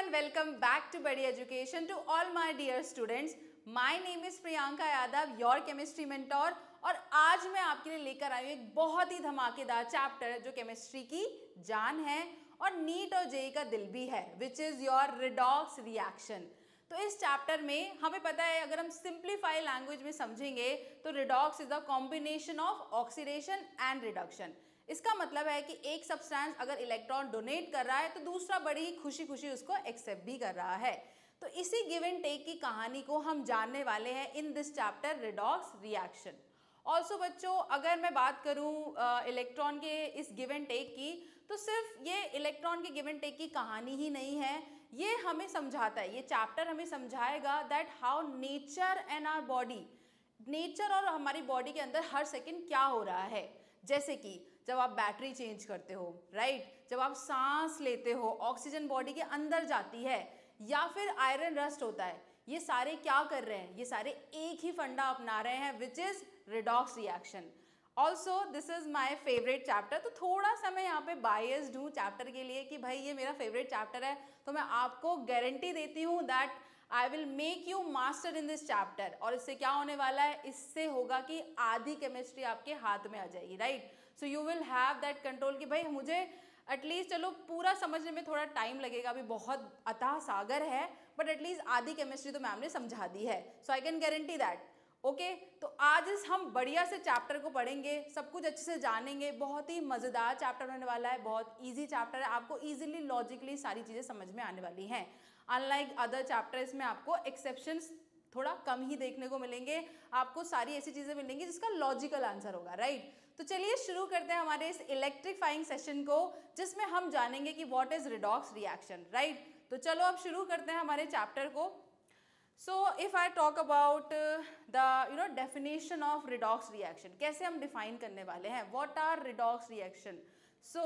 and welcome back to Buddy Education to all my dear students. My name is Priyanka Yadav, your chemistry mentor. और आज मैं आपके लिए लेकर आई हूँ एक बहुत ही धमाकेदार चैप्टर जो केमिस्ट्री की जान है और नीट और जेई का दिल भी है, which is your redox reaction. तो इस चैप्टर में हमें पता है, अगर हम सिंप्लीफाई लैंग्वेज में समझेंगे तो redox is the combination of oxidation and reduction. इसका मतलब है कि एक सब्सटेंस अगर इलेक्ट्रॉन डोनेट कर रहा है तो दूसरा बड़ी ही खुशी खुशी उसको एक्सेप्ट भी कर रहा है. तो इसी गिव एंड टेक की कहानी को हम जानने वाले हैं in this chapter redox reaction. Also बच्चों, अगर मैं बात करूं इलेक्ट्रॉन के इस गिव एंड टेक की, तो सिर्फ ये इलेक्ट्रॉन के गिव एंड टेक की कहानी ही नहीं है, ये हमें समझाता है, ये चैप्टर हमें समझाएगा that how nature and our body, nature और हमारी बॉडी के अंदर हर सेकंड क्या हो रहा है. जैसे कि जब आप बैटरी चेंज करते हो, राइट, जब आप सांस लेते हो, ऑक्सीजन बॉडी के अंदर जाती है, या फिर आयरन रस्ट होता है, ये सारे क्या कर रहे हैं, ये सारे एक ही फंडा अपना रहे हैं, which is redox reaction. Also this is my favourite chapter. तो थोड़ा सा मैं यहाँ पे बायस्ड हूँ चैप्टर के लिए कि भाई ये मेरा फेवरेट चैप्टर है, तो मैं आपको गारंटी देती हूँ that I will make you master in this chapter. और इससे क्या होने वाला है, इससे होगा कि आधी केमिस्ट्री आपके हाथ में आ जाएगी, right. So you will have that control कि भाई मुझे एटलीस्ट, चलो पूरा समझने में थोड़ा टाइम लगेगा, अभी बहुत अथाह सागर है, बट एटलीस्ट आधी केमिस्ट्री तो मैम ने समझा दी है. So I can guarantee that. Okay, तो आज इस हम बढ़िया से चैप्टर को पढ़ेंगे, सब कुछ अच्छे से जानेंगे. बहुत ही मज़ेदार चैप्टर होने वाला है, बहुत इजी चैप्टर है, आपको इजीली लॉजिकली सारी चीज़ें समझ में आने वाली हैं. अनलाइक अदर चैप्टर्स में आपको एक्सेप्शंस थोड़ा कम ही देखने को मिलेंगे, आपको सारी ऐसी चीज़ें मिलेंगी जिसका लॉजिकल आंसर होगा, राइट. तो चलिए शुरू करते हैं हमारे इस इलेक्ट्रीफाइंग सेशन को, जिसमें हम जानेंगे कि what is redox reaction, right. तो चलो अब शुरू करते हैं हमारे चैप्टर को. So if I talk about the definition of redox reaction, कैसे हम डिफाइन करने वाले हैं what are redox reaction. So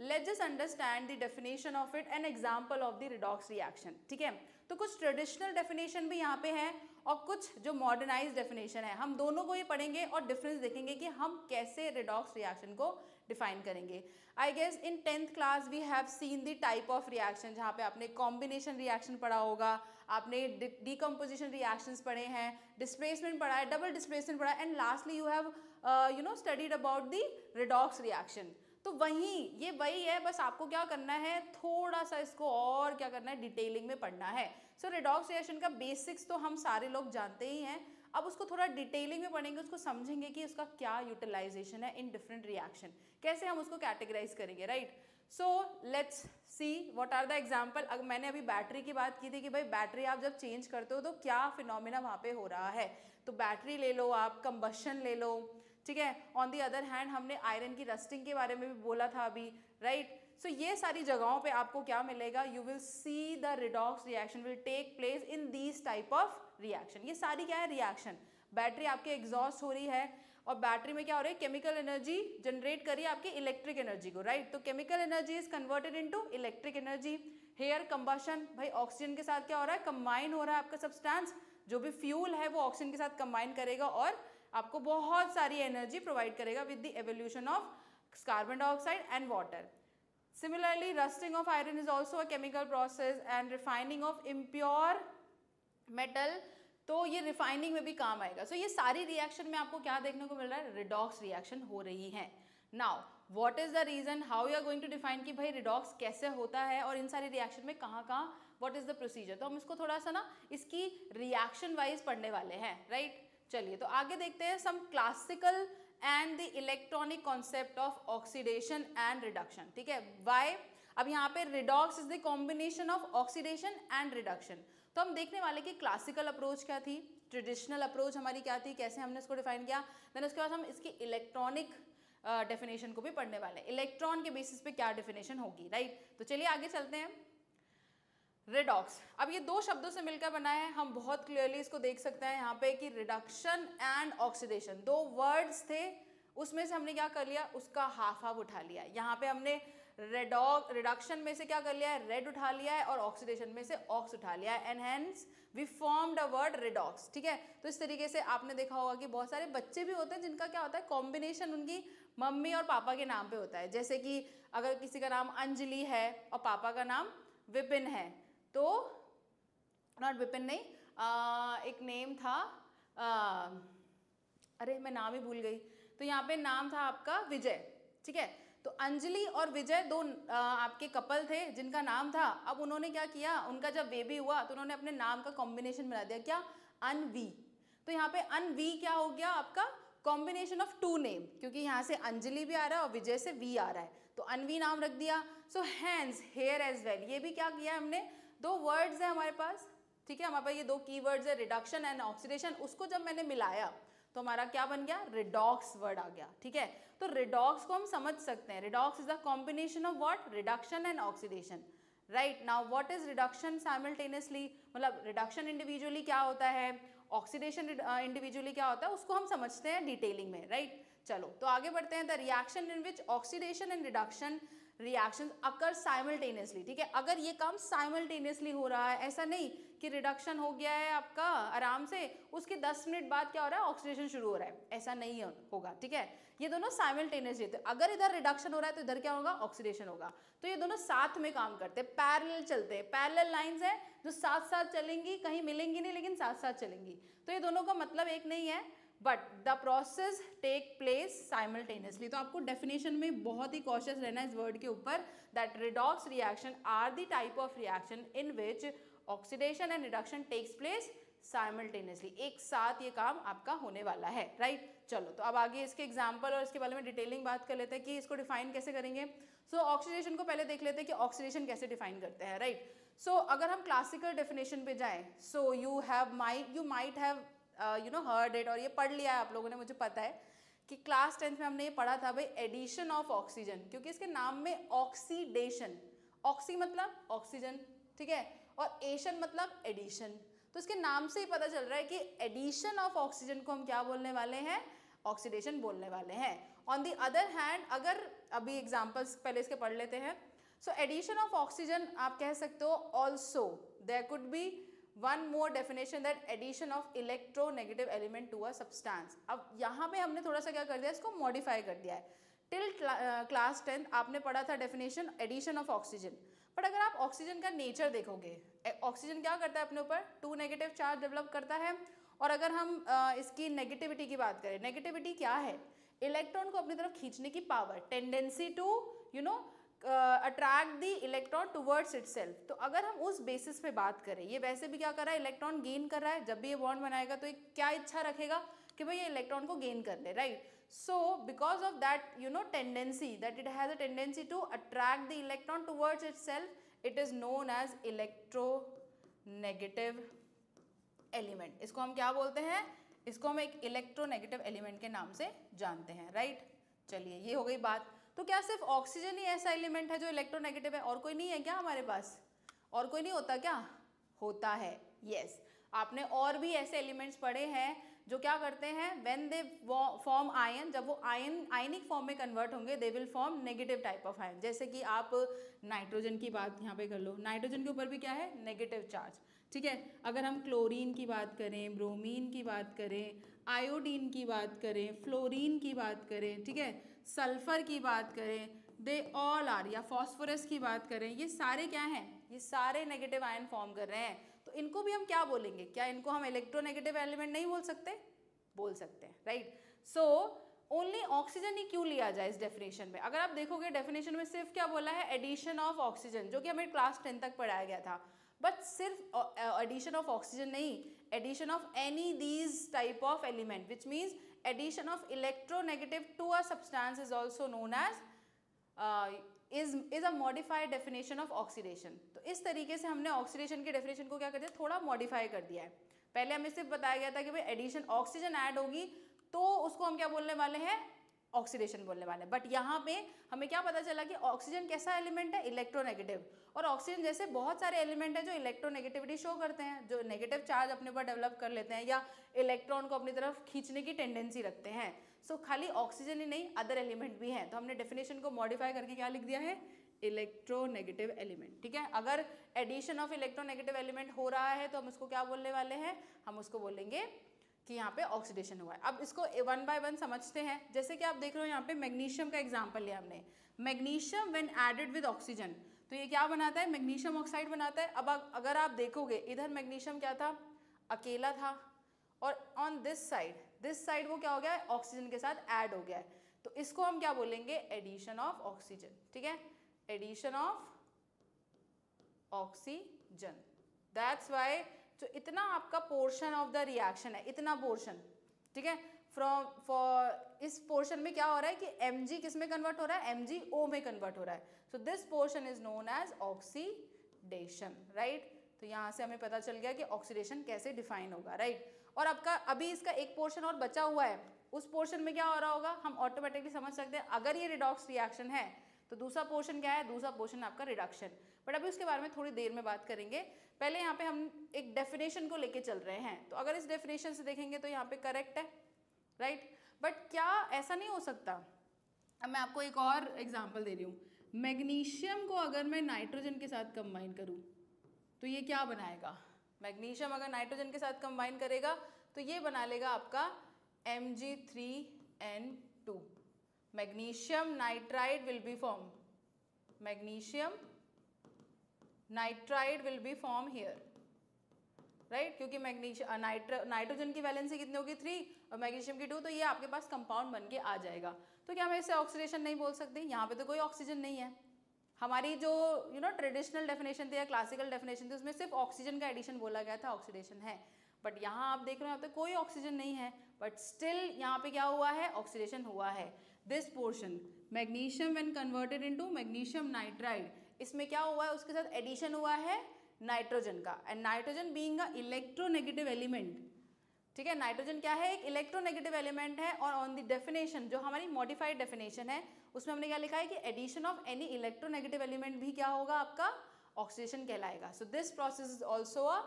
let's just understand the definition of it, an example of the redox reaction. ठीक है, तो कुछ ट्रेडिशनल डेफिनेशन भी यहाँ पे है और कुछ जो मॉडर्नाइज डेफिनेशन है, हम दोनों को ही पढ़ेंगे और डिफरेंस देखेंगे कि हम कैसे रिडॉक्स रिएक्शन को डिफाइन करेंगे. I guess in 10th class we have seen the type of reaction, जहाँ पे आपने कॉम्बिनेशन रिएक्शन पढ़ा होगा, आपने डीकम्पोजिशन रिएक्शंस पढ़े हैं, डिस्प्लेसमेंट पढ़ा है, डबल डिस्प्लेसमेंट पढ़ा है, and lastly you have studied about the redox reaction. तो ये वही है, बस आपको क्या करना है, थोड़ा सा इसको और क्या करना है, डिटेलिंग में पढ़ना है. सो रिडॉक्स रिएक्शन का बेसिक्स तो हम सारे लोग जानते ही हैं, अब उसको थोड़ा डिटेलिंग में पढ़ेंगे, उसको समझेंगे कि उसका क्या यूटिलाइजेशन है इन डिफरेंट रिएक्शन, कैसे हम उसको कैटेगराइज करेंगे, right. So let's see what are the example. अगर मैंने अभी बैटरी की बात की थी कि भाई बैटरी आप जब चेंज करते हो तो क्या फिनोमिना वहाँ पे हो रहा है, तो बैटरी ले लो आप, कंबशन ले लो, ठीक है. ऑन दी अदर हैंड हमने आयरन की रस्टिंग के बारे में भी बोला था अभी, राइट. सो ये सारी जगहों पे आपको क्या मिलेगा, you will see the redox reaction will take place in these type of reaction. ये सारी क्या है, रिएक्शन. बैटरी आपके एग्जॉस्ट हो रही है और बैटरी में क्या हो रहा है, केमिकल एनर्जी जनरेट करी आपकी इलेक्ट्रिक एनर्जी को, राइट. तो chemical energy is converted into electric energy. Here combustion, भाई ऑक्सीजन के साथ क्या हो रहा है, कंबाइन हो रहा है आपका सब्सटेंस, जो भी फ्यूल है वो ऑक्सीजन के साथ कंबाइन करेगा और आपको बहुत सारी एनर्जी प्रोवाइड करेगा with the evolution of carbon dioxide and water. Similarly, rusting of iron is also a chemical process and refining of impure metal, तो ये रिफाइनिंग में भी काम आएगा. सो ये सारी रिएक्शन में आपको क्या देखने को मिल रहा है, रिडॉक्स रिएक्शन हो रही है. Now what is the reason, how you are going to define कि भाई रिडॉक्स कैसे होता है और इन सारी रिएक्शन में कहाँ व्हाट इज द प्रोसीजर. तो हम इसको थोड़ा सा ना इसकी रिएक्शन वाइज पढ़ने वाले हैं, राइट. चलिए तो आगे देखते हैं some classical and the electronic concept of oxidation and reduction. ठीक है, वाई, अब यहाँ पे redox is the combination of oxidation and reduction. तो हम देखने वाले कि क्लासिकल अप्रोच क्या थी, ट्रेडिशनल अप्रोच हमारी क्या थी, कैसे हमने इसको डिफाइन किया, देन उसके बाद हम इसकी इलेक्ट्रॉनिक डेफिनेशन को भी पढ़ने वाले हैं, इलेक्ट्रॉन के बेसिस पे क्या डेफिनेशन होगी, राइट. तो चलिए आगे चलते हैं. रिडॉक्स, अब ये दो शब्दों से मिलकर बना है, हम बहुत क्लियरली इसको देख सकते हैं यहाँ पे कि रिडक्शन एंड ऑक्सीडेशन दो वर्ड्स थे, उसमें से हमने क्या कर लिया, उसका हाफ उठा लिया. यहाँ पे हमने रिडक्शन में से क्या कर लिया है, रेड उठा लिया है, और ऑक्सीडेशन में से ऑक्स उठा लिया है, and hence we formed a word redox. ठीक है, तो इस तरीके से आपने देखा होगा कि बहुत सारे बच्चे भी होते हैं जिनका क्या होता है, कॉम्बिनेशन उनकी मम्मी और पापा के नाम पे होता है. जैसे कि अगर किसी का नाम अंजलि है और पापा का नाम विपिन है, तो नॉट विपिन नहीं, एक नेम था, अरे मैं नाम ही भूल गई, तो यहाँ पे नाम था आपका विजय, ठीक है। तो अंजलि और विजय दो आपके कपल थे जिनका नाम था, अब उन्होंने क्या किया, उनका जब बेबी हुआ तो उन्होंने अपने नाम का कॉम्बिनेशन बना दिया, क्या, अनवी। तो यहाँ पे अनवी क्या हो गया आपका, कॉम्बिनेशन ऑफ टू नेम, क्योंकि यहाँ से अंजलि भी आ रहा है और विजय से वी आ रहा है, तो अनवी नाम रख दिया। So hence here as well, ये भी क्या किया हमने, दो वर्ड्स है हमारे पास, ठीक है, हमारे पास ये दो कीवर्ड्स है, रिडक्शन एंड ऑक्सीडेशन, उसको जब मैंने मिलाया तो हमारा क्या बन गया, रिडॉक्स वर्ड आ गया, ठीक है। तो रिडॉक्स को हम समझ सकते हैं, redox is the combination of what, reduction and oxidation, right. Now what is reduction simultaneously, मतलब रिडक्शन इंडिविजुअली क्या होता है, ऑक्सीडेशन इंडिविजुअली क्या होता है, उसको हम समझते हैं डिटेलिंग में, राइट। चलो तो आगे बढ़ते हैं, the reaction in which oxidation and reduction reaction occur simultaneously, ठीक है। अगर ये काम साइमल्टेनियसली हो रहा है, ऐसा नहीं कि रिडक्शन हो गया है आपका आराम से, उसके 10 मिनट बाद क्या हो रहा है, ऑक्सीडेशन शुरू हो रहा है, ऐसा नहीं होगा, ठीक है। ये दोनों साइमल्टेनियसली, अगर इधर रिडक्शन हो रहा है तो इधर क्या होगा, ऑक्सीडेशन होगा। तो ये दोनों साथ में काम करते हैं, पैरेलल चलते हैं, पैरेलल लाइंस है जो साथ साथ चलेंगी, कहीं मिलेंगी नहीं लेकिन साथ साथ चलेंगी। तो ये दोनों का मतलब एक नहीं है, but the process take place simultaneously. तो आपको डेफिनेशन में बहुत ही कॉशियस रहना है इस वर्ड के ऊपर, that redox reaction are the type of reaction in which oxidation and reduction takes place simultaneously, एक साथ ये काम आपका होने वाला है, राइट। चलो तो अब आगे इसके एग्जाम्पल और इसके बारे में डिटेलिंग बात कर लेते हैं कि इसको डिफाइन कैसे करेंगे। सो ऑक्सीडेशन को पहले देख लेते हैं कि ऑक्सीडेशन कैसे डिफाइन करते हैं, राइट। सो अगर हम क्लासिकल डेफिनेशन पे जाएं, so you might have heard it, और ये पढ़ लिया है आप लोगों ने, मुझे पता है कि क्लास 10th में हमने ये पढ़ा था भाई, एडिशन ऑफ ऑक्सीजन, क्योंकि इसके नाम में ऑक्सीडेशन, ऑक्सी मतलब ऑक्सीजन, ठीक है, और एशन मतलब एडिशन, तो इसके नाम से ही पता चल रहा है कि एडिशन ऑफ ऑक्सीजन को हम क्या बोलने वाले हैं, ऑक्सीडेशन बोलने वाले हैं। ऑन द अदर हैंड, अगर अभी एग्जाम्पल्स पहले इसके पढ़ लेते हैं, सो एडिशन ऑफ ऑक्सीजन आप कह सकते हो, also there could be one more definition, that addition of electronegative element to a substance. अब यहाँ पे हमने थोड़ा सा क्या कर दिया, इसको मॉडिफाई कर दिया है। टिल क्लास 10th आपने पढ़ा था definition addition of oxygen, but अगर आप ऑक्सीजन का नेचर देखोगे, ऑक्सीजन क्या करता है अपने ऊपर, 2 नेगेटिव चार्ज डेवलप करता है, और अगर हम इसकी नेगेटिविटी की बात करें, नेगेटिविटी क्या है, इलेक्ट्रॉन को अपनी तरफ खींचने की power, tendency to attract the electron towards itself. तो अगर हम उस बेसिस पे बात करें, ये वैसे भी क्या कर रहा है, इलेक्ट्रॉन गेन कर रहा है, जब भी ये बॉन्ड बनाएगा तो एक क्या इच्छा रखेगा कि भाई ये इलेक्ट्रॉन को गेन कर ले, right. So because of that tendency, that it has a tendency to attract the electron towards itself, it is known as electronegative element। इसको हम क्या बोलते हैं, इसको हम एक इलेक्ट्रोनेगेटिव एलिमेंट के नाम से जानते हैं, राइट। चलिए ये हो गई बात। तो क्या सिर्फ ऑक्सीजन ही ऐसा एलिमेंट है जो इलेक्ट्रोनेगेटिव है, और कोई नहीं है क्या हमारे पास, और कोई नहीं होता क्या, होता है, यस। आपने और भी ऐसे एलिमेंट्स पढ़े हैं जो क्या करते हैं, व्हेन दे फॉर्म आयन, जब वो आयनिक फॉर्म में कन्वर्ट होंगे, दे will form negative type of ion. जैसे कि आप नाइट्रोजन की बात यहाँ पे कर लो, नाइट्रोजन के ऊपर भी क्या है, नेगेटिव चार्ज, ठीक है। अगर हम क्लोरीन की बात करें, ब्रोमीन की बात करें, आयोडीन की बात करें, फ्लोरीन की बात करें, ठीक है, सल्फर की बात करें, दे ऑल आर, या फॉस्फोरस की बात करें, ये सारे क्या हैं, ये सारे नेगेटिव आयन फॉर्म कर रहे हैं। तो इनको भी हम क्या बोलेंगे, क्या इनको हम इलेक्ट्रोनेगेटिव एलिमेंट नहीं बोल सकते, बोल सकते हैं, राइट। सो ओनली ऑक्सीजन ही क्यों लिया जाए इस डेफिनेशन में, अगर आप देखोगे डेफिनेशन में सिर्फ क्या बोला है, एडिशन ऑफ ऑक्सीजन, जो कि हमें क्लास 10 तक पढ़ाया गया था, बट सिर्फ एडिशन ऑफ ऑक्सीजन नहीं, addition of any these type of element, which means addition of electronegative to a substance is also known as is a modified definition of oxidation। तो इस तरीके से हमने ऑक्सीडेशन की डेफिनेशन को क्या कर दिया, थोड़ा मॉडिफाई कर दिया है। पहले हमें सिर्फ बताया गया था कि भाई एडिशन, ऑक्सीजन ऐड होगी तो उसको हम क्या बोलने वाले हैं, ऑक्सीडेशन बोलने वाले हैं। बट यहाँ पे हमें क्या पता चला कि ऑक्सीजन कैसा एलिमेंट है, इलेक्ट्रोनेगेटिव, और ऑक्सीजन जैसे बहुत सारे एलिमेंट हैं जो इलेक्ट्रोनेगेटिविटी शो करते हैं, जो नेगेटिव चार्ज अपने ऊपर डेवलप कर लेते हैं या इलेक्ट्रॉन को अपनी तरफ खींचने की टेंडेंसी रखते हैं। सो खाली ऑक्सीजन ही नहीं, अदर एलिमेंट भी हैं। तो हमने डेफिनेशन को मॉडिफाई करके क्या लिख दिया है, इलेक्ट्रोनेगेटिव एलिमेंट, ठीक है। अगर एडिशन ऑफ इलेक्ट्रोनेगेटिव एलिमेंट हो रहा है तो हम उसको क्या बोलने वाले हैं, हम उसको बोलेंगे कि यहाँ पे ऑक्सीडेशन हुआ है। अब इसको वन बाय वन समझते हैं। जैसे कि आप देख रहे हो यहाँ पे मैग्नीशियम का एग्जांपल लिया हमने, magnesium when added with oxygen, तो ये क्या बनाता है, मैग्नीशियम ऑक्साइड बनाता है। अब अगर आप देखोगे इधर मैग्नीशियम क्या था, अकेला था, और ऑन दिस साइड वो क्या हो गया है, ऑक्सीजन के साथ ऐड हो गया है। तो इसको हम क्या बोलेंगे, एडिशन ऑफ ऑक्सीजन। ठीक है, addition of oxygen. That's why जो इतना आपका पोर्शन ऑफ द रिएक्शन है, इतना पोर्शन, ठीक है, फॉर इस पोर्शन में क्या हो रहा है कि Mg किस में कन्वर्ट हो रहा है, MgO में कन्वर्ट हो रहा है। So this portion is known as oxidation, right. तो यहाँ से हमें पता चल गया कि ऑक्सीडेशन कैसे डिफाइन होगा, राइट। और आपका अभी इसका एक पोर्शन और बचा हुआ है, उस पोर्शन में क्या हो रहा होगा हम ऑटोमेटिकली समझ सकते हैं। अगर ये रिडॉक्स रिएक्शन है तो दूसरा पोर्शन क्या है, दूसरा पोर्शन आपका रिडक्शन। बट अभी उसके बारे में थोड़ी देर में बात करेंगे। पहले यहाँ पे हम एक डेफिनेशन को लेके चल रहे हैं, तो अगर इस डेफिनेशन से देखेंगे तो यहाँ पे करेक्ट है, राइट। बट क्या ऐसा नहीं हो सकता, अब मैं आपको एक और एग्जांपल दे रही हूँ, मैग्नीशियम को अगर मैं नाइट्रोजन के साथ कंबाइन करूँ तो ये क्या बनाएगा, मैग्नीशियम अगर नाइट्रोजन के साथ कंबाइन करेगा तो ये बना लेगा आपका Mg3N2। Magnesium nitride will be form, magnesium nitride will be form here, right, क्योंकि मैग्नीशियम नाइट्रोजन की वैलेंसी कितनी होगी 3 और मैग्नीशियम की 2, तो ये आपके पास कंपाउंड बन के आ जाएगा। तो क्या मैं इसे ऑक्सीडेशन नहीं बोल सकती, यहाँ पे तो कोई ऑक्सीजन नहीं है। हमारी जो ट्रेडिशनल डेफिनेशन थी या क्लासिकल डेफिनेशन थी उसमें सिर्फ ऑक्सीजन का एडिशन बोला गया था, ऑक्सीडेशन है। बट यहाँ आप देख रहे हो यहाँ पे कोई ऑक्सीजन नहीं है, बट स्टिल यहाँ पे क्या हुआ है, ऑक्सीडेशन हुआ है। This portion magnesium when converted into magnesium nitride, इसमें क्या हुआ है, उसके साथ एडिशन हुआ है नाइट्रोजन का, and nitrogen being a electronegative element, ठीक है, नाइट्रोजन क्या है, एक इलेक्ट्रोनेगेटिव एलिमेंट है। और ऑन द डेफिनेशन जो हमारी मॉडिफाइड डेफिनेशन है उसमें हमने क्या लिखा है कि addition of any electronegative element भी क्या होगा, आपका ऑक्सीडेशन कहलाएगा। So this process is also a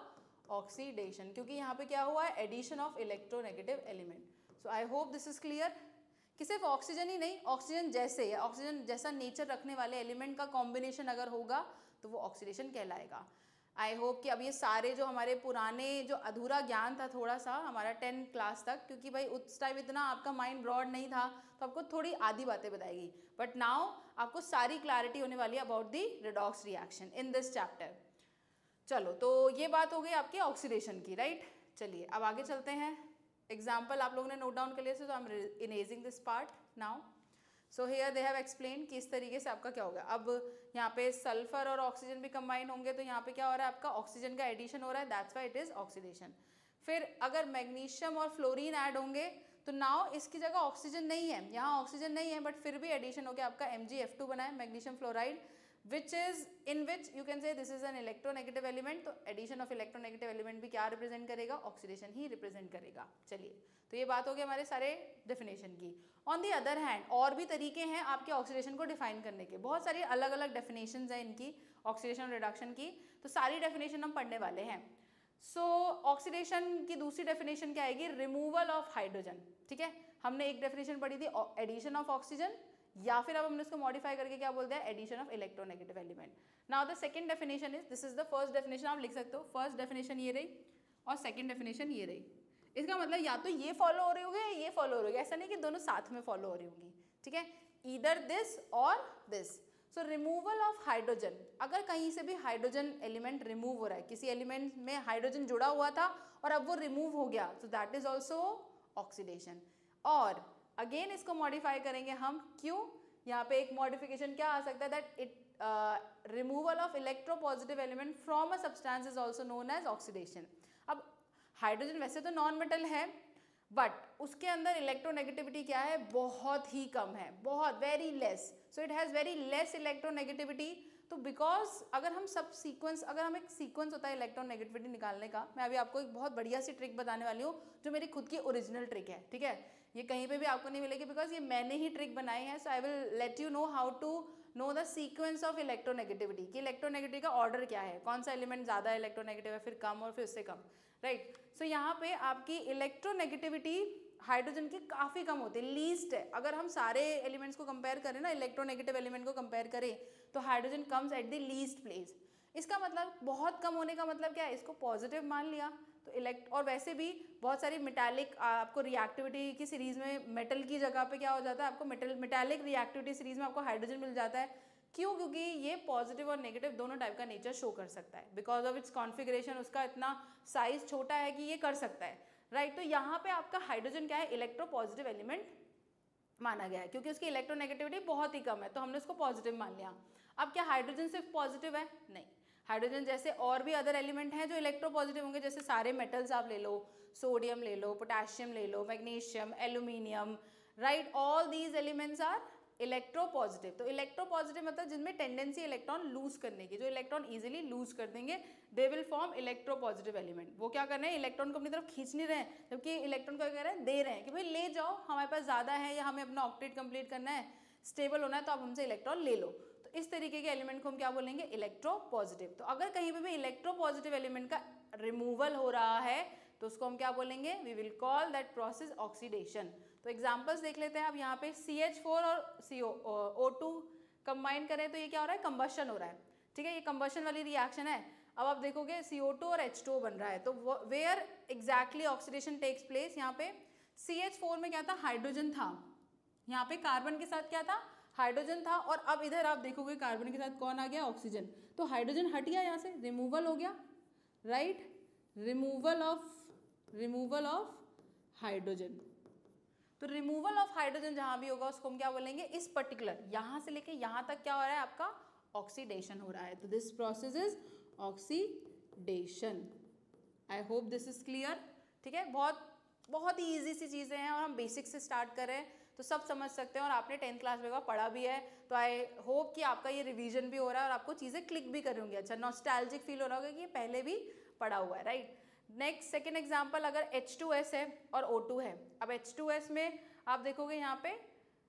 oxidation, क्योंकि यहाँ पे क्या हुआ है, addition of electronegative element. So I hope this is clear कि सिर्फ ऑक्सीजन ही नहीं, ऑक्सीजन जैसे या ऑक्सीजन जैसा नेचर रखने वाले एलिमेंट का कॉम्बिनेशन अगर होगा तो वो ऑक्सीडेशन कहलाएगा। आई होप कि अब ये सारे जो हमारे पुराने जो अधूरा ज्ञान था थोड़ा सा हमारा 10 क्लास तक, क्योंकि भाई उस टाइम इतना आपका माइंड ब्रॉड नहीं था तो आपको थोड़ी आधी बातें बताएगी, बट नाउ आपको सारी क्लैरिटी होने वाली है about the redox reaction in this chapter. चलो, तो ये बात हो गई आपकी ऑक्सीडेशन की, राइट। चलिए अब आगे चलते हैं। एग्जाम्पल आप लोगों ने नोट डाउन कर लिया, तो I am erasing this part now. So here they have explain कि इस तरीके से आपका क्या होगा। अब यहाँ पे सल्फर और ऑक्सीजन भी कंबाइन होंगे तो यहाँ पे क्या हो रहा है, आपका ऑक्सीजन का एडिशन हो रहा है, that's why it is oxidation. फिर अगर मैग्नीशियम और फ्लोरीन ऐड होंगे तो नाउ इसकी जगह ऑक्सीजन नहीं है, यहाँ ऑक्सीजन नहीं है, बट फिर भी एडिशन हो गया आपका MgF2 बना है, magnesium fluoride, which is in which you can say this is an electronegative element। तो एडिशन ऑफ इलेक्ट्रोनेगेटिव एलिमेंट भी क्या रिप्रेजेंट करेगा, ऑक्सीडेशन ही रिप्रेजेंट करेगा। चलिए, तो ये बात हो गई हमारे सारे डेफिनेशन की। ऑन दी अदर हैंड और भी तरीके हैं आपके ऑक्सीडेशन को डिफाइन करने के, बहुत सारी अलग अलग डेफिनेशंस हैं इनकी ऑक्सीडेशन और रिडक्शन की, तो सारी डेफिनेशन हम पढ़ने वाले हैं। सो ऑक्सीडेशन की दूसरी डेफिनेशन क्या आएगी, रिमूवल ऑफ हाइड्रोजन, ठीक है। हमने एक डेफिनेशन पढ़ी थी एडिशन ऑफ ऑक्सीजन, या फिर अब हमने इसको मॉडिफाई करके क्या बोलते हैं, addition of electronegative element. Now the second definition is, this is the first definition, आप लिख सकते हो फर्स्ट डेफिनेशन ये रही और सेकंड डेफिनेशन ये रही। इसका मतलब या तो ये फॉलो हो रही होगी या ये फॉलो हो रही होगी, ऐसा नहीं कि दोनों साथ में फॉलो हो रही होंगी, ठीक है, ईदर दिस और this. So removal of hydrogen, अगर कहीं से भी हाइड्रोजन एलिमेंट रिमूव हो रहा है, किसी एलिमेंट में हाइड्रोजन जुड़ा हुआ था और अब वो रिमूव हो गया, so that is also oxidation. और अगेन इसको मॉडिफाई करेंगे हम, क्यों, यहाँ पे एक मॉडिफिकेशन क्या आ सकता है, that it removal of electropositive element from a substance is also known as oxidation. अब हाइड्रोजन वैसे तो नॉन मेटल है, बट उसके अंदर इलेक्ट्रोनेगेटिविटी क्या है, बहुत ही कम है, बहुत very less, so it has very less electronegativity. तो बिकॉज अगर हम सब सीक्वेंस, अगर हम एक सीक्वेंस होता है इलेक्ट्रोनेगेटिविटी निकालने का, मैं अभी आपको एक बहुत बढ़िया सी ट्रिक बताने वाली हूँ जो मेरी खुद की ओरिजिनल ट्रिक है, ठीक है, ये कहीं पे भी आपको नहीं मिलेगी बिकॉज ये मैंने ही ट्रिक बनाई है। So I will let you know how to know the sequence of electronegativity, कि इलेक्ट्रोनेगेटिविटी का ऑर्डर क्या है, कौन सा एलिमेंट ज़्यादा इलेक्ट्रोनेगेटिव है, फिर कम और फिर उससे कम, राइट। सो यहाँ पे आपकी इलेक्ट्रोनेगेटिविटी हाइड्रोजन की काफ़ी कम होती है, लीस्ट है। अगर हम सारे एलिमेंट्स को कंपेयर करें ना, इलेक्ट्रोनेगेटिव एलिमेंट को कंपेयर करें तो hydrogen comes at the least place. इसका मतलब बहुत कम होने का मतलब क्या है, इसको पॉजिटिव मान लिया तो और वैसे भी बहुत सारी मेटालिक आपको रिएक्टिविटी की सीरीज में मेटल की जगह पे क्या हो जाता है, आपको मेटालिक रिएक्टिविटी सीरीज में आपको हाइड्रोजन मिल जाता है। क्यों? क्योंकि ये पॉजिटिव और नेगेटिव दोनों टाइप का नेचर शो कर सकता है, बिकॉज ऑफ इट्स कॉन्फ़िगरेशन, उसका इतना साइज छोटा है कि ये कर सकता है, राइट। तो यहाँ पे आपका हाइड्रोजन क्या है, इलेक्ट्रोपॉजिटिव एलिमेंट माना गया है, क्योंकि उसकी इलेक्ट्रोनेगेटिविटी बहुत ही कम है, तो हमने उसको पॉजिटिव मान लिया। अब क्या हाइड्रोजन सिर्फ पॉजिटिव है? नहीं, हाइड्रोजन जैसे और भी अदर एलिमेंट हैं जो इलेक्ट्रोपॉजिटिव होंगे, जैसे सारे मेटल्स आप ले लो, सोडियम ले लो, पोटेशियम ले लो, magnesium, aluminium, right, all these elements are electropositive. तो इलेक्ट्रोपॉजिटिव मतलब जिनमें टेंडेंसी इलेक्ट्रॉन लूज करने की, जो इलेक्ट्रॉन इजीली लूज कर देंगे, दे विल फॉर्म इलेक्ट्रोपॉजिटिव एलिमेंट। वो क्या कर रहे हैं, इलेक्ट्रॉन को अपनी तरफ खींच नहीं रहे हैं, जबकि इलेक्ट्रॉन को क्या कर रहे हैं, दे रहे हैं कि भाई ले जाओ, हमारे पास ज़्यादा है या हमें अपना ऑक्टेट कंप्लीट करना है, स्टेबल होना है, तो आप हमसे इलेक्ट्रॉन ले लो। तो इस तरीके के एलिमेंट को हम क्या बोलेंगे, इलेक्ट्रोपॉजिटिव। तो अगर कहीं पे भी इलेक्ट्रोपॉजिटिव एलिमेंट का रिमूवल हो रहा है तो उसको हम क्या बोलेंगे, we will call that process oxidation. तो एग्जांपल्स देख लेते हैं। अब यहाँ पे CH4 और O2 कंबाइन करें तो ये क्या हो रहा है, कंबशन हो रहा है, ठीक है, ये कंबशन वाली रिएक्शन है। अब आप देखोगे CO2 और H2O बन रहा है, तो where exactly oxidation takes place, यहाँ पे CH4 में क्या था, हाइड्रोजन था, यहाँ पे कार्बन के साथ क्या था, हाइड्रोजन था, और अब इधर आप देखोगे कार्बन के साथ कौन आ गया, ऑक्सीजन। तो हाइड्रोजन हट गया यहाँ से, रिमूवल हो गया, राइट, रिमूवल ऑफ हाइड्रोजन। तो रिमूवल ऑफ हाइड्रोजन जहां भी होगा उसको हम क्या बोलेंगे, इस पर्टिकुलर यहां से लेके यहां तक क्या हो रहा है, आपका ऑक्सीडेशन हो रहा है। तो this process is oxidation. I hope this is clear, ठीक है। बहुत ही ईजी सी चीज़ें हैं और हम बेसिक से स्टार्ट कर रहे हैं तो सब समझ सकते हैं, और आपने 10th क्लास में पढ़ा भी है, तो आई होप कि आपका ये रिवीजन भी हो रहा है और आपको चीज़ें क्लिक भी कर रही होंगी, अच्छा नॉस्टैल्जिक फील हो रहा होगा कि ये पहले भी पढ़ा हुआ है, राइट। नेक्स्ट सेकेंड एग्जाम्पल, अगर H2S है और O2 है। अब H2S में आप देखोगे यहाँ पे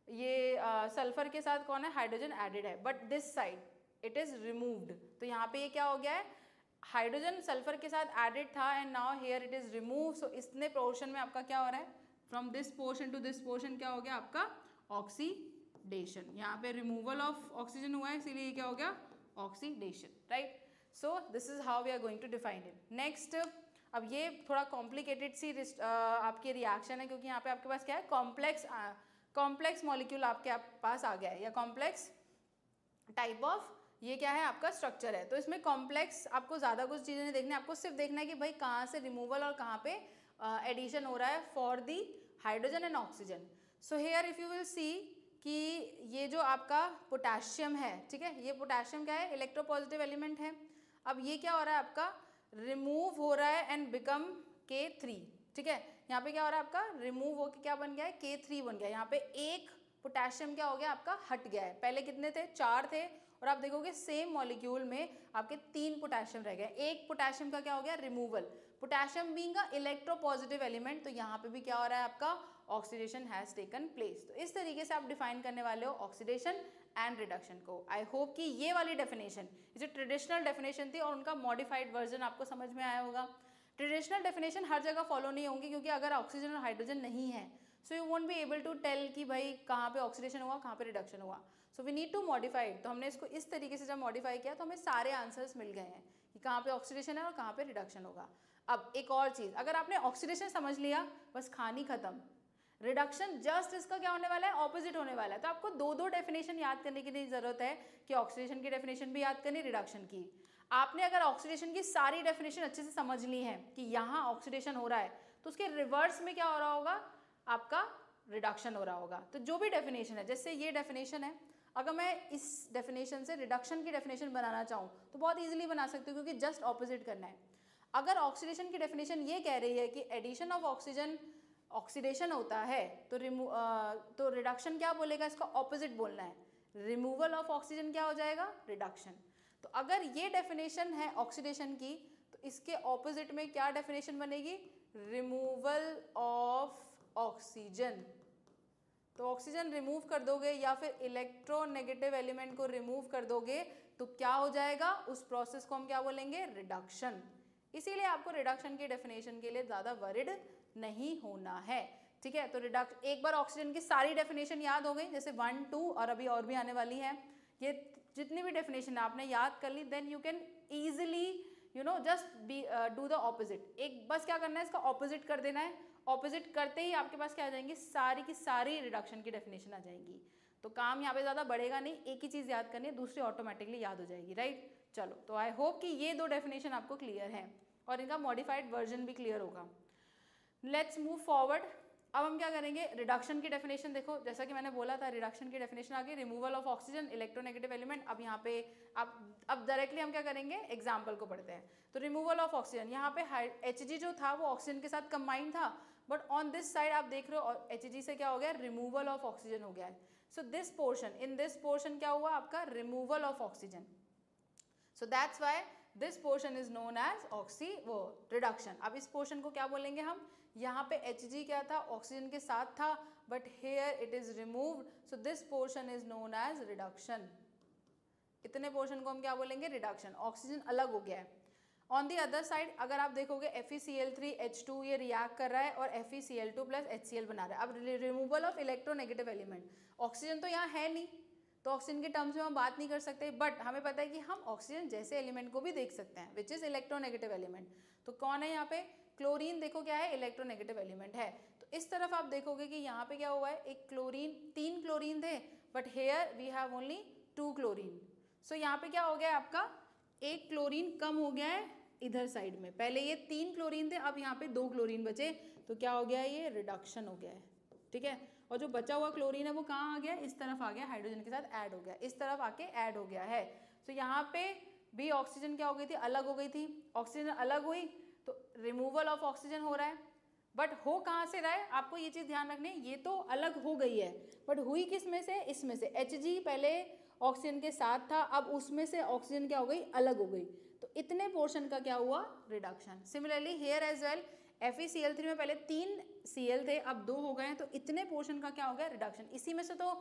ये सल्फर के साथ कौन है, हाइड्रोजन एडेड है, but this side it is removed. तो यहाँ पे ये क्या हो गया है, हाइड्रोजन सल्फर के साथ एडेड था and now here it is remove. So इतने पोर्शन में आपका क्या हो रहा है, from this portion to this portion क्या हो गया, आपका ऑक्सीडेशन। यहाँ पे रिमूवल ऑफ ऑक्सीजन हुआ है, इसीलिए क्या हो गया, oxidation, right. So this is how we are going to define it. Next, अब ये थोड़ा कॉम्प्लिकेटेड सी आपकी रिएक्शन है, क्योंकि यहाँ पे आपके पास क्या है, कॉम्प्लेक्स मॉलिक्यूल आपके पास आ गया है, या कॉम्प्लेक्स टाइप ऑफ ये क्या है, आपका स्ट्रक्चर है। तो इसमें कॉम्प्लेक्स आपको ज़्यादा कुछ चीज़ें नहीं देखनी, आपको सिर्फ देखना है कि भाई कहाँ से रिमूवल और कहाँ पे एडिशन हो रहा है for the hydrogen and oxygen. So here if you will see कि ये जो आपका पोटेशियम है, ठीक है, ये पोटेशियम क्या है, इलेक्ट्रोपॉजिटिव एलिमेंट है। अब ये क्या हो रहा है, आपका रिमूव हो रहा है एंड बिकम K3, ठीक है। यहाँ पे क्या हो रहा है, आपका रिमूव होकर क्या बन गया है, K3 बन गया। यहाँ पे एक पोटेशियम क्या हो गया, आपका हट गया है, पहले कितने थे, 4 थे, और आप देखोगे सेम मॉलिक्यूल में आपके 3 पोटेशियम रह गए, एक पोटेशियम का क्या हो गया, removal. Potassium being a electropositive element, तो यहाँ पे भी क्या हो रहा है, आपका ऑक्सीडेशन हैज टेकन प्लेस। तो इस तरीके से आप डिफाइन करने वाले हो ऑक्सीडेशन एंड रिडक्शन को। आई होप कि ये वाली डेफिनेशन, ये जो ट्रेडिशनल डेफिनेशन थी और उनका मॉडिफाइड वर्जन आपको समझ में आया होगा। ट्रेडिशनल डेफिनेशन हर जगह फॉलो नहीं होंगी, क्योंकि अगर ऑक्सीजन और हाइड्रोजन नहीं है so you won't be able to tell कि भाई कहाँ पे ऑक्सीडेशन हुआ, कहाँ पे रिडक्शन हुआ। So we need to modify it. तो हमने इसको इस तरीके से जब मॉडिफाई किया तो हमें सारे आंसर्स मिल गए हैं कि कहाँ पे ऑक्सीडेशन है और कहाँ पे रिडक्शन होगा। अब एक और चीज़, अगर आपने ऑक्सीडेशन समझ लिया, बस कहानी खत्म। रिडक्शन जस्ट इसका क्या होने वाला है, ऑपोजिट होने वाला है। तो आपको दो डेफिनेशन याद करने की जरूरत है कि ऑक्सीडेशन की डेफिनेशन भी याद करनी, रिडक्शन की। आपने अगर ऑक्सीडेशन की सारी डेफिनेशन अच्छे से समझ ली है कि यहाँ ऑक्सीडेशन हो रहा है, तो उसके रिवर्स में क्या हो रहा होगा, आपका रिडक्शन हो रहा होगा। तो जो भी डेफिनेशन है, जैसे ये डेफिनेशन है, अगर मैं इस डेफिनेशन से रिडक्शन की डेफिनेशन बनाना चाहूँ तो बहुत ईजिली बना सकती हूँ, क्योंकि जस्ट ऑपोजिट करना है। अगर ऑक्सीडेशन की डेफिनेशन ये कह रही है कि एडिशन ऑफ ऑक्सीजन ऑक्सीडेशन होता है, तो रिडक्शन क्या बोलेगा, इसका ऑपोजिट बोलना है, रिमूवल ऑफ ऑक्सीजन क्या हो जाएगा, रिडक्शन। तो अगर ये डेफिनेशन है ऑक्सीडेशन की, तो इसके ऑपोजिट में क्या डेफिनेशन बनेगी, रिमूवल ऑफ ऑक्सीजन। तो ऑक्सीजन रिमूव कर दोगे या फिर इलेक्ट्रोनेगेटिव एलिमेंट को रिमूव कर दोगे तो क्या हो जाएगा, उस प्रोसेस को हम क्या बोलेंगे, रिडक्शन। इसीलिए आपको रिडक्शन की डेफिनेशन के लिए ज़्यादा वरिड नहीं होना है, ठीक है। तो रिडक्शन, एक बार ऑक्सीजन की सारी डेफिनेशन याद हो गई, जैसे 1, 2 और अभी और भी आने वाली है, ये जितनी भी डेफिनेशन है आपने याद कर ली, then you can easily just be do the opposite. एक बस क्या करना है, इसका ऑपोजिट कर देना है। ऑपोजिट करते ही आपके पास क्या आ जाएंगी, सारी की सारी रिडक्शन की डेफिनेशन आ जाएंगी। तो काम यहाँ पे ज़्यादा बढ़ेगा नहीं, एक ही चीज़ याद करनी है, दूसरी ऑटोमेटिकली याद हो जाएगी, राइट। चलो, तो आई होप कि ये 2 डेफिनेशन आपको क्लियर है और इनका मॉडिफाइड वर्जन भी क्लियर होगा। Let's move forward. अब हम क्या करेंगे, रिडक्शन की डेफिनेशन देखो, जैसा कि मैंने बोला था रिडक्शन की डेफिनेशन आ गई, removal of oxygen, electronegative element. अब यहाँ पे अब डायरेक्टली हम क्या करेंगे, एग्जाम्पल को पढ़ते हैं। तो रिमूवल ऑफ ऑक्सीजन, यहाँ पे Hg जो था वो ऑक्सीजन के साथ कंबाइंड था, बट ऑन दिस साइड आप देख रहे हो Hg से क्या हो गया, रिमूवल ऑफ ऑक्सीजन हो गया है। So this portion, in this portion क्या हुआ आपका, removal of oxygen. So that's why this portion is known as reduction. अब इस पोर्शन को क्या बोलेंगे हम, यहाँ पे Hg क्या था, ऑक्सीजन के साथ था, but here it is removed, so this portion is known as reduction. इतने पोर्शन को हम क्या बोलेंगे, रिडक्शन, ऑक्सीजन अलग हो गया है। ऑन दी अदर साइड अगर आप देखोगे FeCl3H2 ये रिएक्ट कर रहा है और FeCl2 प्लस HCl बना रहा है। अब removal of electronegative element, oxygen तो यहाँ है नहीं, तो ऑक्सीजन के टर्म्स में हम बात नहीं कर सकते, बट हमें पता है कि हम ऑक्सीजन जैसे एलिमेंट को भी देख सकते हैं, विच इज इलेक्ट्रोनेगेटिव एलिमेंट। तो कौन है यहाँ पे, क्लोरीन, देखो क्या है, इलेक्ट्रोनेगेटिव एलिमेंट है। तो इस तरफ आप देखोगे कि यहाँ पे क्या हुआ है, एक क्लोरीन, 3 क्लोरीन थे, but here we have only 2 chlorine. So यहाँ पे क्या हो गया आपका, एक क्लोरीन कम हो गया है इधर साइड में, पहले ये 3 क्लोरीन थे, अब यहाँ पे 2 क्लोरीन बचे, तो क्या हो गया, ये रिडक्शन हो गया है, ठीक है। और जो बचा हुआ क्लोरीन है वो कहाँ आ गया, इस तरफ आ गया, हाइड्रोजन के साथ ऐड हो गया, इस तरफ आके ऐड हो गया है। तो यहाँ पे भी ऑक्सीजन क्या हो गई थी, अलग हो गई थी, ऑक्सीजन अलग हुई तो रिमूवल ऑफ ऑक्सीजन हो रहा है, बट हो कहाँ से रहा है, आपको ये चीज़ ध्यान रखनी है, ये तो अलग हो गई है, बट हुई किस में से, इसमें से। Hg पहले ऑक्सीजन के साथ था, अब उसमें से ऑक्सीजन क्या हो गई, अलग हो गई, तो इतने पोर्शन का क्या हुआ, reduction. Similarly here as well, FeCl3 में पहले 3 Cl थे, अब 2 हो गए हैं, तो इतने पोर्शन का क्या हो गया, रिडक्शन। इसी में से तो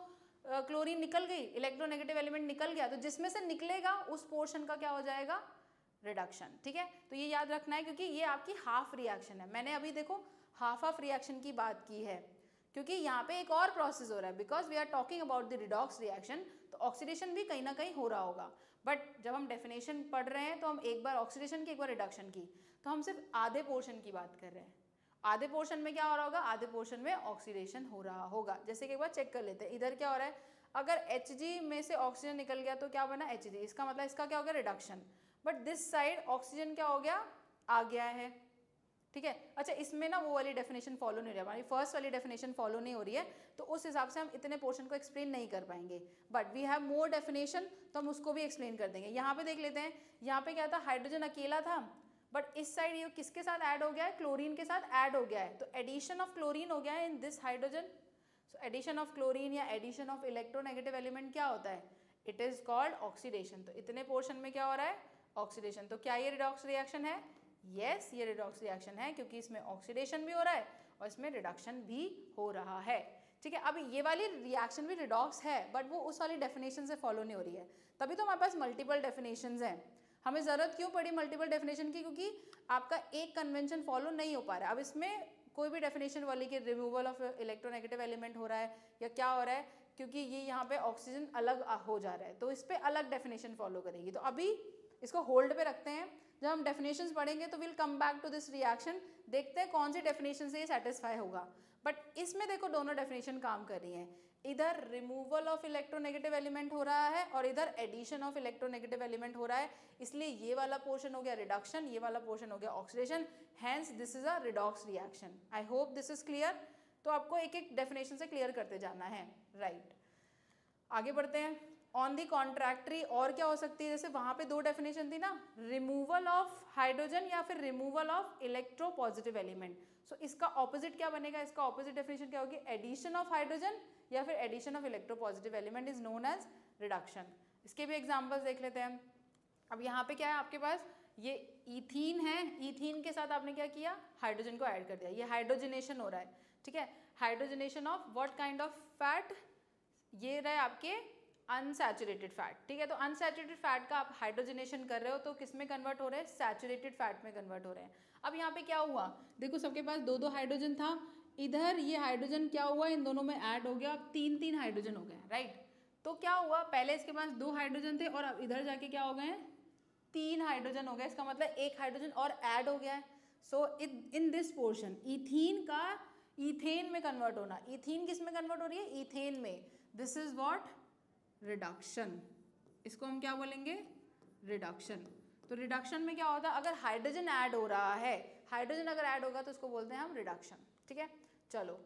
क्लोरीन निकल गई, इलेक्ट्रोनेगेटिव एलिमेंट निकल गया, तो जिसमें से निकलेगा उस पोर्शन का क्या हो जाएगा, रिडक्शन, ठीक है। तो ये याद रखना है, क्योंकि ये आपकी हाफ रिएक्शन है, मैंने अभी देखो हाफ रिएक्शन की बात की है, क्योंकि यहाँ पे एक और प्रोसेस हो रहा है, because we are talking about the redox reaction, तो ऑक्सीडेशन भी कहीं ना कहीं हो रहा होगा, बट जब हम डेफिनेशन पढ़ रहे हैं तो हम एक बार ऑक्सीडेशन की एक बार रिडक्शन की, तो हम सिर्फ आधे पोर्शन की बात कर रहे हैं। आधे पोर्शन में क्या हो रहा होगा, आधे पोर्शन में ऑक्सीडेशन हो रहा होगा। जैसे कि एक बार चेक कर लेते हैं, इधर क्या हो रहा है, अगर Hg में से ऑक्सीजन निकल गया तो क्या बना, Hg, इसका मतलब इसका क्या हो गया, reduction, but this side oxygen क्या हो गया, आ गया है, ठीक है। अच्छा, इसमें ना वो वाली डेफिनेशन फॉलो नहीं हो रही, हमारी फर्स्ट वाली डेफिनेशन फॉलो नहीं हो रही है, तो उस हिसाब से हम इतने पोर्शन को एक्सप्लेन नहीं कर पाएंगे, but we have more definition, तो हम उसको भी एक्सप्लेन कर देंगे। यहाँ पे देख लेते हैं, यहाँ पे क्या था, हाइड्रोजन अकेला था, बट इस साइड ये किसके साथ ऐड हो गया है, क्लोरीन के साथ ऐड हो गया है, तो एडिशन ऑफ क्लोरीन हो गया है in this hydrogen. So addition of chlorine या एडिशन ऑफ इलेक्ट्रोनेगेटिव एलिमेंट क्या होता है, इट इज कॉल्ड ऑक्सीडेशन। तो इतने पोर्शन में क्या हो रहा है, ऑक्सीडेशन। तो क्या ये रिडॉक्स रिएक्शन है, यस, ये रिडॉक्स रिएक्शन है, क्योंकि इसमें ऑक्सीडेशन भी हो रहा है और इसमें रिडक्शन भी हो रहा है, ठीक है। अब ये वाली रिएक्शन भी रिडॉक्स है, बट वो उस वाली डेफिनेशन से फॉलो नहीं हो रही है, तभी तो हमारे पास मल्टीपल डेफिनेशंस हैं। हमें ज़रूरत क्यों पड़ी मल्टीपल डेफिनेशन की, क्योंकि आपका एक कन्वेंशन फॉलो नहीं हो पा रहा है। अब इसमें कोई भी डेफिनेशन वाली कि रिमूवल ऑफ इलेक्ट्रोनेगेटिव एलिमेंट हो रहा है या क्या हो रहा है, क्योंकि ये यहाँ पे ऑक्सीजन अलग हो जा रहा है, तो इस पर अलग डेफिनेशन फॉलो करेगी। तो अभी इसको होल्ड पे रखते हैं, जब हम डेफिनेशंस पढ़ेंगे तो will come back to this reaction, देखते हैं कौन सी डेफिनेशन से ये सेटिस्फाई होगा। बट इसमें देखो दोनों डेफिनेशन काम कर रही हैं, इधर रिमूवल ऑफ इलेक्ट्रोनेगेटिव एलिमेंट हो रहा है और इधर एडिशन ऑफ इलेक्ट्रोनेगेटिव एलिमेंट हो रहा है, इसलिए ये वाला पोर्शन हो गया रिडक्शन, ये वाला पोर्शन हो गया oxidation, hence this is a redox reaction. I hope this is clear. तो आपको एक एक डेफिनेशन से क्लियर करते जाना है, राइट। आगे बढ़ते हैं। ऑन दी कॉन्ट्रैक्टरी और क्या हो सकती है, जैसे वहाँ पे 2 डेफिनेशन थी ना, रिमूवल ऑफ हाइड्रोजन या फिर रिमूवल ऑफ इलेक्ट्रोपॉजिटिव एलिमेंट। सो इसका ऑपोजिट क्या बनेगा, इसका ऑपोजिट डेफिनेशन क्या होगी, एडिशन ऑफ हाइड्रोजन या फिर addition of electropositive element is known as reduction. इसके भी एग्जाम्पल्स देख लेते हैं। अब यहाँ पे क्या है आपके पास, ये ईथीन है, ईथीन के साथ आपने क्या किया, हाइड्रोजन को ऐड कर दिया, ये हाइड्रोजनेशन हो रहा है, ठीक है। Hydrogenation of what kind of fat, ये रहे आपके अनसैचुरेटेड फैट, ठीक है। तो अनसैचुरेटेड फैट का आप हाइड्रोजनेशन कर रहे हो तो किस में कन्वर्ट हो रहे हैं, सैचुरेटेड फैट में कन्वर्ट हो रहे हैं। अब यहाँ पे क्या हुआ, देखो सबके पास 2-2 हाइड्रोजन था, इधर ये हाइड्रोजन क्या हुआ, इन दोनों में ऐड हो गया, अब 3-3 हाइड्रोजन हो गए, राइट। तो क्या हुआ, पहले इसके पास 2 हाइड्रोजन थे और अब इधर जाके क्या हो गए, 3 हाइड्रोजन हो गए, इसका मतलब 1 हाइड्रोजन और ऐड हो गया है। सो इन दिस पोर्शन इथीन का ईथेन में कन्वर्ट होना, इथीन किस में कन्वर्ट हो रही है, ईथेन में, दिस इज व्हाट, रिडक्शन। इसको हम क्या बोलेंगे, रिडक्शन। तो रिडक्शन में क्या होता है, अगर हाइड्रोजन ऐड हो रहा है, हाइड्रोजन अगर ऐड होगा तो उसको बोलते हैं हम रिडक्शन। ठीक है, चलो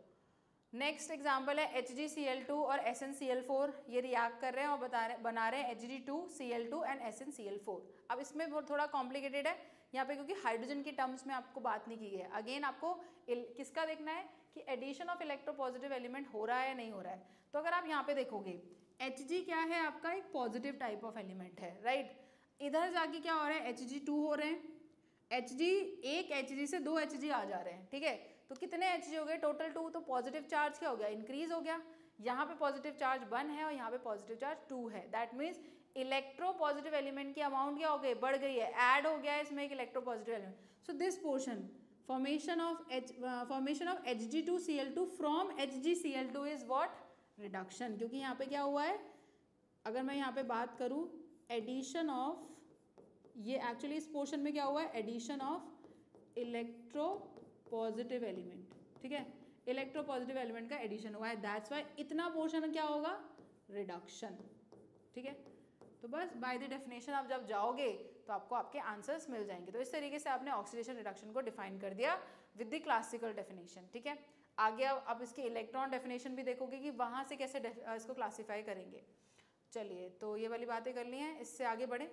नेक्स्ट एग्जाम्पल है HgCl2 और SnCl4। ये रिएक्ट कर रहे हैं और बना रहे हैं Hg2Cl2 एंड SnCl4। अब इसमें वो थोड़ा कॉम्प्लिकेटेड है यहाँ पे, क्योंकि हाइड्रोजन की टर्म्स में आपको बात नहीं की गई है। अगेन आपको किसका देखना है कि एडिशन ऑफ इलेक्ट्रोपॉजिटिव एलिमेंट हो रहा है या नहीं हो रहा है। तो अगर आप यहाँ पे देखोगे Hg क्या है आपका, एक पॉजिटिव टाइप ऑफ एलिमेंट है, राइट। इधर जाके क्या हो रहा है, Hg2 हो रहे हैं, एक Hg से 2 Hg आ जा रहे हैं। ठीक है, तो कितने Hg हो गए टोटल 2, तो पॉजिटिव चार्ज क्या हो गया, इंक्रीज हो गया। यहाँ पे पॉजिटिव चार्ज 1 है और यहाँ पे पॉजिटिव चार्ज 2 है। That means electro positive element की अमाउंट क्या हो गई, बढ़ गई है, ऐड हो गया है इसमें एक electro positive element. So this portion formation of Hg2Cl2 from HgCl2 is what, reduction. क्योंकि यहाँ पे क्या हुआ है, अगर मैं यहाँ पे बात करूँ एडिशन ऑफ, ये एक्चुअली इस पोर्शन में क्या हुआ है, addition of electro positive element. ठीक है, इलेक्ट्रो पॉजिटिव एलिमेंट का एडिशन हुआ है, दैट्स वाई इतना पोर्शन क्या होगा, रिडक्शन। ठीक है, तो बस बाय द डेफिनेशन आप जब जाओगे तो आपको आपके आंसर्स मिल जाएंगे। तो इस तरीके से आपने ऑक्सीडेशन रिडक्शन को डिफाइन कर दिया विद द क्लासिकल डेफिनेशन। ठीक है, आगे अब इसके इलेक्ट्रॉन डेफिनेशन भी देखोगे कि वहाँ से कैसे इसको क्लासीफाई करेंगे। चलिए, तो ये वाली बातें कर ली हैं, इससे आगे बढ़े,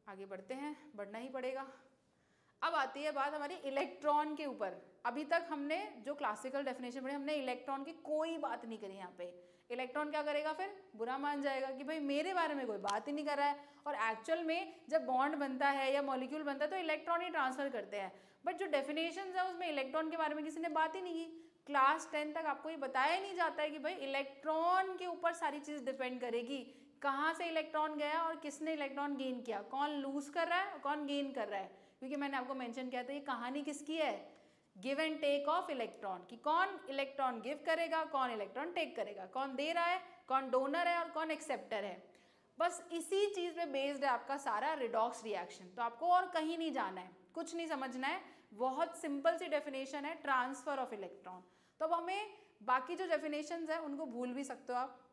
आगे बढ़ते हैं, बढ़ना ही पड़ेगा। अब आती है बात हमारी इलेक्ट्रॉन के ऊपर। अभी तक हमने जो क्लासिकल डेफिनेशन पढ़ी, हमने इलेक्ट्रॉन की कोई बात नहीं करी यहाँ पे। इलेक्ट्रॉन क्या करेगा, फिर बुरा मान जाएगा कि भाई मेरे बारे में कोई बात ही नहीं कर रहा है। और एक्चुअल में जब बॉन्ड बनता है या मॉलिक्यूल बनता है तो इलेक्ट्रॉन ही ट्रांसफर करते हैं, बट जो डेफिनेशन है उसमें इलेक्ट्रॉन के बारे में किसी ने बात ही नहीं की। क्लास 10 तक आपको ये बताया ही नहीं जाता है कि भाई इलेक्ट्रॉन के ऊपर सारी चीज़ डिपेंड करेगी, कहाँ से इलेक्ट्रॉन गया और किसने इलेक्ट्रॉन गेन किया, कौन लूज कर रहा है और कौन गेन कर रहा है। क्योंकि मैंने आपको मेंशन किया था ये कहानी किसकी है, give and take of electron, कि कौन इलेक्ट्रॉन गिव करेगा, कौन इलेक्ट्रॉन टेक करेगा, कौन दे रहा है, कौन डोनर है और कौन एक्सेप्टर है। बस इसी चीज़ पे बेस्ड है आपका सारा रिडॉक्स रिएक्शन। तो आपको और कहीं नहीं जाना है, कुछ नहीं समझना है, बहुत सिंपल सी डेफिनेशन है, ट्रांसफर ऑफ इलेक्ट्रॉन। तो अब हमें बाकी जो डेफिनेशंस है उनको भूल भी सकते हो आप।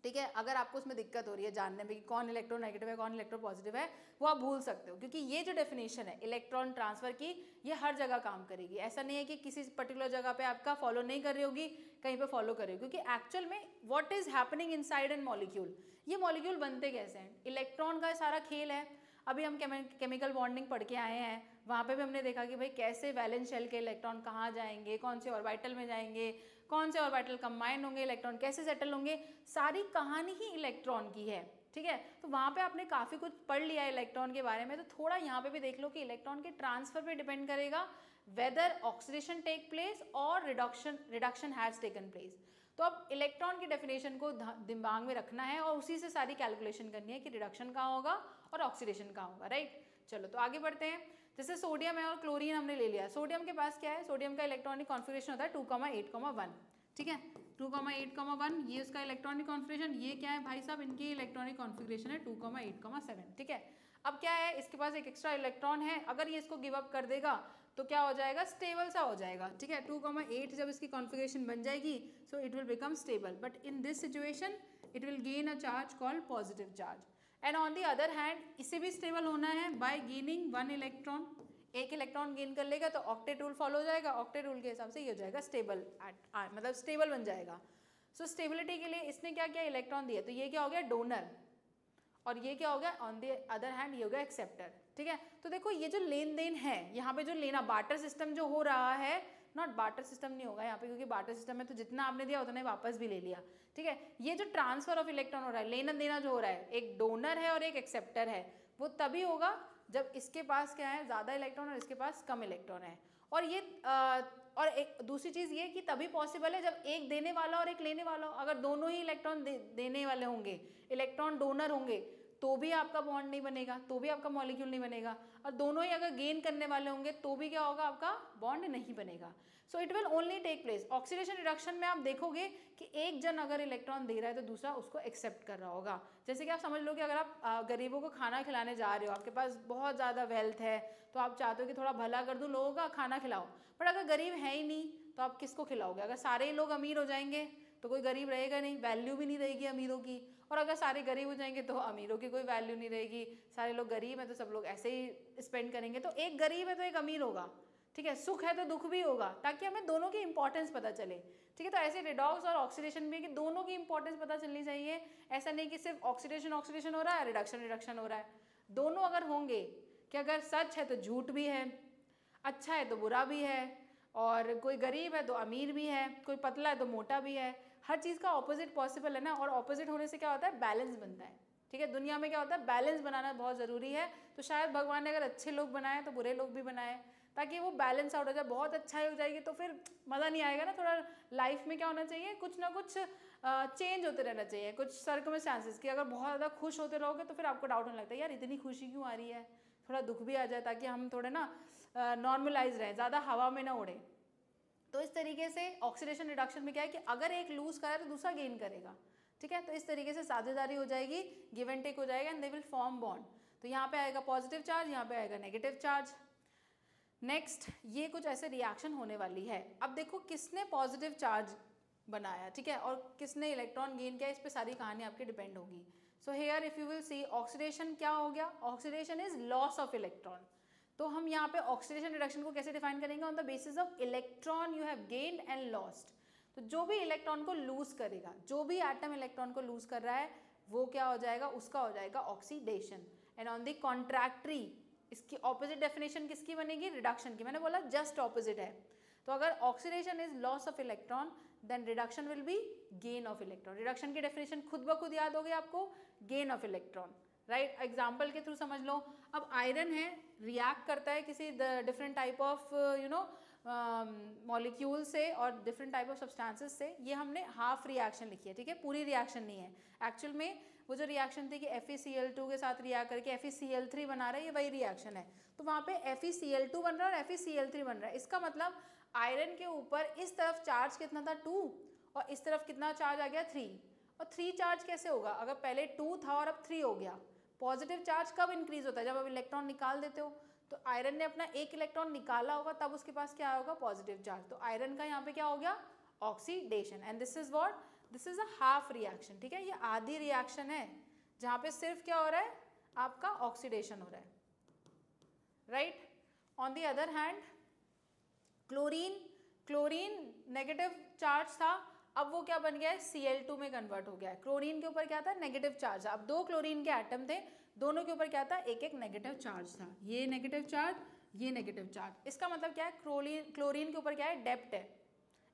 ठीक है, अगर आपको उसमें दिक्कत हो रही है जानने में कि कौन इलेक्ट्रो नेगेटिव है कौन इलेक्ट्रो पॉजिटिव है, वो आप भूल सकते हो, क्योंकि ये जो डेफिनेशन है इलेक्ट्रॉन ट्रांसफर की, ये हर जगह काम करेगी। ऐसा नहीं है कि किसी पर्टिकुलर जगह पे आपका फॉलो नहीं कर रही होगी, कहीं पे फॉलो कर रही होगी। क्योंकि एक्चुअल में what is happening inside N molecule, ये मॉलिक्यूल बनते कैसे हैं, इलेक्ट्रॉन का सारा खेल है। अभी हम केमिकल बॉन्डिंग पढ़ के आए हैं, वहाँ पे भी हमने देखा कि भाई कैसे वैलेंस शेल के इलेक्ट्रॉन कहाँ जाएंगे, कौन से ऑर्बिटल में जाएंगे, कौन से ऑर्बिटल कंबाइन होंगे, इलेक्ट्रॉन कैसे सेटल होंगे, सारी कहानी ही इलेक्ट्रॉन की है। ठीक है, तो वहाँ पे आपने काफ़ी कुछ पढ़ लिया है इलेक्ट्रॉन के बारे में, तो थोड़ा यहाँ पे भी देख लो कि इलेक्ट्रॉन के ट्रांसफर पे डिपेंड करेगा वेदर ऑक्सीडेशन टेक प्लेस और रिडक्शन हैज़ टेकन प्लेस। तो अब इलेक्ट्रॉन की डेफिनेशन को दिमाग में रखना है और उसी से सारी कैलकुलेशन करनी है कि रिडक्शन कहाँ होगा और ऑक्सीडेशन कहाँ होगा, राइट। चलो तो आगे बढ़ते हैं। जैसे सोडियम है और क्लोरीन हमने ले लिया। सोडियम के पास क्या है, सोडियम का इलेक्ट्रॉनिक कॉन्फिगरेशन होता है 2,8,1। ठीक है, 2,8,1 ये उसका इलेक्ट्रॉनिक कॉन्फिगरेशन। ये क्या है भाई साहब, इनकी इलेक्ट्रॉनिक कॉन्फिगरेशन है 2,8,7। ठीक है, अब क्या है, इसके पास एक एक्स्ट्रा इलेक्ट्रॉन है, अगर ये इसको गिव अप कर देगा तो क्या हो जाएगा, स्टेबल सा हो जाएगा। ठीक है, 2,8 जब इसकी कॉन्फिगरेशन बन जाएगी सो it will become stable, but in this situation it will gain a charge called positive charge. And on the other hand इसे भी स्टेबल होना है बाय गेनिंग 1 इलेक्ट्रॉन। एक इलेक्ट्रॉन गेन कर लेगा तो ऑक्टेट रूल फॉलो हो जाएगा, ऑक्टेट रूल के हिसाब से ये हो जाएगा स्टेबल, मतलब स्टेबल बन जाएगा। सो स्टेबिलिटी के लिए इसने क्या किया, इलेक्ट्रॉन दिया, तो ये क्या हो गया, डोनर, और ये क्या हो गया, ऑन द अदर हैंड ये हो गया एक्सेप्टर। ठीक है, तो देखो ये जो लेन देन है यहाँ पे, जो लेना बार्टर सिस्टम जो हो रहा है, नॉट बार्टर सिस्टम नहीं होगा यहाँ पे, क्योंकि बार्टर सिस्टम में तो जितना आपने दिया उतना ही वापस भी ले लिया। ठीक है, ये जो ट्रांसफर ऑफ इलेक्ट्रॉन हो रहा है, लेना देना जो हो रहा है, एक डोनर है और एक एक्सेप्टर है, वो तभी होगा जब इसके पास क्या है, ज़्यादा इलेक्ट्रॉन और इसके पास कम इलेक्ट्रॉन है। और ये और एक दूसरी चीज़ ये कि तभी पॉसिबल है जब एक देने वाला और एक लेने वाला हो। अगर दोनों ही इलेक्ट्रॉन देने वाले होंगे, इलेक्ट्रॉन डोनर होंगे, तो भी आपका बॉन्ड नहीं बनेगा, तो भी आपका मॉलिक्यूल नहीं बनेगा। और दोनों ही अगर गेन करने वाले होंगे तो भी क्या होगा, आपका बॉन्ड नहीं बनेगा। So it will only take place. Oxidation reduction में आप देखोगे कि एक जन अगर इलेक्ट्रॉन दे रहा है तो दूसरा उसको एक्सेप्ट कर रहा होगा। जैसे कि आप समझ लो कि अगर आप गरीबों को खाना खिलाने जा रहे हो, आपके पास बहुत ज़्यादा वेल्थ है, तो आप चाहते हो कि थोड़ा भला कर दूँ लोगों का, खाना खिलाओ, बट अगर गरीब है ही नहीं तो आप किसको खिलाओगे। अगर सारे ही लोग अमीर हो जाएंगे तो कोई गरीब रहेगा नहीं, वैल्यू भी नहीं रहेगी अमीरों की। और अगर सारे गरीब हो जाएंगे तो अमीरों की कोई वैल्यू नहीं रहेगी। सारे लोग गरीब हैं तो सब लोग ऐसे ही स्पेंड करेंगे, तो एक गरीब है तो एक अमीर होगा, ठीक है, सुख है तो दुख भी होगा, ताकि हमें दोनों की इंपॉर्टेंस पता चले, ठीक है। तो ऐसे रिडॉक्स और ऑक्सीडेशन भी कि दोनों की इंपॉर्टेंस पता चलनी चाहिए। ऐसा नहीं कि सिर्फ ऑक्सीडेशन ऑक्सीडेशन हो रहा है, रिडक्शन रिडक्शन हो रहा है। दोनों अगर होंगे कि अगर सच है तो झूठ भी है, अच्छा है तो बुरा भी है, और कोई गरीब है तो अमीर भी है, कोई पतला है तो मोटा भी है, हर चीज़ का ऑपोजिट पॉसिबल है ना। और ऑपोजिट होने से क्या होता है, बैलेंस बनता है, ठीक है। दुनिया में क्या होता है, बैलेंस बनाना बहुत ज़रूरी है। तो शायद भगवान ने अगर अच्छे लोग बनाए तो बुरे लोग भी बनाए, ताकि वो बैलेंस आउट हो जाए। बहुत अच्छा हो जाएगी तो फिर मज़ा नहीं आएगा ना। थोड़ा लाइफ में क्या होना चाहिए, कुछ ना कुछ चेंज होते रहना चाहिए, कुछ सर्कमस्टांसेस कि अगर बहुत ज़्यादा खुश होते रहोगे तो फिर आपको डाउट होने लगता है, यार इतनी खुशी क्यों आ रही है, थोड़ा दुख भी आ जाए, ताकि हम थोड़े ना नॉर्मलाइज रहें, ज़्यादा हवा में ना उड़े। तो इस तरीके से ऑक्सीडेशन रिडक्शन में क्या है कि अगर एक लूज करे तो दूसरा गेन करेगा, ठीक है। तो इस तरीके से साझेदारी हो जाएगी, गिव एंड टेक हो जाएगा, and they will form bond. तो यहाँ पे आएगा पॉजिटिव चार्ज, यहाँ पे आएगा नेगेटिव चार्ज। नेक्स्ट, ये कुछ ऐसे रिएक्शन होने वाली है। अब देखो किसने पॉजिटिव चार्ज बनाया, ठीक है, और किसने इलेक्ट्रॉन गेन किया, इस पे सारी कहानी आपकी डिपेंड होगी। So here if you will C, oxidation क्या हो गया, oxidation is loss of electron. तो हम यहाँ पे ऑक्सीडेशन रिडक्शन को कैसे डिफाइन करेंगे, on the basis of electron you have gained and lost. तो जो भी इलेक्ट्रॉन को लूज करेगा, जो भी एटम इलेक्ट्रॉन को लूज कर रहा है, वो क्या हो जाएगा, उसका हो जाएगा oxidation. And on the contradictory, इसकी ऑपोजिट डेफिनेशन किसकी बनेगी, रिडक्शन की। मैंने बोला जस्ट ऑपोजिट है। तो अगर oxidation is loss of electron, then reduction will be gain of electron. Reduction की डेफिनेशन खुद ब खुद याद होगी आपको, gain of electron, right. Example के थ्रू समझ लो। अब आयरन है, रिएक्ट करता है किसी डिफरेंट टाइप ऑफ मॉलिक्यूल से और डिफरेंट टाइप ऑफ सब्सटेंसेस से। ये हमने हाफ रिएक्शन लिखी है, ठीक है, पूरी रिएक्शन नहीं है। एक्चुअल में वो जो रिएक्शन थी कि FeCl2 के साथ रिएक्ट करके FeCl3 बना रहा है, ये वही रिएक्शन है। तो वहाँ पे FeCl2 बन रहा है और FeCl3 बन रहा है। इसका मतलब आयरन के ऊपर इस तरफ चार्ज कितना था, 2, और इस तरफ कितना चार्ज आ गया, 3। और 3 चार्ज कैसे होगा, अगर पहले 2 था और अब 3 हो गया। पॉजिटिव चार्ज कब इंक्रीज होता है, जब आप इलेक्ट्रॉन निकाल देते हो। तो आयरन ने अपना एक इलेक्ट्रॉन निकाला होगा, तब उसके पास क्या होगा, पॉजिटिव चार्ज। तो आयरन का यहाँ पे क्या हो गया, oxidation. And this is what, this is a half reaction, ठीक है। ये आधी रिएक्शन है जहाँ पे सिर्फ क्या हो रहा है, आपका ऑक्सीडेशन हो रहा है, right. On the other hand chlorine, chlorine negative charge था, अब वो क्या बन गया है, Cl2 में कन्वर्ट हो गया है। क्लोरीन के ऊपर क्या था, नेगेटिव चार्ज। अब 2 क्लोरीन के एटम थे, दोनों के ऊपर क्या था, एक एक नेगेटिव चार्ज था। ये नेगेटिव चार्ज, ये नेगेटिव चार्ज। इसका मतलब क्या है, क्लोरीन के ऊपर क्या है, डेप्ट है,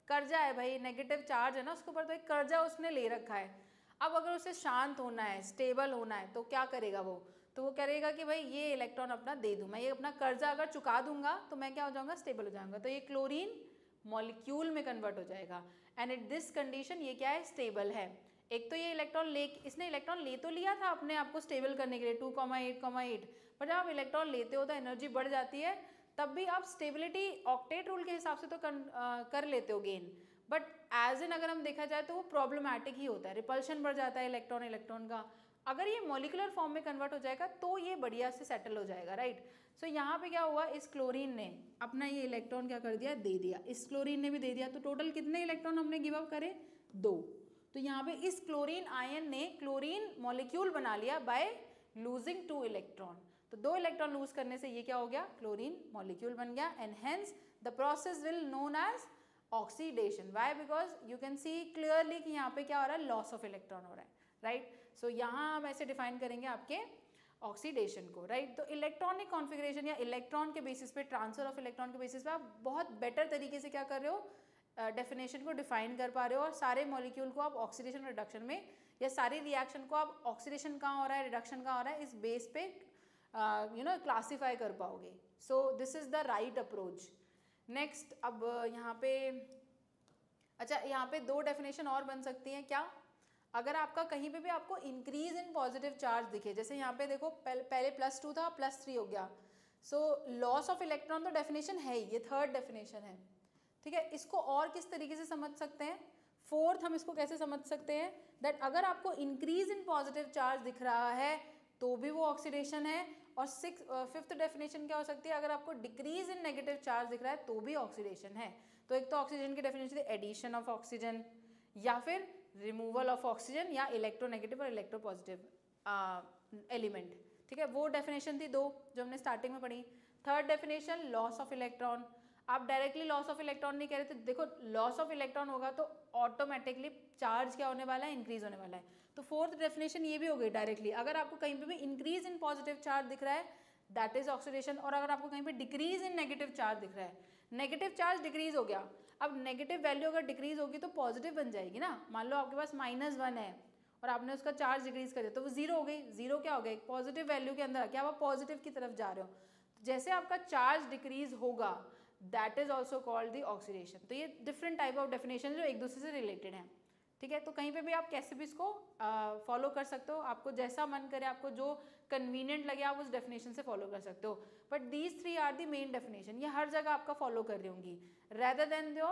कर्जा है भाई, नेगेटिव चार्ज है ना उसके ऊपर, तो एक कर्जा उसने ले रखा है। अब अगर उसे शांत होना है, स्टेबल होना है, तो क्या करेगा वो, तो वो करेगा कि भाई ये इलेक्ट्रॉन अपना दे दूँ, मैं ये अपना कर्जा अगर चुका दूंगा तो मैं क्या हो जाऊंगा, स्टेबल हो जाऊंगा। तो ये क्लोरीन मॉलिक्यूल में कन्वर्ट हो जाएगा। एंड एट दिस कंडीशन ये क्या है, स्टेबल है। एक तो ये इलेक्ट्रॉन ले, इसने इलेक्ट्रॉन ले तो लिया था अपने आप को स्टेबल करने के लिए 2,8,8, पर जब आप इलेक्ट्रॉन लेते हो तो एनर्जी बढ़ जाती है, तब भी आप स्टेबिलिटी ऑक्टेट रूल के हिसाब से तो कर लेते हो गेन, बट एज इन अगर हम देखा जाए तो वो प्रॉब्लमैटिक ही होता है, रिपल्शन बढ़ जाता है इलेक्ट्रॉन इलेक्ट्रॉन का। अगर ये मॉलिकुलर फॉर्म में कन्वर्ट हो जाएगा तो ये बढ़िया से सेटल हो जाएगा, राइट। सो यहाँ पे क्या हुआ, इस क्लोरीन ने अपना ये इलेक्ट्रॉन क्या कर दिया, दे दिया, इस क्लोरीन ने भी दे दिया। तो टोटल कितने इलेक्ट्रॉन हमने गिव अप करे, 2। तो यहाँ पे इस क्लोरीन आयन ने क्लोरीन मॉलिक्यूल बना लिया बाय लूजिंग 2 इलेक्ट्रॉन। तो 2 इलेक्ट्रॉन लूज करने से ये क्या हो गया, क्लोरीन मॉलिक्यूल बन गया। And hence the process will known as oxidation. Why, because you can see clearly कि यहाँ पे क्या हो रहा है, लॉस ऑफ इलेक्ट्रॉन हो रहा है, राइट। सो यहाँ हम ऐसे डिफाइन करेंगे आपके ऑक्सीडेशन को, राइट। तो इलेक्ट्रॉनिक कॉन्फ़िगरेशन या इलेक्ट्रॉन के बेसिस पे, ट्रांसफर ऑफ इलेक्ट्रॉन के बेसिस पे आप बहुत बेटर तरीके से क्या कर रहे हो, डेफिनेशन को डिफाइन कर पा रहे हो, और सारे मॉलिक्यूल को आप ऑक्सीडेशन रिडक्शन में, या सारी रिएक्शन को आप ऑक्सीडेशन कहाँ हो रहा है, रिडक्शन कहाँ हो रहा है, इस बेस पे क्लासीफाई कर पाओगे। सो this is the right approach. Next, अब यहाँ पे, अच्छा यहाँ पे 2 डेफिनेशन और बन सकती हैं क्या, अगर आपका कहीं पे भी आपको इंक्रीज इन पॉजिटिव चार्ज दिखे, जैसे यहाँ पे देखो पहले +2 था, +3 हो गया। सो लॉस ऑफ इलेक्ट्रॉन तो डेफिनेशन है ही, ये 3rd डेफिनेशन है, ठीक है। इसको और किस तरीके से समझ सकते हैं, 4th हम इसको कैसे समझ सकते हैं, दैट अगर आपको इंक्रीज इन पॉजिटिव चार्ज दिख रहा है तो भी वो ऑक्सीडेशन है। और 5th डेफिनेशन क्या हो सकती है, अगर आपको डिक्रीज इन नेगेटिव चार्ज दिख रहा है तो भी ऑक्सीडेशन है। तो एक तो ऑक्सीजन की डेफिनेशन थी एडिशन ऑफ ऑक्सीजन, या फिर रिमूवल ऑफ ऑक्सीजन या इलेक्ट्रोनेगेटिव और इलेक्ट्रोपॉजिटिव एलिमेंट। ठीक है, वो डेफिनेशन थी 2 जो हमने स्टार्टिंग में पढ़ी। Third definition loss of electron. आप डायरेक्टली लॉस ऑफ इलेक्ट्रॉन नहीं कह रहे थे, देखो लॉस ऑफ इलेक्ट्रॉन होगा तो ऑटोमेटिकली चार्ज क्या होने वाला है, इंक्रीज होने वाला है। तो फोर्थ डेफिनेशन ये भी हो गई डायरेक्टली, अगर आपको कहीं पे भी इंक्रीज इन पॉजिटिव चार्ज दिख रहा है दैट इज ऑक्सीडेशन, और अगर आपको कहीं पे डिक्रीज इन नेगेटिव चार्ज दिख रहा है, नेगेटिव चार्ज डिक्रीज हो गया, अब नेगेटिव वैल्यू अगर डिक्रीज होगी तो पॉजिटिव बन जाएगी ना। मान लो आपके पास -1 है और आपने उसका चार्ज डिक्रीज कर दिया तो वो 0 हो गई, 0 क्या हो गया, एक पॉजिटिव वैल्यू के अंदर क्या आप पॉजिटिव की तरफ जा रहे हो। तो जैसे आपका चार्ज डिक्रीज होगा that is also called the oxidation. तो ये डिफरेंट टाइप ऑफ डेफिनेशन जो एक दूसरे से रिलेटेड हैं। ठीक है, तो कहीं पे भी आप कैसे भी इसको फॉलो कर सकते हो, आपको जैसा मन करे, आपको जो कन्वीनियंट लगे आप उस डेफिनेशन से फॉलो कर सकते हो। But these 3 are the main definition, ये हर जगह आपका फॉलो कर रही होंगी रेदर देन जो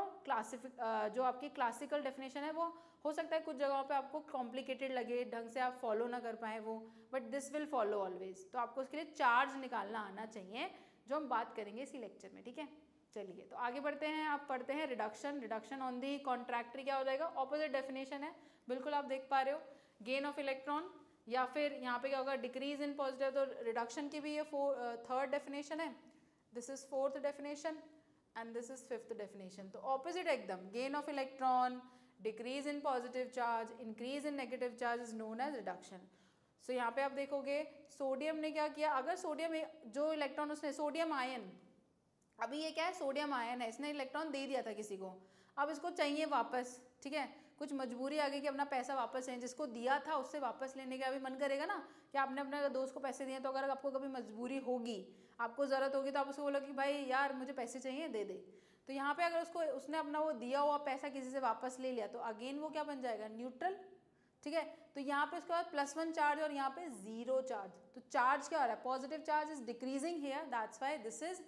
जो आपकी क्लासिकल डेफिनेशन है। वो हो सकता है कुछ जगहों पे आपको कॉम्प्लिकेटेड लगे, ढंग से आप फॉलो ना कर पाए वो, but this will follow always. तो आपको उसके लिए चार्ज निकालना आना चाहिए, जो हम बात करेंगे इसी लेक्चर में। ठीक है, चलिए तो आगे बढ़ते हैं। आप पढ़ते हैं reduction. Reduction on the contradictory क्या हो जाएगा, ऑपोजिट डेफिनेशन है, बिल्कुल आप देख पा रहे हो। गेन ऑफ इलेक्ट्रॉन या फिर यहाँ पे क्या होगा, डिक्रीज इन पॉजिटिव, तो रिडक्शन की भी ये थर्ड डेफिनेशन है, this is fourth definition and this is fifth definition. तो ऑपोजिट एकदम, gain of electron, decrease in positive charge, increase in negative charge is known as reduction. So यहाँ पे आप देखोगे सोडियम ने क्या किया, अगर सोडियम जो इलेक्ट्रॉन उसने, सोडियम आयन, अभी ये क्या है, सोडियम आयन है, इसने इलेक्ट्रॉन दे दिया था किसी को, अब इसको चाहिए वापस। ठीक है, कुछ मजबूरी आ गई कि अपना पैसा वापस लें, जिसको दिया था उससे वापस लेने का अभी मन करेगा ना कि आपने अपने दोस्त को पैसे दिए, तो अगर आपको कभी मजबूरी होगी, आपको ज़रूरत होगी, तो आप उसको बोलोगे कि भाई यार मुझे पैसे चाहिए, दे दे। तो यहाँ पे अगर उसने अपना वो दिया हुआ पैसा किसी से वापस ले लिया तो अगेन वो क्या बन जाएगा, न्यूट्रल। ठीक है, तो यहाँ पे उसके बाद +1 चार्ज और यहाँ पे 0 चार्ज, तो चार्ज क्या हो रहा है, positive charge is decreasing here, that's why this is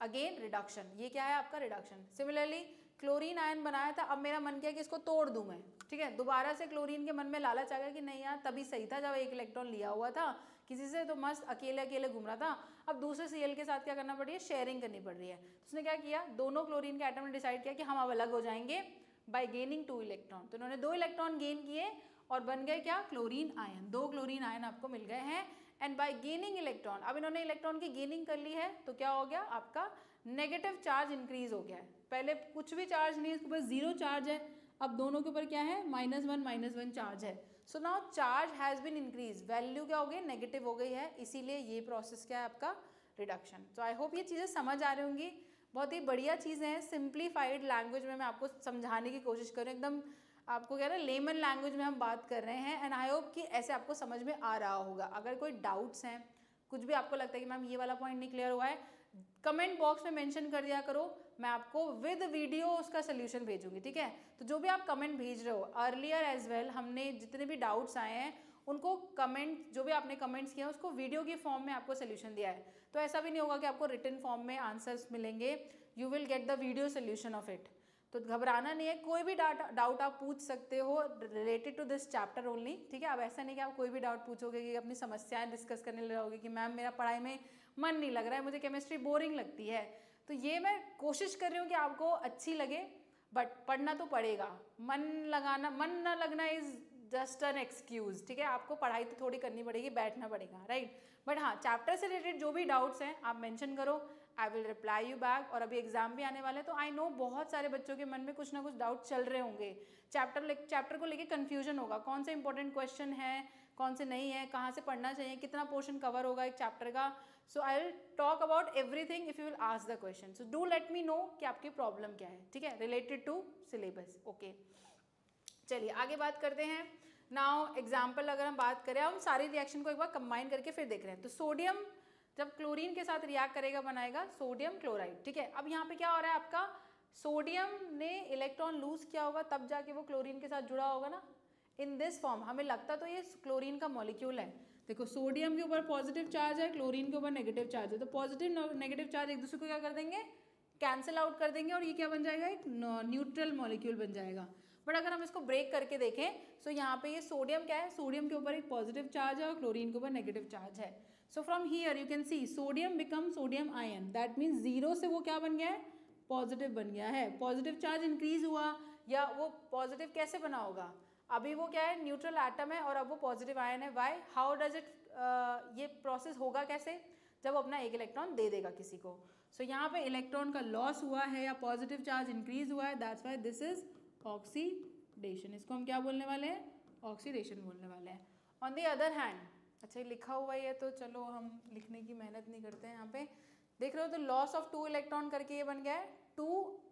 again reduction. ये क्या है आपका रिडक्शन। सिमिलरली क्लोरीन आयन बनाया था, अब मेरा मन किया कि इसको तोड़ दूं मैं। ठीक है, दोबारा से क्लोरीन के मन में लालच आ गया कि नहीं यार तभी सही था जब 1 इलेक्ट्रॉन लिया हुआ था किसी से, तो मस्त अकेले अकेले घूम रहा था, अब दूसरे Cl के साथ क्या करना पड़ रही है, शेयरिंग करनी पड़ रही है। तो उसने क्या किया, दोनों क्लोरीन के एटम ने डिसाइड किया कि हम अब अलग हो जाएंगे बाय गेनिंग 2 इलेक्ट्रॉन। तो उन्होंने 2 इलेक्ट्रॉन गेन किए और बन गए क्या, क्लोरीन आयन। 2 क्लोरीन आयन आपको मिल गए हैं एंड बाय गेनिंग इलेक्ट्रॉन, अब इन्होंने इलेक्ट्रॉन की गेनिंग कर ली है तो क्या हो गया, आपका नेगेटिव चार्ज इंक्रीज हो गया है। पहले कुछ भी चार्ज नहीं है, इसके ऊपर 0 चार्ज है, अब दोनों के ऊपर क्या है, -1 चार्ज है। So now charge has been increase, value क्या हो गई, नेगेटिव हो गई है, इसीलिए ये प्रोसेस क्या है आपका, रिडक्शन। सो आई होप ये चीज़ें समझ आ रही होंगी, बहुत ही बढ़िया चीज़ें हैं, सिंप्लीफाइड लैंग्वेज में मैं आपको समझाने की कोशिश करूँ, एकदम आपको क्या है ना लेमन लैंग्वेज में हम बात कर रहे हैं, एंड आई होप कि ऐसे आपको समझ में आ रहा होगा। अगर कोई डाउट्स हैं, कुछ भी आपको लगता है कि मैम ये वाला पॉइंट नहीं क्लियर हुआ है, कमेंट बॉक्स में मेंशन कर दिया करो, मैं आपको विद वीडियो उसका सोल्यूशन भेजूंगी। ठीक है, तो जो भी आप कमेंट भेज रहे हो, अर्लियर एज वेल हमने जितने भी डाउट्स आए हैं उनको कमेंट, जो भी आपने कमेंट्स किए हैं उसको वीडियो की फॉर्म में आपको सोल्यूशन दिया है। तो ऐसा भी नहीं होगा कि आपको रिटन फॉर्म में आंसर्स मिलेंगे, you will get the video solution of it. तो घबराना नहीं है, कोई भी डाउट आप पूछ सकते हो related to this chapter only. ठीक है, अब ऐसा नहीं कि आप कोई भी डाउट पूछोगे कि अपनी समस्याएं डिस्कस करने लगोगे कि मैम मेरा पढ़ाई में मन नहीं लग रहा है, मुझे केमिस्ट्री बोरिंग लगती है। तो ये मैं कोशिश कर रही हूँ कि आपको अच्छी लगे, बट पढ़ना तो पड़ेगा। मन न लगना इज जस्ट एन एक्सक्यूज। ठीक है, आपको पढ़ाई तो थोड़ी करनी पड़ेगी, बैठना पड़ेगा, राइट। बट हाँ, चैप्टर से रिलेटेड जो भी डाउट्स हैं आप मेंशन करो, I will reply you back. और अभी एग्जाम भी आने वाले हैं, तो आई नो बहुत सारे बच्चों के मन में कुछ ना कुछ डाउट चल रहे होंगे, चैप्टर को लेके कन्फ्यूजन होगा, कौन से इंपॉर्टेंट क्वेश्चन है, कौन से नहीं है, कहाँ से पढ़ना चाहिए, कितना पोर्शन कवर होगा एक चैप्टर का। So I will talk about everything if you will ask the question. So do let me know कि आपकी प्रॉब्लम क्या है, ठीक है, रिलेटेड टू सिलेबस। ओके, चलिए आगे बात करते हैं। नाउ एग्जाम्पल अगर हम बात करें, हम सारी रिएक्शन को एक बार कंबाइन करके फिर देख रहे हैं। तो सोडियम जब क्लोरीन के साथ रिएक्ट करेगा बनाएगा सोडियम क्लोराइड। ठीक है, अब यहाँ पे क्या हो रहा है, आपका सोडियम ने इलेक्ट्रॉन लूज किया होगा तब जाके वो क्लोरीन के साथ जुड़ा होगा ना, इन दिस फॉर्म। हमें लगता तो ये क्लोरीन का मॉलिक्यूल है। देखो सोडियम के ऊपर पॉजिटिव चार्ज है, क्लोरीन के ऊपर नेगेटिव चार्ज है, तो पॉजिटिव नेगेटिव चार्ज एक दूसरे को क्या कर देंगे, कैंसिल आउट कर देंगे, और ये क्या बन जाएगा, एक न्यूट्रल मॉलिक्यूल बन जाएगा। बट अगर हम इसको ब्रेक करके देखें, सो यहाँ पे ये सोडियम क्या है, सोडियम के ऊपर एक पॉजिटिव चार्ज है और क्लोरीन के ऊपर नेगेटिव चार्ज है। So from here you can see sodium become sodium ion, that means 0 से वो क्या बन गया है, पॉजिटिव बन गया है। पॉजिटिव चार्ज इंक्रीज हुआ, या वो पॉजिटिव कैसे बना होगा? अभी वो क्या है, न्यूट्रल एटम है और अब वो पॉजिटिव आयन है। वाई, हाउ डज इट, ये प्रोसेस होगा कैसे? जब अपना एक इलेक्ट्रॉन दे देगा किसी को। सो यहाँ पे इलेक्ट्रॉन का लॉस हुआ है या पॉजिटिव चार्ज इंक्रीज हुआ है, that's why this is oxidation. इसको हम क्या बोलने वाले हैं? ऑक्सीडेशन बोलने वाले हैं। ऑन द अदर हैंड, अच्छा लिखा हुआ ही है तो चलो हम लिखने की मेहनत नहीं करते हैं। यहाँ पे देख रहे हो तो लॉस ऑफ 2 इलेक्ट्रॉन करके ये बन गया है, 2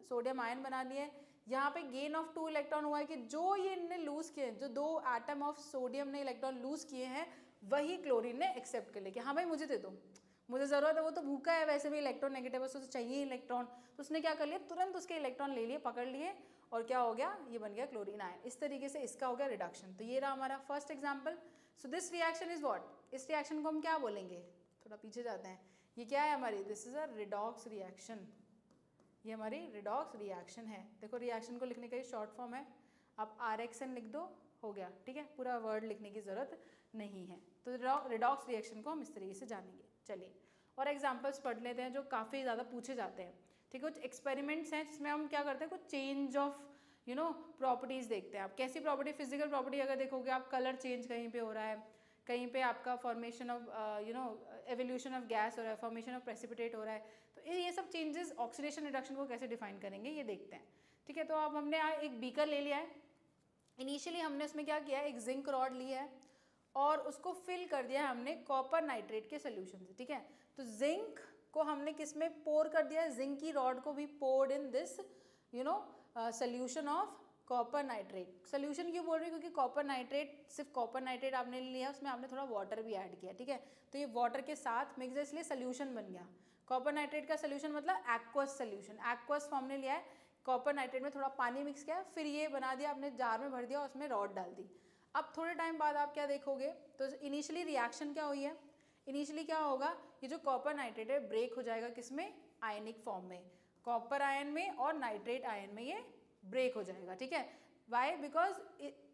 सोडियम आयन बना लिए। यहाँ पे गेन ऑफ 2 इलेक्ट्रॉन हुआ है कि जो ये इनने लूज किए, जो 2 एटम ऑफ सोडियम ने इलेक्ट्रॉन लूज किए हैं, वही क्लोरीन ने एक्सेप्ट कर लिया कि हाँ भाई मुझे दे दो, मुझे ज़रूरत है, वो तो भूखा है वैसे भी इलेक्ट्रोनेगेटिव, उसको चाहिए इलेक्ट्रॉन। तो उसने क्या कर लिया, तुरंत उसके इलेक्ट्रॉन ले लिए, पकड़ लिए और क्या हो गया, ये बन गया क्लोरीन आयन। इस तरीके से इसका हो गया रिडक्शन। तो ये रहा हमारा first example. So this reaction is what, इस रिएक्शन को हम क्या बोलेंगे? थोड़ा पीछे जाते हैं। ये क्या है हमारी, this is a redox reaction. ये हमारी रिडॉक्स रिएक्शन है। देखो रिएक्शन को लिखने का ये शॉर्ट फॉर्म है, आप RXN लिख दो, हो गया, ठीक है, पूरा वर्ड लिखने की ज़रूरत नहीं है। तो रिडॉक्स रिएक्शन को हम इस तरीके से जानेंगे। चलिए और एग्जाम्पल्स पढ़ लेते हैं जो काफ़ी ज़्यादा पूछे जाते हैं। ठीक है, कुछ एक्सपेरिमेंट्स हैं जिसमें हम क्या करते हैं, कुछ चेंज ऑफ प्रॉपर्टीज़ देखते हैं। आप कैसी प्रॉपर्टी, फिजिकल प्रॉपर्टी अगर देखोगे आप, कलर चेंज कहीं पे हो रहा है, कहीं पे आपका formation of evolution of gas हो रहा है, फॉर्मेशन ऑफ प्रेसिपिटेट हो रहा है। तो ये सब चेंजेस ऑक्सीडेशन रिडक्शन को कैसे डिफाइन करेंगे ये देखते हैं। ठीक है, तो अब हमने एक बीकर ले लिया है। इनिशियली हमने उसमें क्या किया है, एक जिंक रॉड लिया है और उसको फिल कर दिया है हमने कॉपर नाइट्रेट के सोल्यूशन से। ठीक है, तो जिंक को हमने किस में पोर कर दिया है, जिंक की रॉड को भी poured in this solution of copper nitrate. Solution क्यों बोल रही हूँ, क्योंकि कॉपर नाइट्रेट, सिर्फ कॉपर नाइट्रेट आपने लिया, उसमें आपने थोड़ा वाटर भी ऐड किया। ठीक है, तो ये वाटर के साथ मिक्स है इसलिए सोल्यूशन बन गया। कॉपर नाइट्रेट का सोल्यूशन मतलब एक्वस सोल्यूशन, एक्वस फॉर्म ने लिया है, कॉपर नाइट्रेट में थोड़ा पानी मिक्स किया, फिर ये बना दिया आपने, जार में भर दिया और उसमें रॉड डाल दी। अब थोड़े टाइम बाद आप क्या देखोगे, तो इनिशियली रिएक्शन क्या हुई है, इनिशियली क्या होगा, ये जो कॉपर नाइट्रेट है ब्रेक हो जाएगा किसमें, आयनिक फॉर्म में, कॉपर आयन में और नाइट्रेट आयन में ये ब्रेक हो जाएगा। ठीक है, वाई, बिकॉज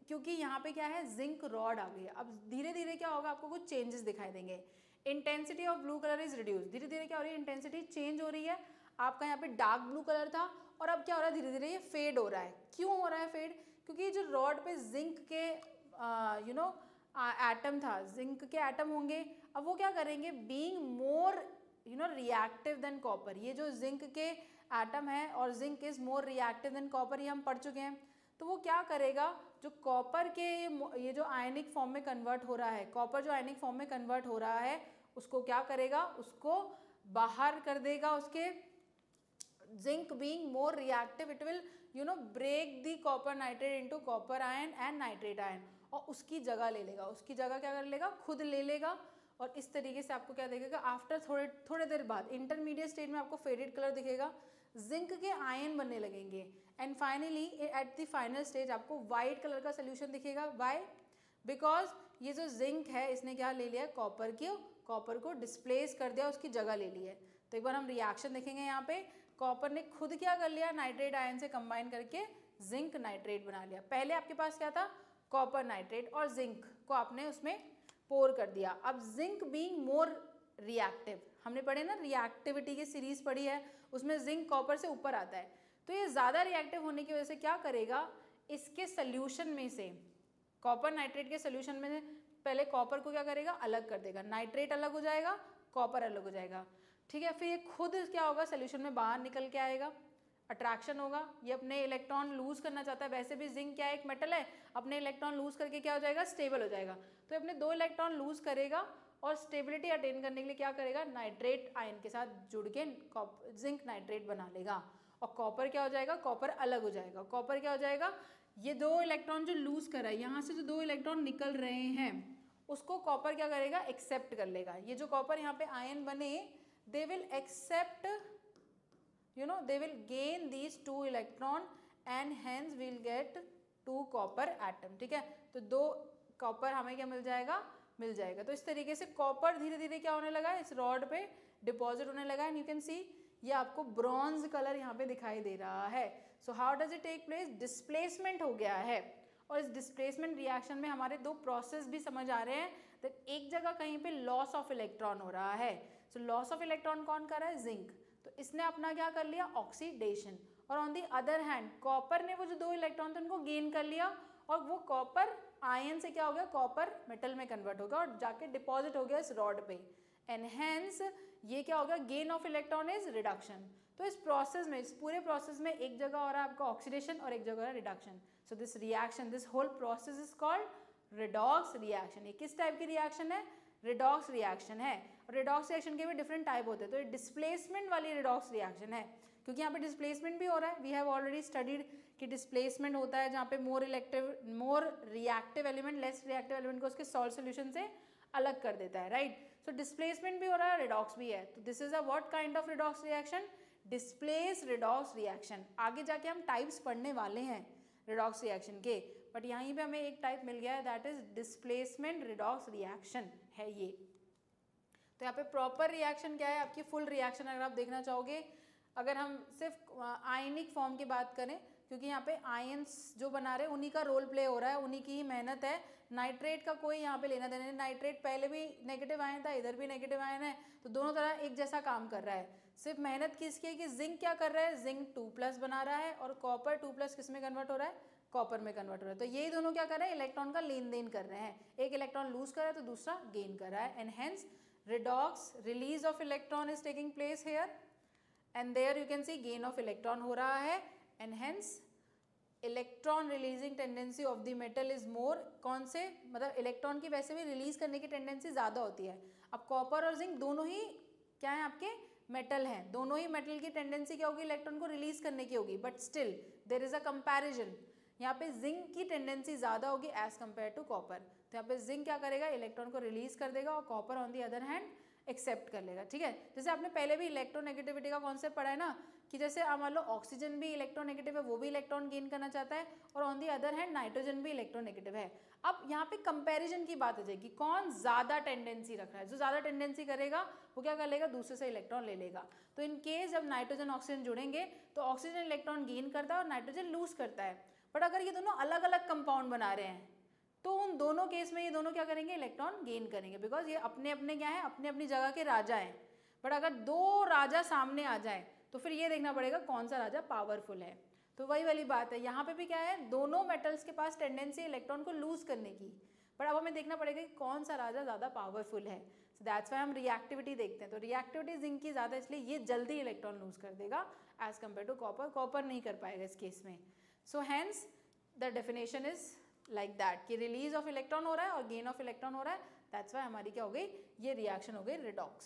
क्योंकि यहाँ पे क्या है, जिंक रॉड आ गई है। अब धीरे धीरे क्या होगा, आपको कुछ चेंजेस दिखाई देंगे। Intensity of blue colour is reduce, धीरे धीरे क्या हो रही है, इंटेंसिटी चेंज हो रही है। आपका यहाँ पे डार्क ब्लू कलर था और अब क्या हो रहा है, धीरे धीरे ये फेड हो रहा है। क्यों हो रहा है फेड, क्योंकि जो रॉड पे जिंक के एटम था, जिंक के एटम होंगे, अब वो क्या करेंगे, being more reactive than copper, ये जो जिंक के एटम है और zinc is more reactive than copper, ये हम पढ़ चुके हैं। तो वो क्या करेगा, जो कॉपर के ये जो आयनिक फॉर्म में कन्वर्ट हो रहा है, कॉपर जो आयनिक फॉर्म में कन्वर्ट हो रहा है, उसको क्या करेगा, उसको बाहर कर देगा। उसके zinc being more reactive, it will break the copper nitrate into copper ion and nitrate ion, और उसकी जगह ले लेगा, उसकी जगह क्या कर लेगा, खुद ले लेगा। और इस तरीके से आपको क्या देखेगा, आफ्टर थोड़े देर बाद इंटरमीडिएट स्टेज में आपको फेडेड कलर दिखेगा, जिंक के आयन बनने लगेंगे and finally at the final stage आपको वाइट कलर का सोल्यूशन दिखेगा। वाई, बिकॉज ये जो जिंक है इसने क्या ले लिया, कॉपर को डिस्प्लेस कर दिया, उसकी जगह ले ली है। तो एक बार हम रिएक्शन देखेंगे, यहाँ पे कॉपर ने खुद क्या कर लिया, नाइट्रेट आयन से कंबाइन करके जिंक नाइट्रेट बना लिया। पहले आपके पास क्या था, कॉपर नाइट्रेट और जिंक को आपने उसमें पोर कर दिया। अब जिंक बीइंग मोर रिएक्टिव, हमने पढ़े ना, रिएक्टिविटी की सीरीज पढ़ी है, उसमें जिंक कॉपर से ऊपर आता है। तो ये ज़्यादा रिएक्टिव होने की वजह से क्या करेगा, इसके सोल्यूशन में से, कॉपर नाइट्रेट के सोल्यूशन में से पहले कॉपर को क्या करेगा, अलग कर देगा, नाइट्रेट अलग हो जाएगा, कॉपर अलग हो जाएगा। ठीक है, फिर ये खुद क्या होगा, सोल्यूशन में बाहर निकल के आएगा, अट्रैक्शन होगा, ये अपने इलेक्ट्रॉन लूज करना चाहता है। वैसे भी जिंक क्या एक मेटल है, अपने इलेक्ट्रॉन लूज करके क्या हो जाएगा, स्टेबल हो जाएगा। तो अपने 2 इलेक्ट्रॉन लूज करेगा और स्टेबिलिटी अटेन करने के लिए क्या करेगा, नाइट्रेट आयन के साथ जुड़ के जिंक नाइट्रेट बना लेगा। और कॉपर क्या हो जाएगा, कॉपर अलग हो जाएगा। कॉपर क्या हो जाएगा, ये 2 इलेक्ट्रॉन जो लूज कर रहा है, यहाँ से जो 2 इलेक्ट्रॉन निकल रहे हैं उसको कॉपर क्या करेगा, एक्सेप्ट कर लेगा। ये जो कॉपर यहाँ पे आयन बने, they will accept, they will gain these 2 electron and hence we'll get 2 copper atom। ठीक है, तो 2 कॉपर हमें क्या मिल जाएगा। तो इस तरीके से कॉपर धीरे धीरे क्या होने लगा है, इस रॉड पे डिपॉजिट होने लगा है। एंड यू कैन सी ये आपको ब्रॉन्ज कलर यहाँ पे दिखाई दे रहा है। So how does it take place, displacement हो गया है। और इस डिस्प्लेसमेंट रिएक्शन में हमारे 2 प्रोसेस भी समझ आ रहे हैं। तो एक जगह कहीं पे लॉस ऑफ इलेक्ट्रॉन हो रहा है, सो लॉस ऑफ इलेक्ट्रॉन कौन कर रहा है, जिंक, तो इसने अपना क्या कर लिया, ऑक्सीडेशन। और on the other hand copper ने वो जो 2 इलेक्ट्रॉन थे उनको गेन कर लिया और वो कॉपर आयन से क्या हो गया, कॉपर मेटल में कन्वर्ट हो गया और जाके डिपॉजिट हो गया इस रॉड पे, एंड हेंस ये क्या हो गया, gain of electron is reduction. तो इस प्रोसेस में, इस पूरे प्रोसेस में एक जगह हो रहा है आपका ऑक्सीडेशन और एक जगह हो रहा है reduction. So this reaction, this whole process is called redox reaction. ये किस टाइप की रिएक्शन है, रिडॉक्स रिएक्शन है। और रिडॉक्स रिएक्शन के भी डिफरेंट टाइप होते हैं, तो ये डिस्प्लेसमेंट वाली रिडॉक्स रिएक्शन है, क्योंकि यहाँ पे डिस्प्लेसमेंट भी हो रहा है। वी हैव ऑलरेडी स्टडीड कि डिस्प्लेसमेंट होता है जहाँ पे more reactive element less reactive element को उसके सॉल्ट सोल्यूशन से अलग कर देता है, राइट। सो डिस्प्लेसमेंट भी हो रहा है, रिडॉक्स भी है। तो this is a what kind of redox reaction, displace redox reaction. आगे जाके हम टाइप्स पढ़ने वाले हैं रिडॉक्स रिएक्शन के, बट यहीं पे हमें एक टाइप मिल गया है, that is displacement redox reaction है ये। तो यहाँ पे प्रॉपर रिएक्शन क्या है, आपकी फुल रिएक्शन अगर आप देखना चाहोगे, अगर हम सिर्फ आयनिक फॉर्म की बात करें, क्योंकि यहाँ पे आयंस जो बना रहे हैं उन्हीं का रोल प्ले हो रहा है, उन्हीं की ही मेहनत है, नाइट्रेट का कोई यहाँ पे लेना देना नहीं। नाइट्रेट पहले भी नेगेटिव आयन था, इधर भी नेगेटिव आयन है, तो दोनों तरह एक जैसा काम कर रहा है। सिर्फ मेहनत किसकी है कि जिंक क्या कर रहा है, जिंक 2+ बना रहा है और कॉपर 2+ किस में कन्वर्ट हो रहा है, कॉपर में कन्वर्ट हो रहा है। तो यही दोनों क्या कर रहे हैं, इलेक्ट्रॉन का लेन देन कर रहे हैं, एक इलेक्ट्रॉन लूज कर रहा है तो दूसरा गेन कर रहा है, and hence redox, release of electron is taking place here, and there you can see gain of electron हो रहा है, and hence electron releasing tendency of the metal is more। कौन से, मतलब इलेक्ट्रॉन की वैसे भी रिलीज करने की टेंडेंसी ज़्यादा होती है। अब कॉपर और जिंक दोनों ही क्या है, आपके मेटल हैं, दोनों ही मेटल की टेंडेंसी क्या होगी, इलेक्ट्रॉन को रिलीज करने की होगी, but still there is a comparison. यहाँ पे जिंक की टेंडेंसी ज़्यादा होगी एज कम्पेयर टू कॉपर। तो यहाँ पे जिंक क्या करेगा, इलेक्ट्रॉन को रिलीज कर देगा और copper on the other hand accept कर लेगा, ठीक है। जैसे आपने पहले भी इलेक्ट्रोनेगेटिविटी का कॉन्सेप्ट पढ़ा है ना, कि जैसे आप मान लो ऑक्सीजन भी इलेक्ट्रोनेगेटिव है, वो भी इलेक्ट्रॉन गेन करना चाहता है, और on the other hand nitrogen भी इलेक्ट्रोनेगेटिव है। अब यहाँ पे कंपैरिजन की बात आ जाएगी, कौन ज़्यादा टेंडेंसी रख रहा है, जो ज़्यादा टेंडेंसी करेगा वो क्या कर लेगा, दूसरे से इलेक्ट्रॉन ले लेगा। तो इन केस जब नाइट्रोजन ऑक्सीजन जुड़ेंगे तो ऑक्सीजन इलेक्ट्रॉन गेन करता है और नाइट्रोजन लूज करता है। बट अगर ये दोनों अलग अलग कंपाउंड बना रहे हैं तो उन दोनों केस में ये दोनों क्या करेंगे, इलेक्ट्रॉन गेन करेंगे, बिकॉज ये अपने अपने क्या है, अपने अपनी जगह के राजा हैं। बट अगर दो राजा सामने आ जाए तो फिर ये देखना पड़ेगा कौन सा राजा पावरफुल है। तो वही वाली बात है, यहाँ पे भी क्या है, दोनों मेटल्स के पास टेंडेंसी इलेक्ट्रॉन को लूज करने की, बट अब हमें देखना पड़ेगा कि कौन सा राजा ज़्यादा पावरफुल है। सो दैट्स वाई हम रिएक्टिविटी देखते हैं। तो रिएक्टिविटी जिंक की ज़्यादा, इसलिए ये जल्दी इलेक्ट्रॉन लूज कर देगा as compare to copper. Copper नहीं कर पाएगा इस केस में। So hence the definition is like that कि रिलीज ऑफ इलेक्ट्रॉन हो रहा है और गेन ऑफ इलेक्ट्रॉन हो रहा है, दैट्स वाई हमारी क्या हो गई, ये रिएक्शन हो गई रिडॉक्स,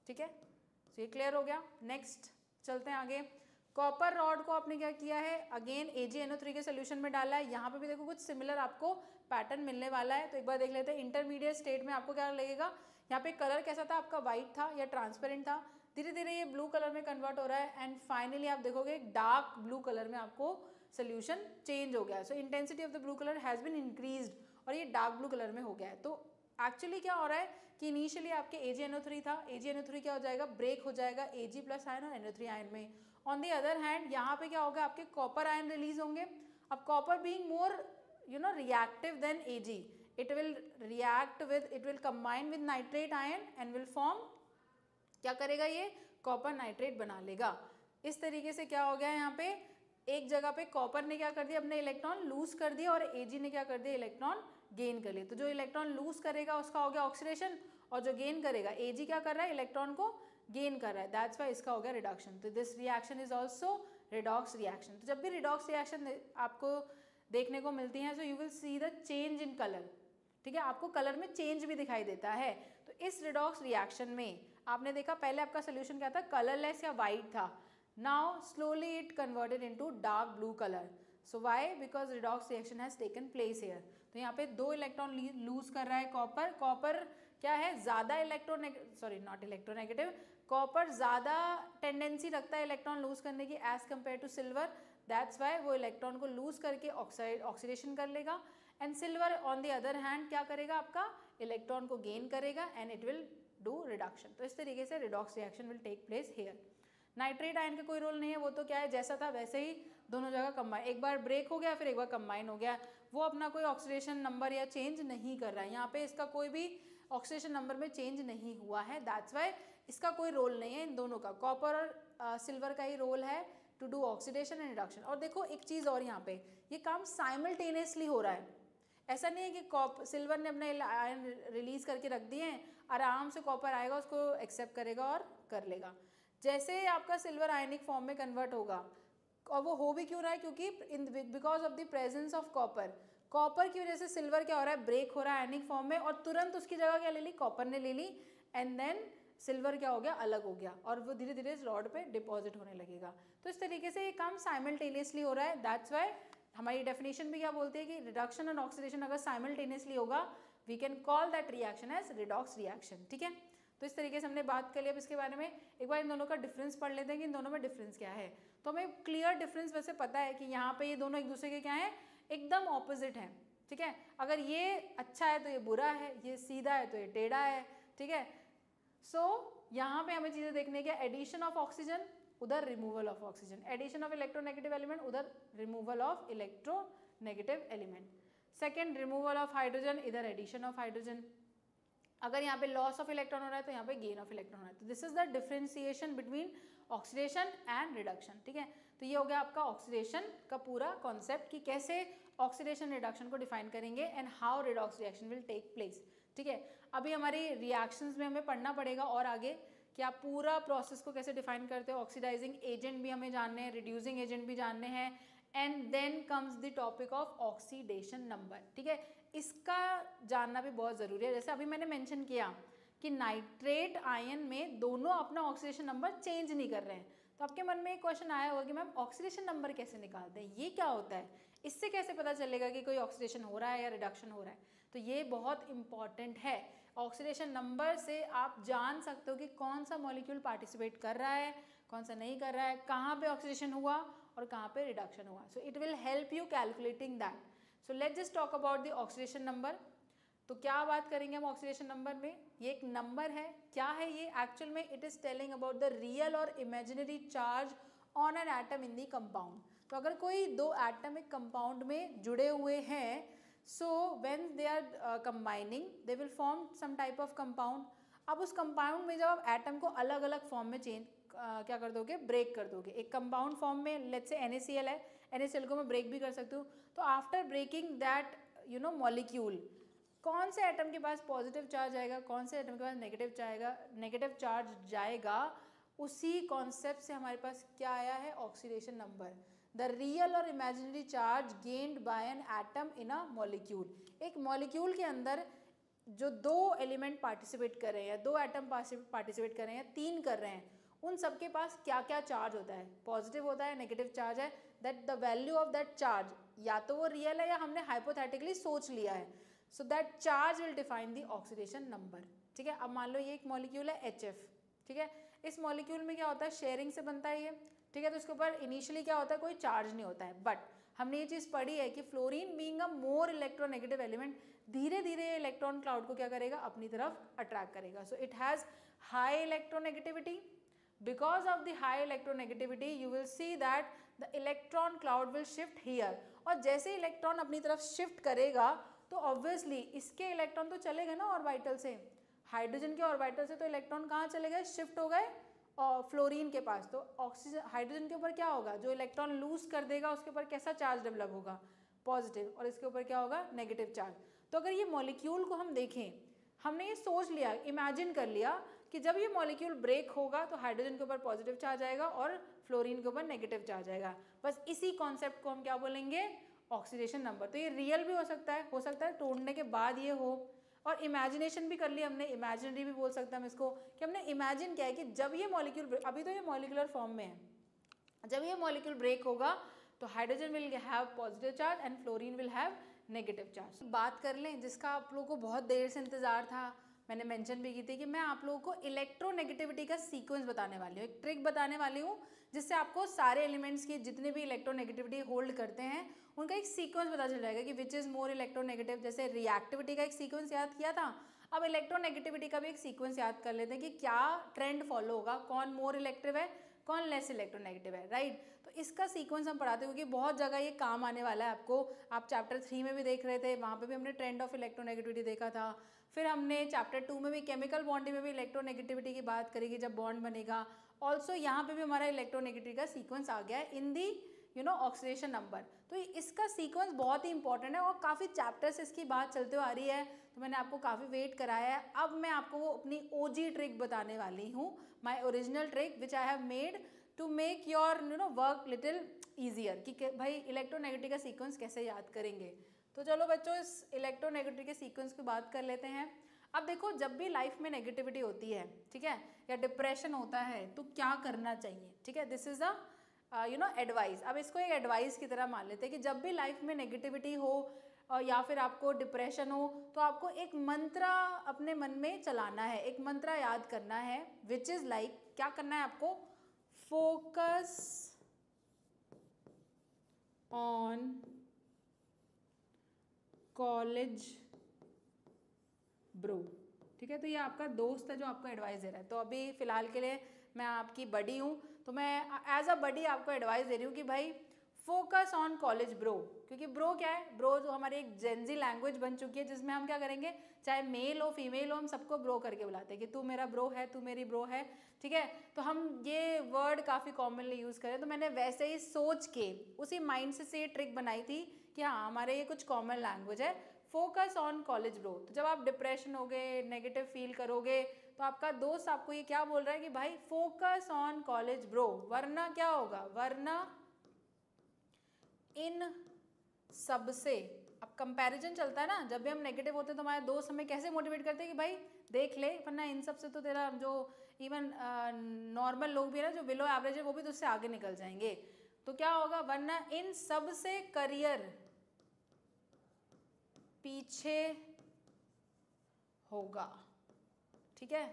ठीक है। तो ये क्लियर हो गया। नेक्स्ट चलते हैं आगे। कॉपर रॉड को आपने क्या किया है, अगेन AgNO3 के सोल्यूशन में डाला है। यहाँ पे भी देखो कुछ सिमिलर आपको पैटर्न मिलने वाला है, तो एक बार देख लेते हैं। इंटरमीडिएट स्टेट में आपको क्या लगेगा, यहाँ पे कलर कैसा था आपका, व्हाइट था या ट्रांसपेरेंट था, धीरे धीरे ये ब्लू कलर में कन्वर्ट हो रहा है, एंड फाइनली आप देखोगे डार्क ब्लू कलर में आपको सोल्यूशन चेंज हो गया है। So intensity of the blue colour has been increased और ये डार्क ब्लू कलर में हो गया है। तो एक्चुअली क्या हो रहा है कि इनिशियली आपके AgNO3 था, AgNO3 क्या हो जाएगा, ब्रेक हो जाएगा Ag+ आयन और NO3 आयन में। ऑन दी अदर हैंड यहाँ पे क्या होगा, आपके कॉपर आयन रिलीज होंगे। अब copper being more reactive than Ag, it will combine with nitrate ion and will form, क्या करेगा ये, कॉपर नाइट्रेट बना लेगा। इस तरीके से क्या हो गया यहाँ पे, एक जगह पे कॉपर ने क्या कर दिया, अपने इलेक्ट्रॉन लूज कर दिया और Ag ने क्या कर दिया, इलेक्ट्रॉन गेन कर लिया। तो जो इलेक्ट्रॉन लूज करेगा उसका हो गया ऑक्सीडेशन, और जो गेन करेगा Ag क्या कर रहा है, इलेक्ट्रॉन को गेन कर रहा है, दैट्स वाई इसका हो गया रिडक्शन। तो this reaction is also redox reaction. तो जब भी रिडॉक्स रिएक्शन आपको देखने को मिलती है, so you will see the change in colour, ठीक है, आपको कलर में चेंज भी दिखाई देता है। तो इस रिडॉक्स रिएक्शन में आपने देखा पहले आपका सोल्यूशन क्या था, कलरलेस या वाइट था। Now slowly it converted into dark blue colour. So why, because redox reaction has taken place here. तो यहाँ पे 2 इलेक्ट्रॉन लूज कर रहा है कॉपर। कॉपर क्या है, ज़्यादा इलेक्ट्रोनेगेटिव, कॉपर ज़्यादा टेंडेंसी रखता है इलेक्ट्रॉन लूज करने की as compare to silver, that's why वो इलेक्ट्रॉन को लूज करके ऑक्सीडेशन कर लेगा। And silver on the other hand क्या करेगा, आपका इलेक्ट्रॉन को गेन करेगा and it will do reduction. तो इस तरीके से redox reaction will take place here. Nitrate ion का कोई रोल नहीं है, वो तो क्या है, जैसा था वैसे ही दोनों जगह कंबाइन, एक बार ब्रेक हो गया फिर एक बार कंबाइन हो गया, वो अपना कोई ऑक्सीडेशन नंबर या चेंज नहीं कर रहा है। यहाँ पे इसका कोई भी ऑक्सीडेशन नंबर में चेंज नहीं हुआ है, दैट्स वाई इसका कोई रोल नहीं है इन दोनों का। कॉपर और सिल्वर का ही रोल है to do oxidation and reduction. और देखो एक चीज़ और यहाँ पे, ये काम साइमल्टेनियसली हो रहा है। ऐसा नहीं है कि सिल्वर ने अपने आयन रिलीज करके रख दिए हैं, आराम से कॉपर आएगा उसको एक्सेप्ट करेगा और कर लेगा। जैसे आपका सिल्वर आयनिक फॉर्म में कन्वर्ट होगा, और वो हो भी क्यों रहा है, क्योंकि because of the presence of copper, copper की वजह से सिल्वर क्या हो रहा है, ब्रेक हो रहा है आयनिक फॉर्म में, और तुरंत उसकी जगह क्या ले ली, कॉपर ने ले ली, एंड देन सिल्वर क्या हो गया, अलग हो गया, और वो धीरे धीरे इस रॉड पे डिपॉजिट होने लगेगा। तो इस तरीके से ये काम साइमल्टेनियसली हो रहा है। दैट्स वाई हमारी डेफिनेशन भी क्या बोलती है कि रिडक्शन एंड ऑक्सीडेशन अगर साइमल्टेनियसली होगा, we can call that reaction as redox reaction. ठीक है, तो इस तरीके से हमने बात कर लिया। अब इसके बारे में एक बार इन दोनों का डिफरेंस पढ़ लेते हैं कि इन दोनों में डिफरेंस क्या है। तो हमें क्लियर डिफरेंस वैसे पता है कि यहाँ पे ये दोनों एक दूसरे के क्या है, एकदम ऑपोजिट हैं। ठीक है, अगर ये अच्छा है तो ये बुरा है, ये सीधा है तो ये टेढ़ा है। ठीक है, सो यहाँ पे हमें चीज़ें देखने की, एडिशन ऑफ ऑक्सीजन उधर removal of oxygen, addition of electronegative element उधर removal of electronegative element, second removal of hydrogen इधर एडिशन ऑफ हाइड्रोजन। अगर यहाँ पे लॉस ऑफ इलेक्ट्रॉन हो रहा है तो यहाँ पे गेन ऑफ इलेक्ट्रॉन हो रहा है। तो this is the differentiation between oxidation and reduction. ठीक है, तो ये हो गया आपका ऑक्सीडेशन का पूरा कॉन्सेप्ट कि कैसे ऑक्सीडेशन रिडक्शन को डिफाइन करेंगे and how redox reaction will take place. ठीक है, अभी हमारी रिएक्शंस में हमें पढ़ना पड़ेगा और आगे कि आप पूरा प्रोसेस को कैसे डिफाइन करते हो। ऑक्सीडाइजिंग एजेंट भी हमें जानने हैं, रिड्यूसिंग एजेंट भी जानने हैं, and then comes the topic of oxidation number. ठीक है, इसका जानना भी बहुत ज़रूरी है। जैसे अभी मैंने मेंशन किया कि नाइट्रेट आयन में दोनों अपना ऑक्सीडेशन नंबर चेंज नहीं कर रहे हैं, तो आपके मन में एक क्वेश्चन आया होगा कि मैम ऑक्सीडेशन नंबर कैसे निकालते हैं, ये क्या होता है, इससे कैसे पता चलेगा कि कोई ऑक्सीडेशन हो रहा है या रिडक्शन हो रहा है। तो ये बहुत इंपॉर्टेंट है। ऑक्सीडेशन नंबर से आप जान सकते हो कि कौन सा मॉलिक्यूल पार्टिसिपेट कर रहा है, कौन सा नहीं कर रहा है, कहाँ पे ऑक्सीडेशन हुआ और कहाँ पे रिडक्शन हुआ। सो it will help you calculating that. So let's just talk about the oxidation number. तो क्या बात करेंगे हम ऑक्सीडेशन नंबर में, ये एक नंबर है। क्या है ये, एक्चुअल में it is telling about the real और imaginary charge on an atom in the compound. तो अगर कोई दो एटम एक कंपाउंड में जुड़े हुए हैं, so when they are combining they will form some type of compound. अब उस कंपाउंड में जब आप एटम को अलग अलग फॉर्म में चेंज क्या कर दोगे, ब्रेक कर दोगे। एक कंपाउंड फॉर्म में लेट्स से NaCl है, NaCl को मैं ब्रेक भी कर सकती हूँ। तो आफ्टर ब्रेकिंग दैट मॉलिक्यूल, कौन से एटम के पास पॉजिटिव चार्ज आएगा, कौन से एटम के पास नेगेटिव चार्ज जाएगा, उसी कॉन्सेप्ट से हमारे पास क्या आया है, ऑक्सीडेशन नंबर, द रियल और imaginary charge gained by N atom in a molecule. एक मॉलिक्यूल के अंदर जो दो एलिमेंट पार्टिसिपेट कर रहे हैं, दो एटम पार्टिसिपेट कर रहे हैं, तीन कर रहे हैं, उन सबके पास क्या क्या चार्ज होता है, पॉजिटिव होता है, नेगेटिव चार्ज है, that the value of that charge, या तो वो रियल है या हमने हाइपोथेटिकली सोच लिया है। So that charge will define the oxidation number. ठीक है, अब मान लो ये एक मॉलिक्यूल है HF। ठीक है, इस मॉलिक्यूल में क्या होता है, शेयरिंग से बनता है ये। ठीक है, तो इसके ऊपर इनिशियली क्या होता है, कोई चार्ज नहीं होता है, बट हमने ये चीज़ पढ़ी है कि fluorine being a more electronegative element, धीरे धीरे इलेक्ट्रॉन क्लाउड को क्या करेगा, अपनी तरफ अट्रैक्ट करेगा। So it has high electronegativity. Because of the high electronegativity, you will see that the electron cloud will shift here. और जैसे इलेक्ट्रॉन अपनी तरफ शिफ्ट करेगा तो ऑब्वियसली इसके इलेक्ट्रॉन तो चले गए ना ऑर्बिटल से, हाइड्रोजन के ऑर्बिटल से तो इलेक्ट्रॉन कहाँ चले गए, शिफ्ट हो गए और फ्लोरीन के पास। तो ऑक्सीजन हाइड्रोजन के ऊपर क्या होगा, जो इलेक्ट्रॉन लूज कर देगा उसके ऊपर कैसा चार्ज डेवलप होगा, पॉजिटिव, और इसके ऊपर क्या होगा, नेगेटिव चार्ज। तो अगर ये मॉलिक्यूल को हम देखें, हमने ये सोच लिया, इमेजिन कर लिया कि जब ये मॉलिक्यूल ब्रेक होगा तो हाइड्रोजन के ऊपर पॉजिटिव चार्ज आएगा और फ्लोरीन के ऊपर नेगेटिव चार्ज आएगा। बस इसी कॉन्सेप्ट को हम क्या बोलेंगे, ऑक्सीडेशन नंबर। तो ये रियल भी हो सकता है तोड़ने के बाद ये हो, और इमेजिनेशन भी कर लिया हमने, इमेजिनरी भी बोल सकते हैं हम इसको, कि हमने इमेजिन किया है कि जब ये मॉलिक्यूल, अभी तो ये मॉलिकुलर फॉर्म में है, जब ये मॉलिक्यूल ब्रेक होगा तो hydrogen will have positive charge and fluorine will have negative charge. बात कर लें जिसका आप लोगों को बहुत देर से इंतजार था, मैंने मेंशन भी की थी कि मैं आप लोगों को इलेक्ट्रोनेगेटिविटी का सीक्वेंस बताने वाली हूँ, एक ट्रिक बताने वाली हूँ जिससे आपको सारे एलिमेंट्स की जितने भी इलेक्ट्रोनेगेटिविटी होल्ड करते हैं उनका एक सीक्वेंस पता चल जाएगा कि विच इज़ मोर इलेक्ट्रोनेगेटिव। जैसे रिएक्टिविटी का एक सीक्वेंस याद किया था, अब इलेक्ट्रोनेगेटिविटी का भी एक सीक्वेंस याद कर लेते हैं कि क्या ट्रेंड फॉलो होगा, कौन मोर इलेक्टिव है, कौन लेस इलेक्ट्रोनेगेटिव है, राइट। तो इसका सीक्वेंस हम पढ़ाते हैं क्योंकि बहुत जगह ये काम आने वाला है आपको। आप चैप्टर 3 में भी देख रहे थे, वहाँ पे भी हमने ट्रेंड ऑफ इलेक्ट्रोनेगेटिविटी देखा था। फिर हमने चैप्टर 2 में भी केमिकल बॉन्डिंग में भी इलेक्ट्रोनेगेटिविटी की बात करी कि जब बॉन्ड बनेगा ऑल्सो यहाँ पे भी हमारा इलेक्ट्रोनेगेटिविटी का सीक्वेंस आ गया है इन दी ऑक्सीडेशन नंबर। तो इसका सीक्वेंस बहुत ही इंपॉर्टेंट है और काफ़ी चैप्टर्स इसकी बात चलते हुए आ रही है, तो मैंने आपको काफ़ी वेट कराया है। अब मैं आपको वो अपनी ओजी ट्रिक बताने वाली हूँ, my original trick which I have made to make your work little easier, कि भाई इलेक्ट्रोनेगेटिविटी का सीक्वेंस कैसे याद करेंगे। तो चलो बच्चों इस इलेक्ट्रोनेगेटिविटी के सीक्वेंस की बात कर लेते हैं। अब देखो जब भी लाइफ में नेगेटिविटी होती है, ठीक है, या डिप्रेशन होता है, तो क्या करना चाहिए, ठीक है, दिस इज अ एडवाइस। अब इसको एक एडवाइस की तरह मान लेते हैं कि जब भी लाइफ में नेगेटिविटी हो या फिर आपको डिप्रेशन हो, तो आपको एक मंत्रा अपने मन में चलाना है, एक मंत्रा याद करना है, विच इज लाइक, क्या करना है आपको, फोकस ऑन कॉलेज ब्रो। ठीक है, तो ये आपका दोस्त है जो आपको एडवाइस दे रहा है। तो अभी फिलहाल के लिए मैं आपकी बडी हूँ, तो मैं एज अ बडी आपको एडवाइस दे रही हूँ कि भाई फोकस ऑन कॉलेज ब्रो, क्योंकि ब्रो क्या है, ब्रो जो हमारी एक जेनजी लैंग्वेज बन चुकी है, जिसमें हम क्या करेंगे, चाहे मेल हो फीमेल हो, हम सबको ब्रो करके बुलाते हैं कि तू मेरा ब्रो है, तू मेरी ब्रो है, ठीक है। तो हम ये वर्ड काफ़ी कॉमनली यूज़ करें, तो मैंने वैसे ही सोच के उसी माइंड से ये ट्रिक बनाई थी कि हाँ हमारे ये कुछ कॉमन लैंग्वेज है, फोकस ऑन कॉलेज ब्रो। तो जब आप डिप्रेशन होगे, नेगेटिव फील करोगे, तो आपका दोस्त आपको ये क्या बोल रहा है कि भाई फोकस ऑन कॉलेज ब्रो, वरना क्या होगा, वरना इन सबसे, अब कंपैरिजन चलता है ना, जब भी हम नेगेटिव होते हैं तो हमारे दोस्त हमें कैसे मोटिवेट करते हैं कि भाई देख ले, वरना इन सब से तो तेरा जो इवन नॉर्मल लोग भी है ना, जो बिलो एवरेज है, वो भी तो उससे आगे निकल जाएंगे। तो क्या होगा, वरना इन सब से करियर पीछे होगा, ठीक है।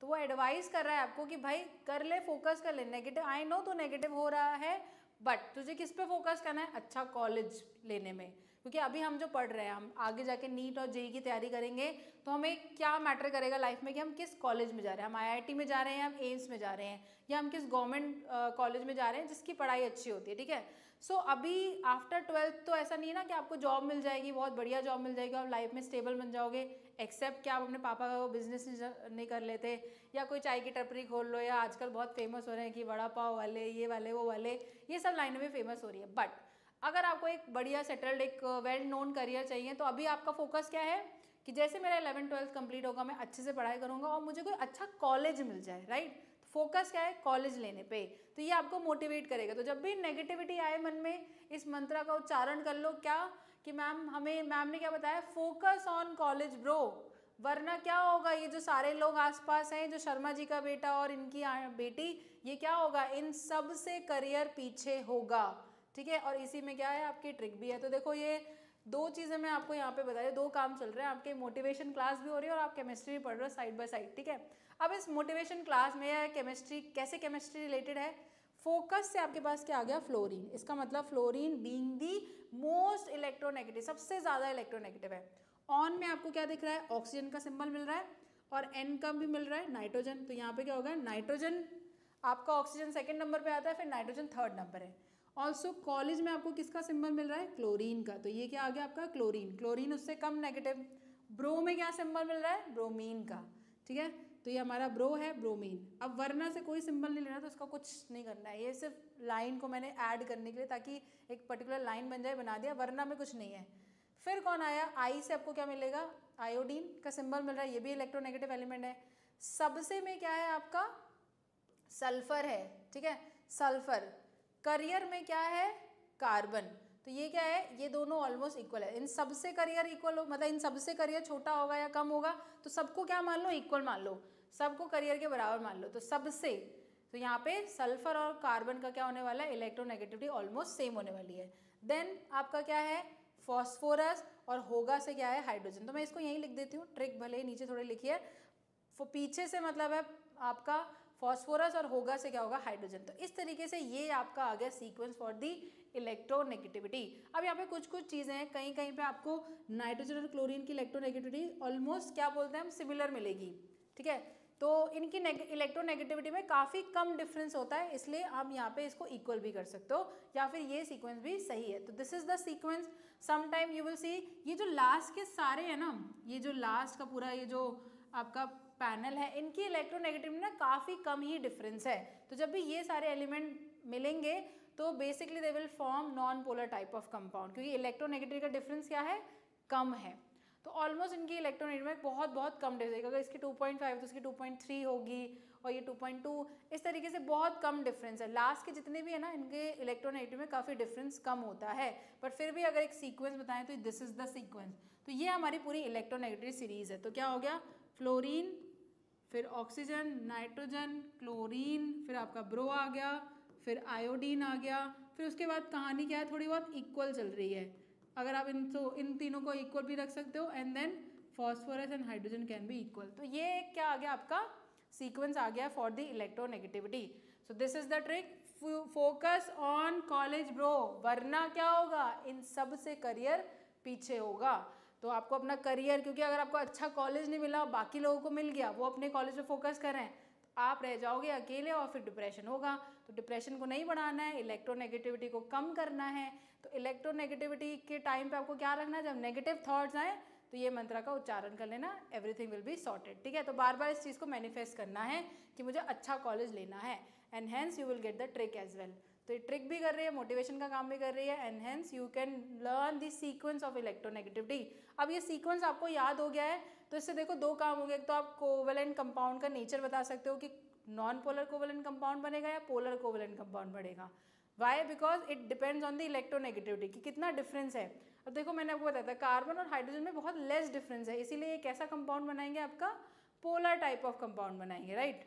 तो वो एडवाइस कर रहा है आपको कि भाई कर ले, फोकस कर ले, नेगेटिव, आई नो तो नेगेटिव हो रहा है, बट तुझे किस पे फोकस करना है, अच्छा कॉलेज लेने में। क्योंकि अभी हम जो पढ़ रहे हैं, हम आगे जाके नीट और जेईई की तैयारी करेंगे, तो हमें क्या मैटर करेगा लाइफ में कि हम किस कॉलेज में जा रहे हैं, हम आईआईटी में जा रहे हैं, हम एम्स में जा रहे हैं, या हम किस गवर्नमेंट कॉलेज में जा रहे हैं जिसकी पढ़ाई अच्छी होती है, ठीक है। सो अभी आफ्टर 12th तो ऐसा नहीं है ना कि आपको जॉब मिल जाएगी, बहुत बढ़िया जॉब मिल जाएगी, आप लाइफ में स्टेबल बन जाओगे, एक्सेप्ट कि आप अपने पापा का बिजनेस नहीं कर लेते, या कोई चाय की टपरी खोल लो, या आजकल बहुत फेमस हो रहे हैं कि वड़ा पाव वाले, ये वाले वो वाले, ये सब लाइनें भी फेमस हो रही है। बट अगर आपको एक बढ़िया सेटल्ड, एक वेल नोन करियर चाहिए, तो अभी आपका फोकस क्या है कि जैसे मेरा 11th-12th कंप्लीट होगा, मैं अच्छे से पढ़ाई करूँगा और मुझे कोई अच्छा कॉलेज मिल जाए, राइट। फोकस क्या है, कॉलेज लेने पे, तो ये आपको मोटिवेट करेगा। तो जब भी नेगेटिविटी आए मन में, इस मंत्र का उच्चारण कर लो, क्या कि मैम ने क्या बताया, फोकस ऑन कॉलेज ब्रो, वरना क्या होगा, ये जो सारे लोग आसपास हैं, जो शर्मा जी का बेटा और इनकी बेटी, ये क्या होगा, इन सब से करियर पीछे होगा, ठीक है। और इसी में क्या है, आपकी ट्रिक भी है। तो देखो ये दो चीज़ें मैं आपको यहाँ पे बताई, दो काम चल रहे हैं, आपके मोटिवेशन क्लास भी हो रही है और आप केमिस्ट्री भी पढ़ रहे हो साइड बाय साइड, ठीक है। अब इस मोटिवेशन क्लास में या केमिस्ट्री, कैसे केमिस्ट्री रिलेटेड है, फोकस से आपके पास क्या आ गया, फ्लोरीन। इसका मतलब fluorine being the most electronegative, सबसे ज़्यादा इलेक्ट्रोनेगेटिव है। ऑन में आपको क्या दिख रहा है, ऑक्सीजन का सिंबल मिल रहा है, और एन का भी मिल रहा है, नाइट्रोजन। तो यहाँ पे क्या होगा, नाइट्रोजन आपका, ऑक्सीजन सेकेंड नंबर पे आता है, फिर नाइट्रोजन थर्ड नंबर है। ऑल्सो कॉलेज में आपको किसका सिंबल मिल रहा है, क्लोरीन का, तो ये क्या आ गया आपका, क्लोरीन। क्लोरीन उससे कम नेगेटिव। ब्रो में क्या सिंबल मिल रहा है, ब्रोमीन का, ठीक है। तो ये हमारा ब्रो है, ब्रोमीन। अब वरना से कोई सिंबल नहीं लेना, तो उसका कुछ नहीं करना है, ये सिर्फ लाइन को मैंने ऐड करने के लिए, ताकि एक पर्टिकुलर लाइन बन जाए, बना दिया, वरना में कुछ नहीं है। फिर कौन आया, आई से आपको क्या मिलेगा, आयोडीन का सिंबल मिल रहा है, ये भी इलेक्ट्रोनेगेटिव एलिमेंट है। सबसे में क्या है आपका, सल्फर है, ठीक है, सल्फर। करियर में क्या है, कार्बन। तो ये क्या है, ये दोनों ऑलमोस्ट इक्वल है। इन सबसे करियर इक्वल हो, मतलब इन सबसे करियर छोटा होगा या कम होगा, तो सबको क्या मान लो, इक्वल मान लो, सबको करियर के बराबर मान लो। तो सबसे, तो यहाँ पे सल्फर और कार्बन का क्या होने वाला है, इलेक्ट्रोनेगेटिविटी ऑलमोस्ट सेम होने वाली है। देन आपका क्या है, फॉस्फोरस, और होगा से क्या है, हाइड्रोजन। तो मैं इसको यहीं लिख देती हूँ, ट्रिक भले ही नीचे थोड़ी लिखी है, पीछे से मतलब है आपका फॉस्फोरस, और होगा से क्या होगा, हाइड्रोजन। तो इस तरीके से ये आपका आ गया सीक्वेंस फॉर दी इलेक्ट्रोनेगेटिविटी। अब यहाँ पे कुछ कुछ चीज़ें हैं, कहीं कहीं पे आपको नाइट्रोजन और क्लोरीन की इलेक्ट्रोनेगेटिविटी ऑलमोस्ट क्या बोलते हैं हम, सिमिलर मिलेगी, ठीक है। तो इनकी इलेक्ट्रोनेगेटिविटी में काफ़ी कम डिफरेंस होता है, इसलिए आप यहाँ पे इसको इक्वल भी कर सकते हो, या फिर ये सीक्वेंस भी सही है। तो this is the sequence. Sometime you will सी, ये जो लास्ट के सारे है ना, ये जो लास्ट का पूरा, ये जो आपका पैनल है, इनकी इलेक्ट्रोनेगेटिविटी ना काफ़ी कम ही डिफरेंस है। तो जब भी ये सारे एलिमेंट मिलेंगे तो basically they will form non polar type of compound, क्योंकि इलेक्ट्रोनेगेटिविटी का डिफरेंस क्या है, कम है। तो ऑलमोस्ट इनकी इलेक्ट्रोनेगेटिविटी बहुत कम डिफरेंस, अगर इसकी 2.5 तो इसकी 2.3 होगी और ये 2.2, इस तरीके से बहुत कम डिफरेंस है। लास्ट के जितने भी है ना इनके इलेक्ट्रोनेगेटिविटी में काफ़ी डिफरेंस कम होता है, बट फिर भी अगर एक सीक्वेंस बताएं तो दिस इज द सीक्वेंस। तो ये हमारी पूरी इलेक्ट्रोनेगेटिव सीरीज है। तो क्या हो गया, फ्लोरीन, फिर ऑक्सीजन, नाइट्रोजन, क्लोरीन, फिर आपका ब्रो आ गया, फिर आयोडीन आ गया, फिर उसके बाद कहानी क्या है, थोड़ी बहुत इक्वल चल रही है। अगर आप इन तीनों को इक्वल भी रख सकते हो, and then phosphorus and hydrogen can be equal. तो ये क्या आ गया आपका सीक्वेंस आ गया for the electronegativity. So this is the trick, focus on college bro, वरना क्या होगा, इन सब से करियर पीछे होगा। तो आपको अपना करियर, क्योंकि अगर आपको अच्छा कॉलेज नहीं मिला, बाकी लोगों को मिल गया, वो अपने कॉलेज पे फोकस कर रहे हैं, तो आप रह जाओगे अकेले और फिर डिप्रेशन होगा। तो डिप्रेशन को नहीं बढ़ाना है, इलेक्ट्रोनेगेटिविटी को कम करना है। तो इलेक्ट्रोनेगेटिविटी के टाइम पे आपको क्या रखना है, जब नेगेटिव थॉट्स आए तो ये मंत्र का उच्चारण कर लेना, एवरीथिंग विल बी सॉर्टेड। ठीक है, तो बार बार इस चीज़ को मैनिफेस्ट करना है कि मुझे अच्छा कॉलेज लेना है, and hence you will get the trick as well. तो ये ट्रिक भी कर रही है, मोटिवेशन का काम भी कर रही है, and hence you can learn the sequence of electronegativity. अब ये सीक्वेंस आपको याद हो गया है, तो इससे देखो दो काम हो गए। एक तो आप कोवेलेंट कंपाउंड का नेचर बता सकते हो कि नॉन पोलर कोवेलेंट कंपाउंड बनेगा या पोलर कोवेलेंट कंपाउंड बनेगा। Why, because it depends on the electronegativity कि कितना डिफरेंस है। अब देखो मैंने आपको बताया था कार्बन और हाइड्रोजन में बहुत लेस डिफरेंस है, इसीलिए एक ऐसा कंपाउंड बनाएंगे, आपका पोलर टाइप ऑफ कंपाउंड बनाएंगे, राइट,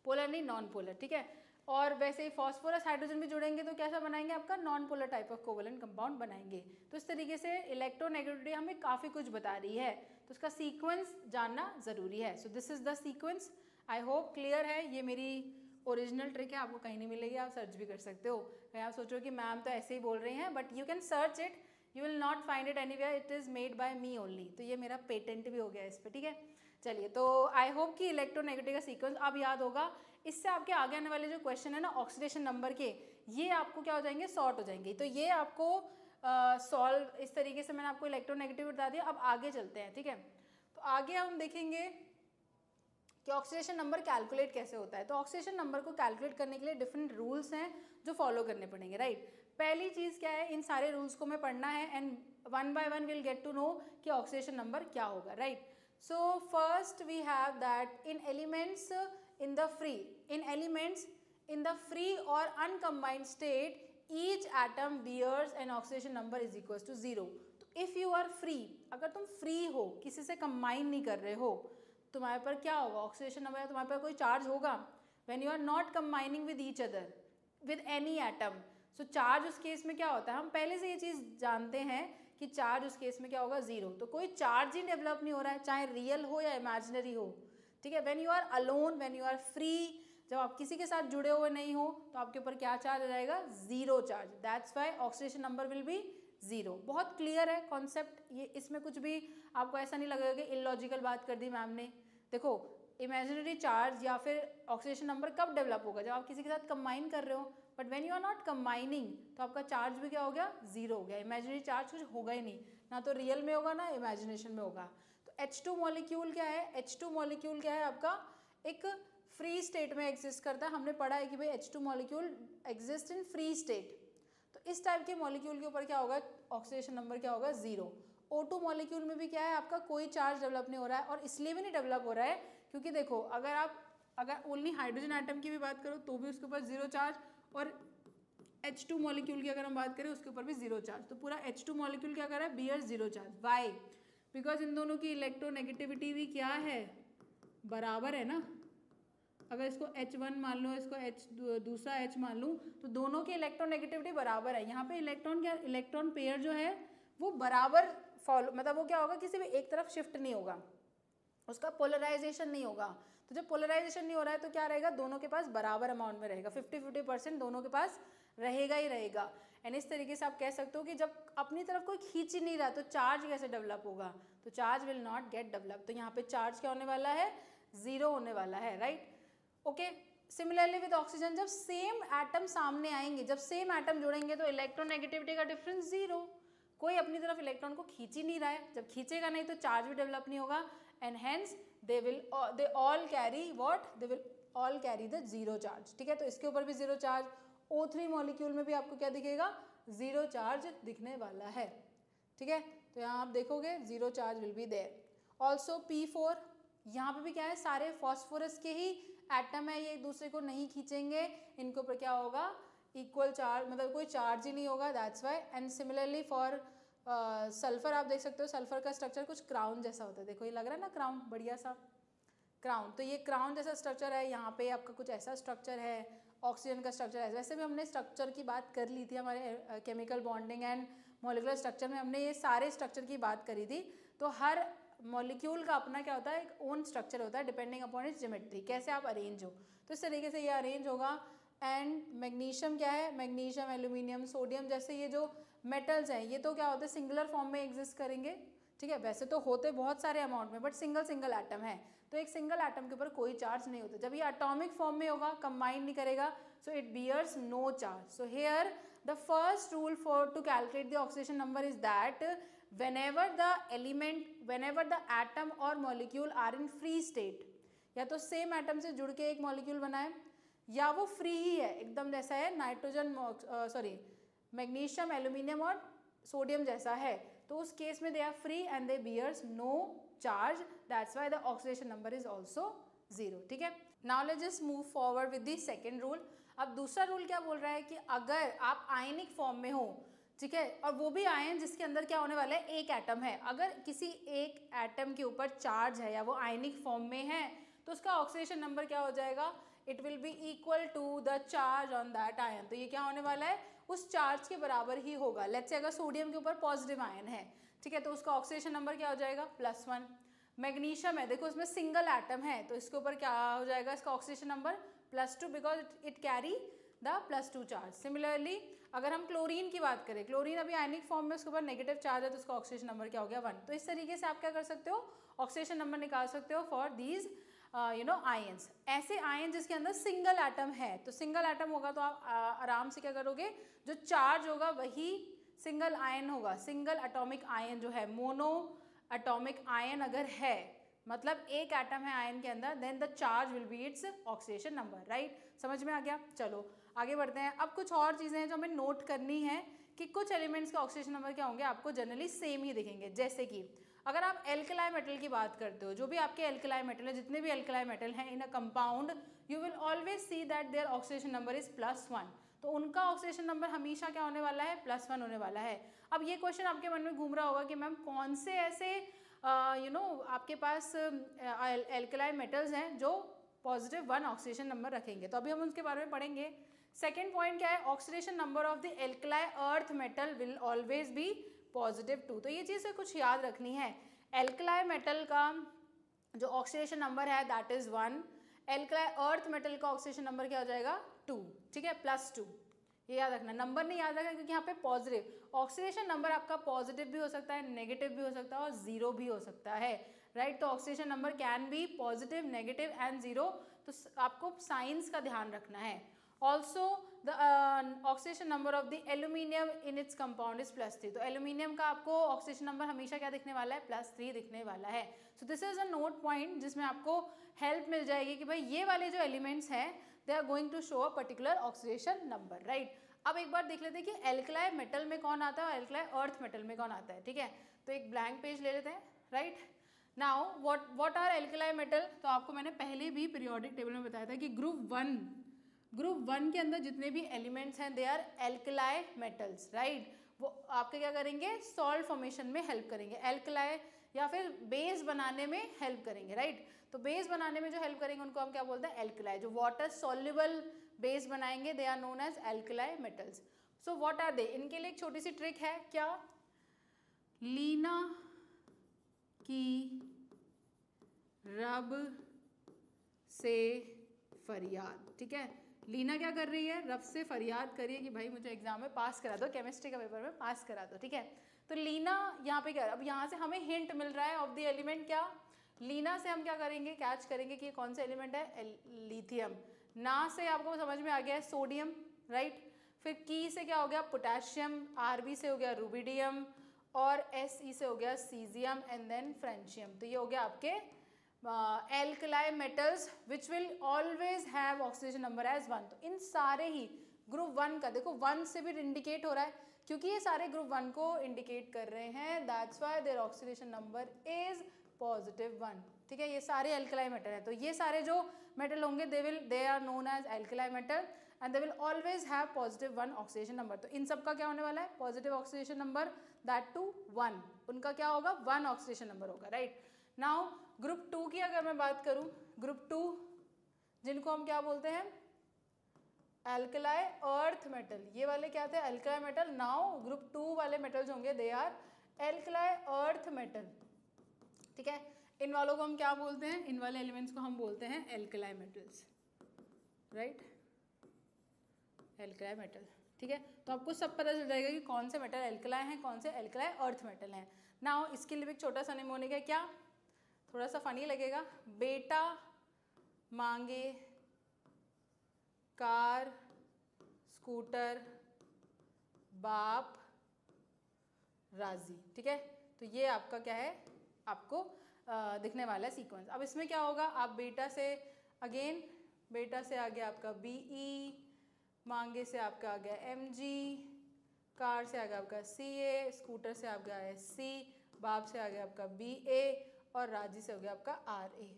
पोलर नहीं नॉन पोलर। ठीक है, और वैसे ही फॉस्फोरस हाइड्रोजन भी जुड़ेंगे तो कैसा बनाएंगे, आपका non polar type of covalent compound बनाएंगे। तो इस तरीके से इलेक्ट्रोनेगेटिविटी हमें काफ़ी कुछ बता रही है, तो उसका सीक्वेंस जानना ज़रूरी है। So this is the sequence, I hope clear है। ये मेरी ओरिजिनल ट्रिक है, आपको कहीं नहीं मिलेगी, आप सर्च भी कर सकते हो। कहीं आप सोचो कि मैम तो ऐसे ही बोल रही हैं, but you can search it, you will not find it anywhere, it is made by me only. तो ये मेरा पेटेंट भी हो गया इस पर। ठीक है, चलिए, तो आई होप कि इलेक्ट्रोनेगेटिविटी का सीक्वेंस अब याद होगा। इससे आपके आगे आने वाले जो क्वेश्चन है ना ऑक्सीडेशन नंबर के, ये आपको क्या हो जाएंगे, सॉर्ट हो जाएंगे। तो ये आपको सॉल्व इस तरीके से मैंने आपको इलेक्ट्रोनेगेटिविटी बता दिया। अब आगे चलते हैं। ठीक है, तो आगे हम देखेंगे कि ऑक्सीडेशन नंबर कैलकुलेट कैसे होता है। तो ऑक्सीडेशन नंबर को कैलकुलेट करने के लिए डिफरेंट रूल्स हैं जो फॉलो करने पड़ेंगे, राइट। पहली चीज़ क्या है, इन सारे रूल्स को हमें पढ़ना है, and one by one will get to know कि ऑक्सीडेशन नंबर क्या होगा, right. So first we have that in elements in the free or uncombined state, each atom bears an oxidation number is equals to 0. तो if you are free, अगर तुम free हो, किसी से combine नहीं कर रहे हो, तुम्हारे पर क्या होगा, ऑक्सीडेशन नंबर, तुम्हारे पर कोई चार्ज होगा। When you are not combining with each other, with any atom, so charge उस केस में क्या होता है, हम पहले से ये चीज़ जानते हैं कि चार्ज उस केस में क्या होगा, 0। तो कोई चार्ज ही डेवलप नहीं हो रहा है, चाहे रियल हो या इमेजिनरी हो। ठीक है, when you are alone, when you are free, जब आप किसी के साथ जुड़े हुए नहीं हो तो आपके ऊपर क्या चार्ज आ जाएगा, 0 charge. That's why oxidation number will be 0। बहुत क्लियर है कॉन्सेप्ट ये, इसमें कुछ भी आपको ऐसा नहीं लगेगा कि इलॉजिकल बात कर दी मैम ने। देखो इमेजिनरी चार्ज या फिर ऑक्सीडेशन नंबर कब डेवलप होगा, जब आप किसी के साथ कंबाइन कर रहे हो, but when you are not combining तो आपका चार्ज भी क्या हो गया, 0 हो गया। इमेजिनरी चार्ज कुछ होगा ही नहीं, ना तो रियल में होगा ना इमेजिनेशन में होगा। तो H2 मॉलिक्यूल क्या है, H2 मॉलिक्यूल क्या है आपका, एक फ्री स्टेट में एग्जिस्ट करता है। हमने पढ़ा है कि भाई H2 molecule exist in free state. तो इस टाइप के मॉलिक्यूल के ऊपर क्या होगा, ऑक्सीडेशन नंबर क्या होगा, 0। O2 मॉलिक्यूल में भी क्या है, आपका कोई चार्ज डेवलप नहीं हो रहा है, और इसलिए भी नहीं डेवलप हो रहा है क्योंकि देखो अगर ओनली हाइड्रोजन एटम की भी बात करो तो भी उसके ऊपर 0 चार्ज, और H2 मॉलिक्यूल की अगर हम बात करें उसके ऊपर भी 0 चार्ज। तो पूरा H2 मॉलिक्यूल क्या कर रहा है, बियर 0 चार्ज। वाई, बिकॉज इन दोनों की इलेक्ट्रोनेगेटिविटी भी क्या है, बराबर है ना। अगर इसको H1 मान लो, इसको दूसरा H मान लूँ, तो दोनों की इलेक्ट्रोनेगेटिविटी बराबर है। यहाँ पे इलेक्ट्रॉन पेयर जो है वो बराबर फॉलो, मतलब वो क्या होगा, किसी भी एक तरफ शिफ्ट नहीं होगा, उसका पोलराइजेशन नहीं होगा। तो जब पोलराइजेशन नहीं हो रहा है तो क्या रहेगा, दोनों के पास बराबर अमाउंट में रहेगा, 50-50% दोनों के पास रहेगा ही रहेगा। एंड इस तरीके से आप कह सकते हो कि जब अपनी तरफ कोई खींच ही नहीं रहा तो चार्ज कैसे डेवलप होगा, तो charge will not get develop. तो यहाँ पे चार्ज क्या होने वाला है, 0 होने वाला है, right. Okay, similarly with oxygen, जब सेम एटम सामने आएंगे, जब सेम एटम जुड़ेंगे तो इलेक्ट्रोनेगेटिविटी का डिफरेंस 0। कोई अपनी तरफ इलेक्ट्रॉन को खींच ही नहीं रहा है, जब खींचेगा नहीं तो चार्ज भी डेवलप नहीं होगा, and hence they all carry what, they will all carry the zero charge, ठीक है। तो इसके ऊपर भी जीरो चार्ज, O3 मॉलिक्यूल में भी आपको क्या दिखेगा, जीरो चार्ज दिखने वाला है, ठीक है। तो यहाँ आप देखोगे zero charge will be there. Also P4, यहाँ पे भी क्या है, सारे फॉस्फोरस के ही एटम है, ये एक दूसरे को नहीं खींचेंगे, इनके ऊपर क्या होगा, इक्वल चार्ज, मतलब कोई चार्ज ही नहीं होगा, that's why. And similarly for sulphur आप देख सकते हो, सल्फर का स्ट्रक्चर कुछ क्राउन जैसा होता है, देखो ये लग रहा है ना क्राउन, बढ़िया सा क्राउन, तो ये क्राउन जैसा स्ट्रक्चर है, यहाँ पे आपका कुछ ऐसा स्ट्रक्चर है, ऑक्सीजन का स्ट्रक्चर है। वैसे भी हमने स्ट्रक्चर की बात कर ली थी हमारे chemical bonding and molecular structure में, हमने ये सारे स्ट्रक्चर की बात करी थी। तो हर मॉलिक्यूल का अपना क्या होता है, एक ओन स्ट्रक्चर होता है डिपेंडिंग अपॉन इट्स ज्योमेट्री, कैसे आप अरेंज हो, तो इस तरीके से ये अरेंज होगा। एंड मैग्नीशियम क्या है, मैग्नीशियम, एल्यूमिनियम, सोडियम जैसे ये जो मेटल्स हैं, ये तो क्या होते हैं, सिंगुलर फॉर्म में एग्जिस्ट करेंगे, ठीक है। वैसे तो होते बहुत सारे अमाउंट में, बट सिंगल सिंगल एटम है, तो एक सिंगल एटम के ऊपर कोई चार्ज नहीं होता। जब ये एटॉमिक फॉर्म में होगा, कंबाइन नहीं करेगा, so it bears no charge. So here the first rule for to calculate the oxidation number is that whenever the element, whenever the atom or molecule are in free state, या तो same atom से जुड़ के एक molecule बना है, या वो फ्री ही है एकदम, जैसा है नाइट्रोजन, सॉरी मैग्नीशियम, एल्यूमिनियम और सोडियम जैसा है, तो उस केस में they are free and they bears no charge, that's why the oxidation number is also zero, ठीक है। Now let's just move forward with the second rule. अब दूसरा रूल क्या बोल रहा है कि अगर आप आयनिक फॉर्म में हो, ठीक है, और वो भी आयन जिसके अंदर क्या होने वाला है, एक एटम है, अगर किसी एक एटम के ऊपर चार्ज है या वो आयनिक फॉर्म में है, तो उसका ऑक्सीडेशन नंबर क्या हो जाएगा, it will be equal to the charge on that ion. तो ये क्या होने वाला है, उस चार्ज के बराबर ही होगा। लेट्स से अगर सोडियम के ऊपर पॉजिटिव आयन है, ठीक है, तो उसका ऑक्सीडेशन नंबर क्या हो जाएगा, +1। मैग्नीशियम है, देखो इसमें सिंगल एटम है, तो इसके ऊपर क्या हो जाएगा, इसका oxidation number +2, because it carry the +2 charge. Similarly अगर हम क्लोरीन की बात करें, क्लोरीन अभी आयनिक फॉर्म में, उसके ऊपर नेगेटिव चार्ज है, तो उसका ऑक्सीडेशन नंबर क्या हो गया, 1। तो इस तरीके से आप क्या कर सकते हो, ऑक्सीडेशन नंबर निकाल सकते हो फॉर दीज आयंस। ऐसे आयन जिसके अंदर सिंगल एटम है, तो सिंगल एटम होगा तो आप आराम से क्या करोगे, जो चार्ज होगा वही सिंगल आयन होगा, सिंगल एटॉमिक आयन जो है, मोनो एटॉमिक आयन अगर है, मतलब एक एटम है आयन के अंदर, then the charge will be its oxidation number, right. समझ में आ गया, चलो आगे बढ़ते हैं। अब कुछ और चीज़ें हैं जो हमें नोट करनी है कि कुछ एलिमेंट्स के ऑक्सीडेशन नंबर क्या होंगे, आपको जनरली सेम ही दिखेंगे। जैसे कि अगर आप एल्कलाई मेटल की बात करते हो, जो भी आपके एल्कलाई मेटल है, जितने भी एल्कलाई मेटल हैं in a compound, you will always see that their oxidation number is +1, तो उनका ऑक्सीडेशन नंबर हमेशा क्या होने वाला है, +1 होने वाला है। अब ये क्वेश्चन आपके मन में घूम रहा होगा कि मैम कौन से ऐसे आपके पास एल्कलाई मेटल्स हैं जो +1 ऑक्सीडेशन नंबर रखेंगे, तो अभी हम उसके बारे में पढ़ेंगे। सेकेंड पॉइंट क्या है, oxidation number of the alkali earth metal will always be +2। तो ये चीज़ कुछ याद रखनी है, एल्कलाई मेटल का जो ऑक्सीडेशन नंबर है that is 1, alkali earth metal का ऑक्सीडेशन नंबर क्या हो जाएगा, 2, ठीक है, +2। ये याद रखना, नंबर नहीं याद रखना, क्योंकि यहाँ पे पॉजिटिव ऑक्सीडेशन नंबर आपका पॉजिटिव भी हो सकता है, नेगेटिव भी हो सकता है और 0 भी हो सकता है, राइट। तो oxidation number can B positive, negative and 0, तो आपको साइंस का ध्यान रखना है। Also the oxidation number of the aluminium in its compound is +3, तो एल्यूमिनियम का आपको ऑक्सीडेशन नंबर हमेशा क्या दिखने वाला है, +3 दिखने वाला है। So this is a note point जिसमें आपको हेल्प मिल जाएगी कि भाई ये वाले जो एलिमेंट्स हैं they are going to show a particular oxidation number, right. अब एक बार देख लेते हैं कि एल्कलाई मेटल में कौन आता है और एल्कलाई अर्थ मेटल में कौन आता है, ठीक है। तो एक ब्लैंक पेज ले लेते हैं, right. Now what are alkali metal, तो आपको मैंने पहले भी पीरियोडिक टेबल में बताया था कि ग्रुप 1 के अंदर जितने भी एलिमेंट्स हैं they are alkali metals, right. वो आपके क्या करेंगे, सॉल्ट फॉर्मेशन में हेल्प करेंगे, एल्कलाई या फिर बेस बनाने में हेल्प करेंगे, राइट। तो बेस बनाने में जो हेल्प करेंगे उनको हम क्या बोलते हैं, एल्कलाई। जो वाटर सॉल्युबल बेस बनाएंगे they are known as alkali metals. So what are they, इनके लिए एक छोटी सी ट्रिक है, क्या, लीना की रब से फरियाद, ठीक है। लीना क्या कर रही है, रब से फरियाद करिए कि भाई मुझे एग्जाम में पास करा दो, केमिस्ट्री का पेपर में पास करा दो, ठीक है। तो लीना यहाँ पे क्या, अब यहाँ से हमें हिंट मिल रहा है ऑफ द एलिमेंट, क्या, लीना से हम क्या करेंगे, कैच करेंगे कि ये कौन सा एलिमेंट है, लिथियम। ना से आपको समझ में आ गया है सोडियम, राइट। फिर की से क्या हो गया, पोटेशियम, आरबी से हो गया रुबिडियम, और एसई से हो गया सीजियम एंड देन फ्रेंशियम। तो ये हो गया आपके alkali metals which will always have oxidation number as 1। तो इन सारे ही ग्रुप 1 का देखो 1 से भी इंडिकेट हो रहा है क्योंकि ये सारे ग्रुप 1 को इंडिकेट कर रहे हैं, that's why their oxidation number is +1। ठीक है, ये सारे एल्कलाई मेटल है, तो ये सारे जो मेटल होंगे they are known as alkali metal and they will always have +1 oxidation number. तो इन सब का क्या होने वाला है, positive oxidation number, that to 1, उनका क्या होगा 1 ऑक्सीडेशन नंबर होगा, राइट। नाउ ग्रुप 2 की अगर मैं बात करूं, ग्रुप 2 जिनको हम क्या बोलते हैं, एल्कलाई अर्थ मेटल, ये वाले क्या थे, एल्कलाई मेटल। नाउ ग्रुप 2 वाले मेटल्स होंगे they are alkali earth metal. ठीक है, इन वालों को हम क्या बोलते हैं, इन वाले एलिमेंट्स को हम बोलते हैं alkali metals, right, alkali metal. ठीक है, तो आपको सब पता चल जाएगा कि कौन से मेटल एल्कलाई हैं, कौन से एल्कलाई अर्थ मेटल हैं। नाउ इसके लिए भी एक छोटा सा निमोनिक है, क्या, थोड़ा सा फनी लगेगा, बेटा मांगे कार स्कूटर बाप राजी। ठीक है, तो ये आपका क्या है, आपको दिखने वाला है सीक्वेंस। अब इसमें क्या होगा, आप बेटा से अगेन, बेटा से आ गया आपका BE, मांगे से आपका आ गया MG, कार से आ गया आपका CA, स्कूटर से आ गया SC, बाप से आ गया आपका BA और राजी से हो गया आपका RA।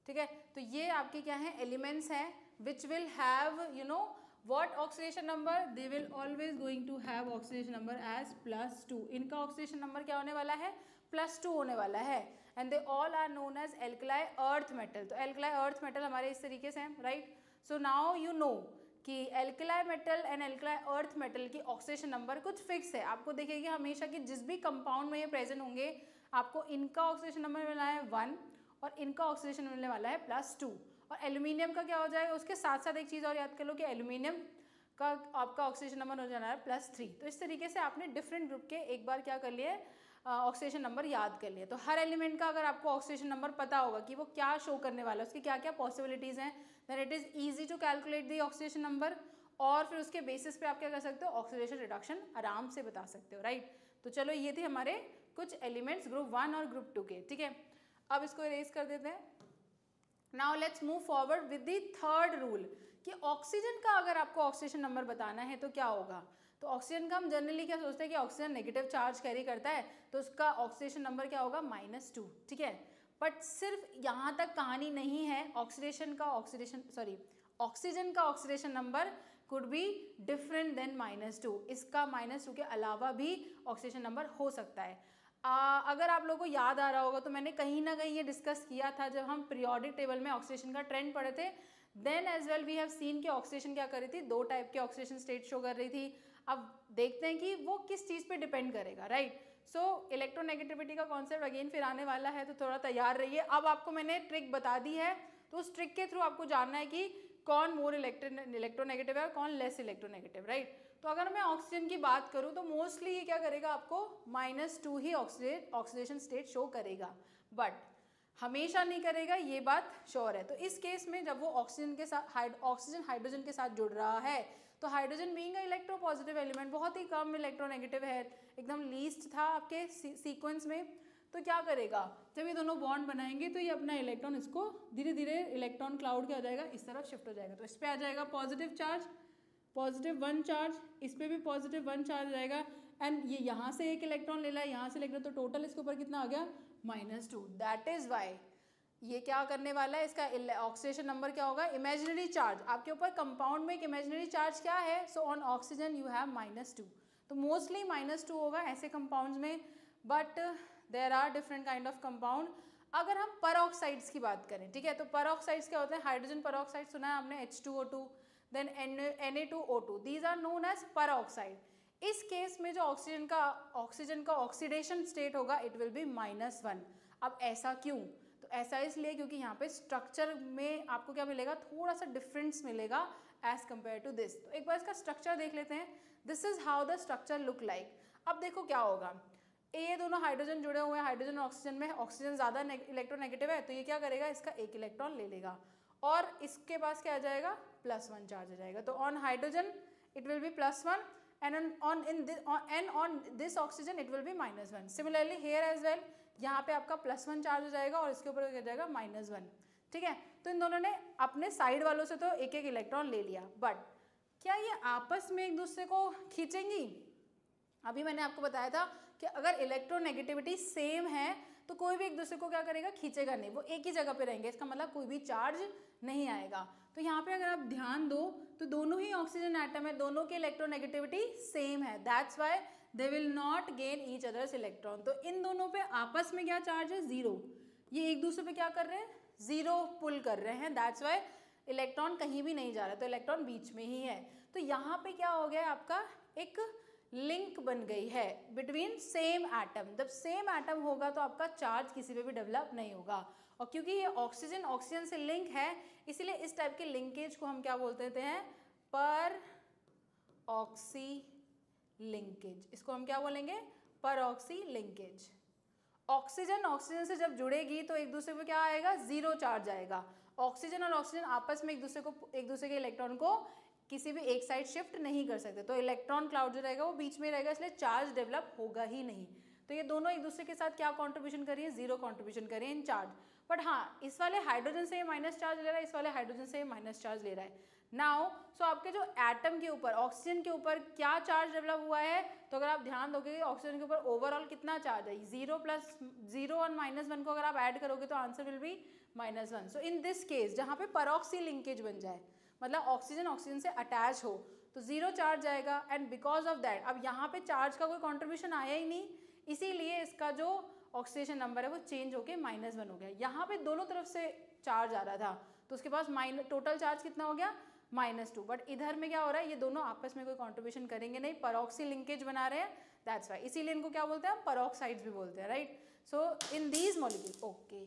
ठीक है, तो ये आपके क्या हैं, एलिमेंट्स हैं which will have you know what oxidation number, they will always going to have oxidation number as +2। इनका ऑक्सीडेशन नंबर क्या होने वाला है, +2 होने वाला है and they all are known as alkali earth metal. तो एल्कलाई अर्थ मेटल हमारे इस तरीके से हैं, right. So now you know कि alkali metal and alkali earth metal की ऑक्सीडेशन नंबर कुछ फिक्स है। आपको देखिए हमेशा कि जिस भी कंपाउंड में ये प्रेजेंट होंगे आपको इनका ऑक्सीडेशन नंबर मिलना है 1 और इनका ऑक्सीडेशन मिलने वाला है +2। और एल्यूमिनियम का क्या हो जाएगा, उसके साथ साथ एक चीज़ और याद कर लो कि एल्यूमिनियम का आपका ऑक्सीडेशन नंबर हो जाना है +3। तो इस तरीके से आपने डिफरेंट ग्रुप के एक बार क्या कर लिए, ऑक्सीडेशन नंबर याद कर लिए। तो हर एलिमेंट का अगर आपको ऑक्सीडेशन नंबर पता होगा कि वो क्या शो करने वाला है, उसकी क्या क्या पॉसिबिलिटीज़ हैं, then it is easy to calculate the oxidation number और फिर उसके बेसिस पे आप क्या कर सकते हो, ऑक्सीडेशन रिडक्शन आराम से बता सकते हो, राइट। तो चलो ये थे हमारे कुछ एलिमेंट्स ग्रुप 1 और ग्रुप 2 के। ठीक है, अब इसको इरेज कर देते हैं। Now let's move forward with the third rule कि ऑक्सीजन का अगर आपको ऑक्सीडेशन नंबर बताना है तो क्या होगा। तो ऑक्सीजन का हम जनरली क्या सोचते हैं कि ऑक्सीजन नेगेटिव चार्ज कैरी करता है तो उसका ऑक्सीडेशन नंबर क्या होगा, -2। ठीक है, बट सिर्फ यहाँ तक कहानी नहीं है, ऑक्सीजन का oxidation number could be different than -2। इसका -2 के अलावा भी ऑक्सीडेशन नंबर हो सकता है। अगर आप लोगों को याद आ रहा होगा तो मैंने कहीं ना कहीं ये डिस्कस किया था जब हम पीरियोडिक टेबल में ऑक्सीडेशन का ट्रेंड पढ़े थे। Then as well we have seen कि ऑक्सीडेशन क्या कर रही थी, 2 टाइप के ऑक्सीडेशन स्टेट शो कर रही थी। अब देखते हैं कि वो किस चीज़ पे डिपेंड करेगा, राइट। सो इलेक्ट्रोनेगेटिविटी का कॉन्सेप्ट अगेन फिर आने वाला है, तो थोड़ा तैयार रहिए। अब आपको मैंने ट्रिक बता दी है, तो उस ट्रिक के थ्रू आपको जानना है कि कौन मोर इलेक्ट्रोनेगेटिव है और कौन लेस इलेक्ट्रोनेगेटिव, राइट। तो अगर मैं ऑक्सीजन की बात करूं तो मोस्टली ये क्या करेगा, आपको -2 ही ऑक्सीडेशन स्टेट शो करेगा, बट हमेशा नहीं करेगा, ये बात श्योर है। तो इस केस में जब वो ऑक्सीजन के साथ ऑक्सीजन हाइड्रोजन के साथ जुड़ रहा है तो हाइड्रोजन बीइंग इलेक्ट्रोपॉजिटिव एलिमेंट बहुत ही कम इलेक्ट्रोनेगेटिव है, एकदम लीस्ट था आपके सीक्वेंस में, तो क्या करेगा, जब ये दोनों बॉन्ड बनाएंगे तो ये अपना इलेक्ट्रॉन इसको धीरे धीरे इलेक्ट्रॉन क्लाउड क्या हो जाएगा, इस तरफ शिफ्ट हो जाएगा। तो इस पर आ जाएगा +1 चार्ज, इस पर भी +1 चार्ज रहेगा एंड ये यहाँ से एक इलेक्ट्रॉन ले रहा है, यहाँ से इलेक्ट्रॉन, तो टोटल इसके ऊपर कितना आ गया, -2। दैट इज वाई ये क्या करने वाला है, इसका ऑक्सीडेशन नंबर क्या होगा, इमेजिनरी चार्ज। आपके ऊपर कंपाउंड में एक इमेजिनरी चार्ज क्या है, so on oxygen you have -2, तो मोस्टली -2 होगा ऐसे कंपाउंड्स में, but there are different kind of compound. अगर हम परऑक्साइड्स की बात करें, ठीक है, तो परऑक्साइड्स क्या होते हैं, हाइड्रोजन परऑक्साइड सुना है आपने, H2O2, then Na2O2, these are known as peroxide. इस केस में जो ऑक्सीजन का ऑक्सीडेशन स्टेट होगा इट विल बी -1। अब ऐसा क्यों, तो ऐसा इसलिए क्योंकि यहाँ पे स्ट्रक्चर में आपको क्या मिलेगा, थोड़ा सा डिफरेंस मिलेगा एज कम्पेयर टू दिस। तो एक बार इसका स्ट्रक्चर देख लेते हैं, this is how the structure look like. अब देखो क्या होगा, ये दोनों हाइड्रोजन जुड़े हुए हैं, हाइड्रोजन और ऑक्सीजन में ऑक्सीजन ज़्यादा इलेक्ट्रोनेगेटिव है तो ये क्या करेगा, इसका एक इलेक्ट्रॉन ले लेगा और इसके पास क्या आ जाएगा, +1 चार्ज आ जाएगा। तो on hydrogen it will be +1 and on this oxygen it will be -1. Similarly here as well, यहाँ पे आपका +1 चार्ज हो जाएगा और इसके ऊपर क्या जाएगा -1, ठीक है। तो इन दोनों ने अपने साइड वालों से तो एक एक इलेक्ट्रॉन ले लिया, बट क्या ये आपस में एक दूसरे को खींचेंगी? अभी मैंने आपको बताया था कि अगर इलेक्ट्रोनेगेटिविटी सेम है तो कोई भी एक दूसरे को क्या करेगा, खींचेगा नहीं, वो एक ही जगह पे रहेंगे, इसका मतलब कोई भी चार्ज नहीं आएगा। तो यहाँ पे अगर आप ध्यान दो तो दोनों ही ऑक्सीजन एटम है, दोनों की इलेक्ट्रोनेगेटिविटी सेम है, that's why they will not gain each others electron. तो इन दोनों पे आपस में क्या चार्ज है, 0। ये एक दूसरे पे क्या कर रहे हैं, 0 पुल कर रहे हैं, दैट्स व्हाई इलेक्ट्रॉन कहीं भी नहीं जा रहा, तो इलेक्ट्रॉन बीच में ही है। तो यहाँ पे क्या हो गया, आपका एक लिंक बन गई है बिटवीन सेम एटम। जब सेम एटम होगा तो आपका चार्ज किसी पे भी डेवलप नहीं होगा, और क्योंकि ये ऑक्सीजन ऑक्सीजन से लिंक है इसीलिए इस टाइप के लिंकेज को हम क्या बोलते हैं, पर ऑक्सी लिंकेज। इसको हम क्या बोलेंगे, पर ऑक्सी लिंकेज। ऑक्सीजन ऑक्सीजन से जब जुड़ेगी तो एक दूसरे पे क्या आएगा, 0 चार्ज आएगा। ऑक्सीजन और ऑक्सीजन आपस में एक दूसरे के इलेक्ट्रॉन को किसी भी एक साइड शिफ्ट नहीं कर सकते, तो इलेक्ट्रॉन क्लाउड जो रहेगा वो बीच में रहेगा, इसलिए चार्ज डेवलप होगा ही नहीं। तो ये दोनों एक दूसरे के साथ क्या कंट्रीब्यूशन कर रही है, 0 कंट्रीब्यूशन कर रही है इन चार्ज। बट हाँ, इस वाले हाइड्रोजन से ये माइनस चार्ज ले रहा है, इस वाले हाइड्रोजन से ये माइनस चार्ज ले रहा है। नाउ सो आपके जो एटम के ऊपर ऑक्सीजन के ऊपर क्या चार्ज डेवलप हुआ है, तो अगर आप ध्यान दोगे ऑक्सीजन के ऊपर ओवरऑल कितना चार्ज है, 0 + 0 और -1 को अगर आप ऐड करोगे तो answer will be -1। So in this case जहाँ पे परऑक्सी लिंकेज बन जाए, मतलब ऑक्सीजन ऑक्सीजन से अटैच हो, तो 0 चार्ज आएगा, एंड बिकॉज ऑफ दैट अब यहाँ पे चार्ज का कोई कॉन्ट्रीब्यूशन आया ही नहीं, इसीलिए इसका जो ऑक्सीडेशन नंबर है वो चेंज होके -1 हो गया। यहाँ पे दोनों तरफ से चार्ज आ रहा था तो उसके पास टोटल चार्ज कितना हो गया, -2। बट इधर में क्या हो रहा है, ये दोनों आपस में कोई कॉन्ट्रीब्यूशन करेंगे नहीं, परऑक्सी लिंकेज बना रहे हैं, दैट्स वाई, इसीलिए इनको क्या बोलते हैं, परऑक्साइड्स भी बोलते हैं, right. So in these molecule, okay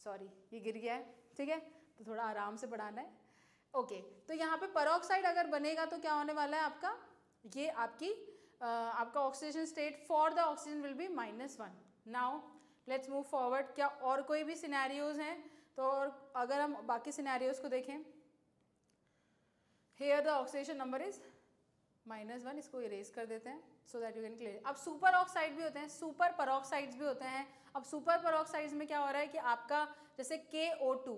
sorry ये गिर गया है, ठीक है, तो थोड़ा आराम से पढ़ाना है। ओके तो यहाँ पे परऑक्साइड अगर बनेगा तो क्या होने वाला है आपका, ये आपका oxidation state for the oxygen will be -1। Now let's move forward. क्या और कोई भी सिनेरियोज हैं, तो और अगर हम बाकी सिनेरियोज को देखें, here the oxidation number is -1, इसको इरेज कर देते हैं so that you can clear. अब सुपर ऑक्साइड भी होते हैं, सुपर परऑक्साइड्स भी होते हैं। अब सुपर परऑक्साइड्स में क्या हो रहा है कि आपका जैसे KO2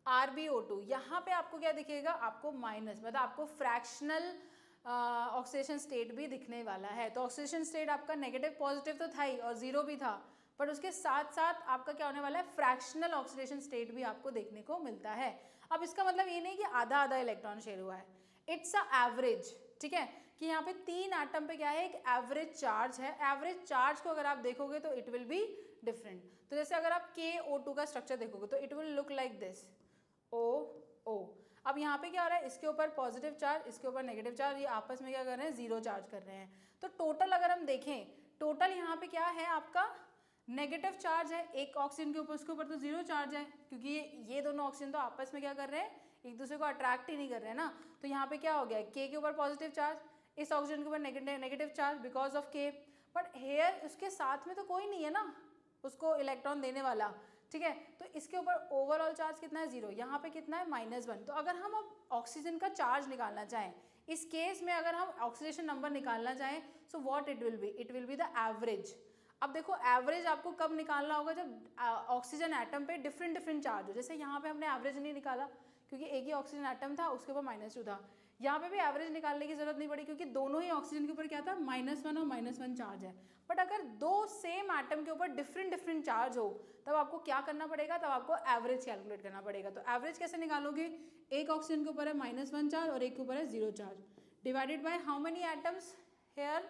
RbO2, यहाँ पे आपको क्या दिखेगा, आपको माइनस, मतलब आपको फ्रैक्शनल ऑक्सीडेशन स्टेट भी दिखने वाला है। तो ऑक्सीडेशन स्टेट आपका नेगेटिव पॉजिटिव तो था ही और 0 भी था, बट उसके साथ साथ आपका क्या होने वाला है, फ्रैक्शनल ऑक्सीडेशन स्टेट भी आपको देखने को मिलता है। अब इसका मतलब ये नहीं कि आधा आधा इलेक्ट्रॉन शेयर हुआ है, इट्स अ एवरेज, ठीक है, कि यहाँ पे 3 एटम पे क्या है, एक एवरेज चार्ज है। एवरेज चार्ज को अगर आप देखोगे तो इट विल बी डिफरेंट। तो जैसे अगर आप KO2 का स्ट्रक्चर देखोगे तो it will look like this, O। अब यहाँ पे क्या हो रहा है, इसके ऊपर पॉजिटिव चार्ज, इसके ऊपर नेगेटिव चार्ज, ये आपस में क्या कर रहे हैं, 0 चार्ज कर रहे हैं। तो टोटल अगर हम देखें, टोटल यहाँ पे क्या है, आपका नेगेटिव चार्ज है एक ऑक्सीजन के ऊपर, उसके ऊपर तो 0 चार्ज है, क्योंकि ये दोनों ऑक्सीजन तो आपस में क्या कर रहे हैं, एक दूसरे को अट्रैक्ट ही नहीं कर रहे हैं ना। तो यहाँ पे क्या हो गया, K के ऊपर पॉजिटिव चार्ज, इस ऑक्सीजन के ऊपर negative charge because of K, but here उसके साथ में तो कोई नहीं है ना उसको इलेक्ट्रॉन देने वाला, ठीक है। तो इसके ऊपर ओवरऑल चार्ज कितना है, 0, यहाँ पे कितना है, -1। तो अगर हम अब ऑक्सीजन का चार्ज निकालना चाहें, इस केस में अगर हम ऑक्सीडेशन नंबर निकालना चाहें, so what it will be the average. अब देखो एवरेज आपको कब निकालना होगा, जब ऑक्सीजन एटम पे डिफरेंट चार्ज हो। जैसे यहाँ पे हमने एवरेज नहीं निकाला क्योंकि एक ही ऑक्सीजन एटम था, उसके ऊपर -2 था। यहाँ पे भी एवरेज निकालने की जरूरत नहीं पड़ी क्योंकि दोनों ही ऑक्सीजन के ऊपर क्या था, -1 और -1 चार्ज है। बट अगर दो सेम एटम के ऊपर डिफरेंट चार्ज हो तब आपको क्या करना पड़ेगा, तब आपको एवरेज कैलकुलेट करना पड़ेगा। तो एवरेज कैसे निकालोगे, एक ऑक्सीजन के ऊपर है -1 चार्ज और एक के ऊपर है 0 charge, divided by how many atoms, here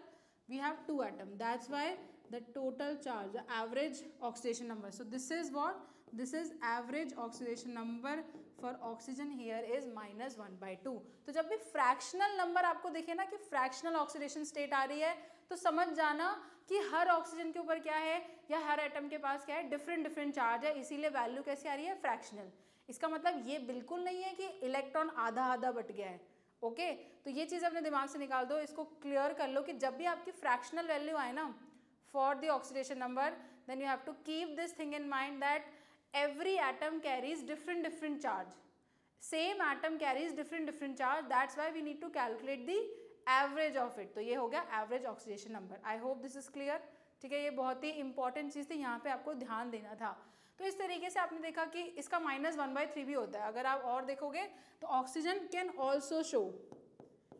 we have 2 atom, that's why the total charge, the average oxidation number. So this is what, this is average oxidation number for oxygen here is -1/2. तो जब भी fractional number आपको दिखे ना कि fractional oxidation state आ रही है, तो समझ जाना कि हर ऑक्सीजन के ऊपर क्या है, या हर एटम के पास क्या है, डिफरेंट चार्ज है, इसीलिए वैल्यू कैसी आ रही है, फ्रैक्शनल। इसका मतलब ये बिल्कुल नहीं है कि इलेक्ट्रॉन आधा आधा बट गया है, ओके। तो ये चीज़ अपने दिमाग से निकाल दो, इसको क्लियर कर लो कि जब भी आपकी फ्रैक्शनल वैल्यू आए ना for the oxidation number, then you have to keep this thing in mind that every atom carries different charge. Same atom carries different charge. That's why we need to calculate the average of it. तो ये हो गया average oxidation number. I hope this is clear. ठीक है, ये बहुत ही important चीज़ थी, यहाँ पे आपको ध्यान देना था। तो इस तरीके से आपने देखा कि इसका -1/3 भी होता है। अगर आप और देखोगे तो ऑक्सीजन कैन ऑल्सो शो,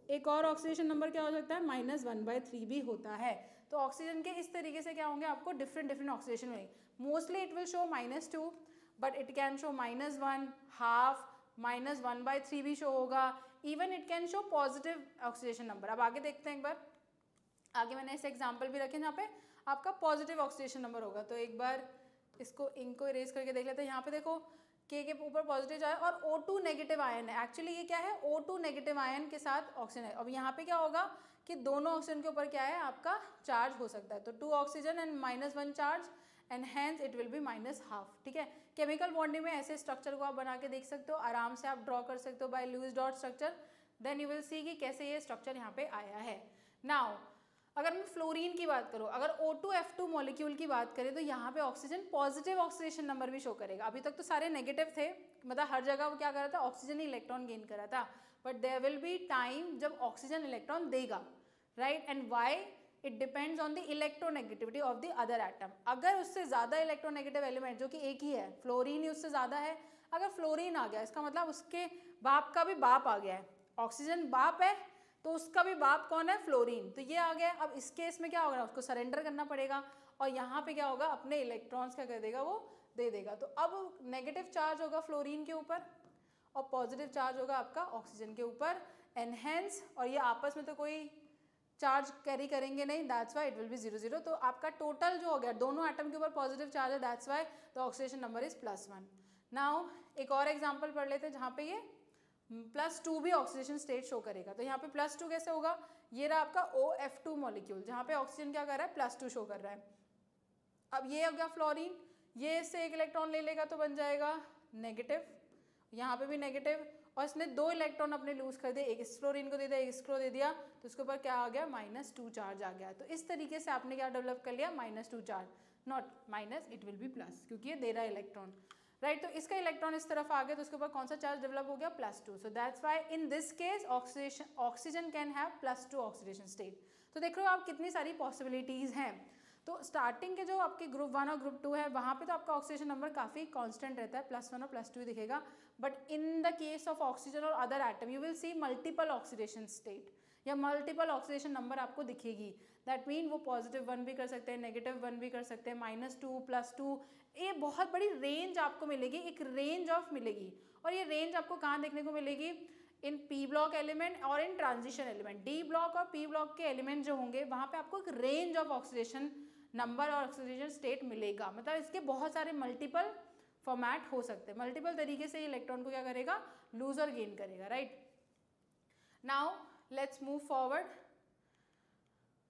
एक और ऑक्सीडेशन नंबर क्या हो सकता है, -1/3 भी होता है। तो ऑक्सीजन के इस तरीके से क्या होंगे, आपको डिफरेंट ऑक्सीडेशन होंगे। Mostly it will show -2, but it can show -1, half, -1/3 भी शो होगा, even it can show positive oxidation number. अब आगे देखते हैं एक बार, आगे मैंने ऐसे एग्जाम्पल भी रखे जहाँ पे आपका पॉजिटिव ऑक्सीडेशन नंबर होगा। तो एक बार इसको इनको इरेज करके देख लेते हैं। यहाँ पे देखो के ऊपर पॉजिटिव आया और O2 नेगेटिव आयन है। एक्चुअली ये क्या है, O2 नेगेटिव आयन के साथ ऑक्सीजन है। अब यहाँ पे क्या होगा कि दोनों ऑक्सीजन के ऊपर क्या है, आपका चार्ज हो सकता है। तो 2 oxygen and -1 charge and hence it will be -1/2। ठीक है, केमिकल बॉन्डिंग में ऐसे स्ट्रक्चर को आप बना के देख सकते हो, आराम से आप ड्रॉ कर सकते हो by Lewis dot structure. Then you will see कि कैसे ये स्ट्रक्चर यहाँ पे आया है। नाउ अगर मैं फ्लोरीन की बात करूँ, अगर O2F2 मॉलिक्यूल की बात करें तो यहाँ पे ऑक्सीजन पॉजिटिव ऑक्सीडेशन नंबर भी शो करेगा। अभी तक तो सारे नेगेटिव थे, मतलब हर जगह वो क्या कर रहा था, ऑक्सीजन ही इलेक्ट्रॉन गेन कर रहा था। But there will be time जब ऑक्सीजन इलेक्ट्रॉन देगा, right, and why, it depends on the electronegativity of the other atom. अगर उससे ज़्यादा इलेक्ट्रोनेगेटिव एलिमेंट, जो कि एक ही है, फ्लोरीन ही उससे ज़्यादा है, अगर फ्लोरीन आ गया इसका मतलब उसके बाप का भी बाप आ गया है। ऑक्सीजन बाप है तो उसका भी बाप कौन है, फ्लोरीन। तो ये आ गया। अब इस केस में क्या होगा, उसको सरेंडर करना पड़ेगा और यहाँ पे क्या होगा, अपने इलेक्ट्रॉन्स क्या कर देगा, वो दे देगा। तो अब नेगेटिव चार्ज होगा फ्लोरीन के ऊपर और पॉजिटिव चार्ज होगा आपका ऑक्सीजन के ऊपर, एनहेंस, और ये आपस में तो कोई चार्ज कैरी करेंगे नहीं, that's why it will be 0, 0। तो आपका टोटल जो हो गया, दोनों एटम के ऊपर पॉजिटिव चार्ज है, that's why the oxidation number is +1। Now एक और एग्जाम्पल पढ़ लेते हैं जहाँ पे ये +2 भी ऑक्सीडेशन स्टेट शो करेगा। तो यहाँ पे +2 कैसे होगा, ये रहा आपका OF2 मॉलिक्यूल जहाँ पे ऑक्सीजन क्या कर रहा है, +2 शो कर रहा है। अब ये हो गया फ्लोरीन, ये इससे एक इलेक्ट्रॉन ले लेगा तो बन जाएगा नेगेटिव, यहाँ पे भी नेगेटिव, और इसने 2 इलेक्ट्रॉन अपने लूज कर दिए, एक इस फ्लोरीन को दे दिया, एक इसको दे दिया, तो इसके ऊपर क्या आ गया, -2 चार्ज आ गया। तो इस तरीके से आपने क्या डेवलप कर लिया, -2 charge, not minus, it will B plus, क्योंकि ये दे रहा है इलेक्ट्रॉन, राइट। तो इसका इलेक्ट्रॉन इस तरफ आ गया तो उसके ऊपर कौन सा चार्ज डेवलप हो गया, +2। So that's why in this case oxygen can have +2 oxidation state. तो देख रहे हो आप कितनी सारी पॉसिबिलिटीज़ हैं। तो स्टार्टिंग के जो आपके ग्रुप 1 और ग्रुप 2 है, वहाँ पे तो आपका ऑक्सीडेशन नंबर काफ़ी कांस्टेंट रहता है, +1 और +2 ही दिखेगा। But in the case of oxygen और other atom you will see multiple oxidation state या मल्टीपल ऑक्सीडेशन नंबर आपको दिखेगी। दैट मीन वो +1 भी कर सकते हैं, -1 भी कर सकते हैं, -2, +2, ये बहुत बड़ी रेंज आपको मिलेगी, एक रेंज ऑफ मिलेगी। और ये रेंज आपको कहाँ देखने को मिलेगी, इन P ब्लॉक एलिमेंट और इन ट्रांजिशन एलिमेंट। D ब्लॉक और P ब्लॉक के एलिमेंट जो होंगे वहाँ पे आपको एक रेंज ऑफ ऑक्सीडेशन नंबर और ऑक्सीडेशन स्टेट मिलेगा। मतलब इसके बहुत सारे मल्टीपल फॉर्मेट हो सकते हैं, मल्टीपल तरीके से इलेक्ट्रॉन को क्या करेगा, लूज और गेन करेगा, right. Now let's move forward.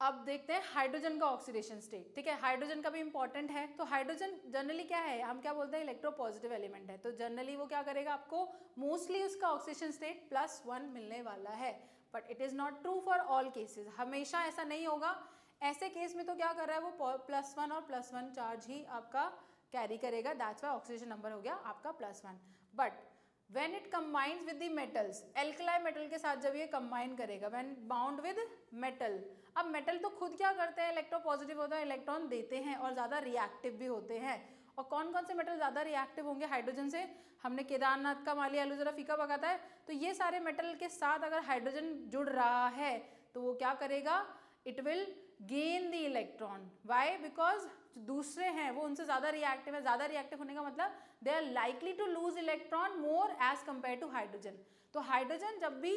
अब देखते हैं हाइड्रोजन का ऑक्सीडेशन स्टेट। ठीक है, हाइड्रोजन का भी इंपॉर्टेंट है। तो हाइड्रोजन जनरली क्या है, हम क्या बोलते हैं, इलेक्ट्रोपॉजिटिव एलिमेंट है। तो जनरली वो क्या करेगा, आपको मोस्टली उसका ऑक्सीडेशन स्टेट +1 मिलने वाला है। But it is not true for all cases, हमेशा ऐसा नहीं होगा। ऐसे केस में तो क्या कर रहा है वो +1 और +1 चार्ज ही आपका कैरी करेगा, दैट्स वाई ऑक्सीडेशन नंबर हो गया आपका +1। But when it combines with the metals, alkali metal के साथ जब ये कंबाइन करेगा, when bound with metal, अब मेटल तो खुद क्या करते हैं, इलेक्ट्रोपॉजिटिव होता है, इलेक्ट्रॉन देते हैं और ज़्यादा रिएक्टिव भी होते हैं। और कौन कौन से मेटल ज़्यादा रिएक्टिव होंगे हाइड्रोजन से, हमने केदारनाथ का माली आलू जरा फीका पकाता है, तो ये सारे मेटल के साथ अगर हाइड्रोजन जुड़ रहा है तो वो क्या करेगा, it will gain the electron. Why, because दूसरे हैं वो उनसे ज़्यादा रिएक्टिव है। ज़्यादा रिएक्टिव होने का मतलब they are likely to lose electron more as compare to hydrogen. तो हाइड्रोजन जब भी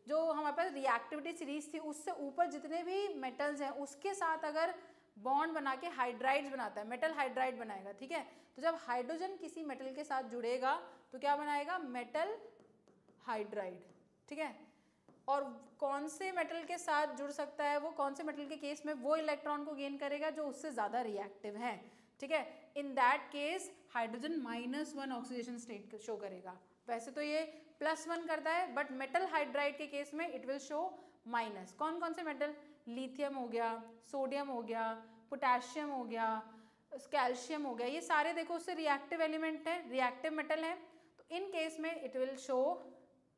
जो हमारे पास रिएक्टिविटी सीरीज थी उससे ऊपर जितने भी मेटल्स हैं उसके साथ अगर बॉन्ड बना के हाइड्राइड्स बनाता है, मेटल हाइड्राइड बनाएगा। ठीक है, तो जब हाइड्रोजन किसी मेटल के साथ जुड़ेगा तो क्या बनाएगा, मेटल हाइड्राइड। ठीक है, और कौन से मेटल के साथ जुड़ सकता है वो, कौन से मेटल के केस में वो इलेक्ट्रॉन को गेन करेगा जो उससे ज़्यादा रिएक्टिव है। ठीक है, in that case hydrogen -1 oxidation state show करेगा। वैसे तो ये +1 करता है, बट मेटल हाइड्राइड के केस में इट विल शो माइनस। कौन कौन से मेटल, लिथियम हो गया, सोडियम हो गया, पोटेशियम हो गया, कैल्शियम हो गया, ये सारे देखो उससे रिएक्टिव एलिमेंट है, रिएक्टिव मेटल है। तो इन केस में इट विल शो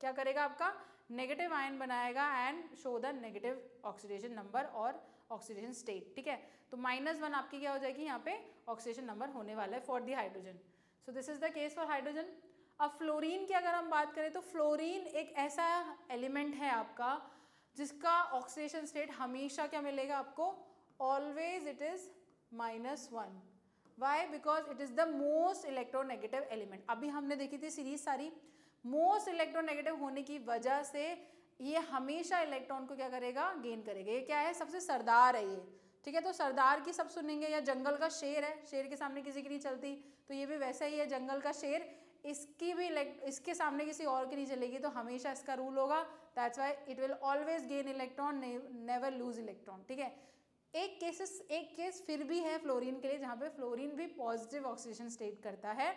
क्या करेगा, आपका नेगेटिव आयन बनाएगा and show the negative oxidation number और ऑक्सीडेशन स्टेट, ठीक है। तो -1 आपकी क्या हो जाएगी यहाँ पे ऑक्सीडेशन नंबर होने वाला है for the hydrogen. So this is the case for hydrogen. अब फ्लोरीन की अगर हम बात करें तो फ्लोरीन एक ऐसा एलिमेंट है आपका जिसका ऑक्सीडेशन स्टेट हमेशा क्या मिलेगा आपको, always it is -1। Why? Because it is the most electronegative element. अभी हमने देखी थी सीरीज सारी, मोस्ट इलेक्ट्रोनेगेटिव होने की वजह से ये हमेशा इलेक्ट्रॉन को क्या करेगा, गेन करेगा। ये क्या है, सबसे सरदार है ये, ठीक है। तो सरदार की सब सुनेंगे, या जंगल का शेर है, शेर के सामने किसी की नहीं चलती, तो ये भी वैसा ही है, जंगल का शेर, इसकी भी इसके सामने किसी और की नहीं चलेगी, तो हमेशा इसका रूल होगा। That's why it will always gain electron, never lose electron, ठीक है। एक केस फिर भी है फ्लोरीन के लिए जहाँ पे फ्लोरीन भी पॉजिटिव ऑक्सीडेशन स्टेट करता है,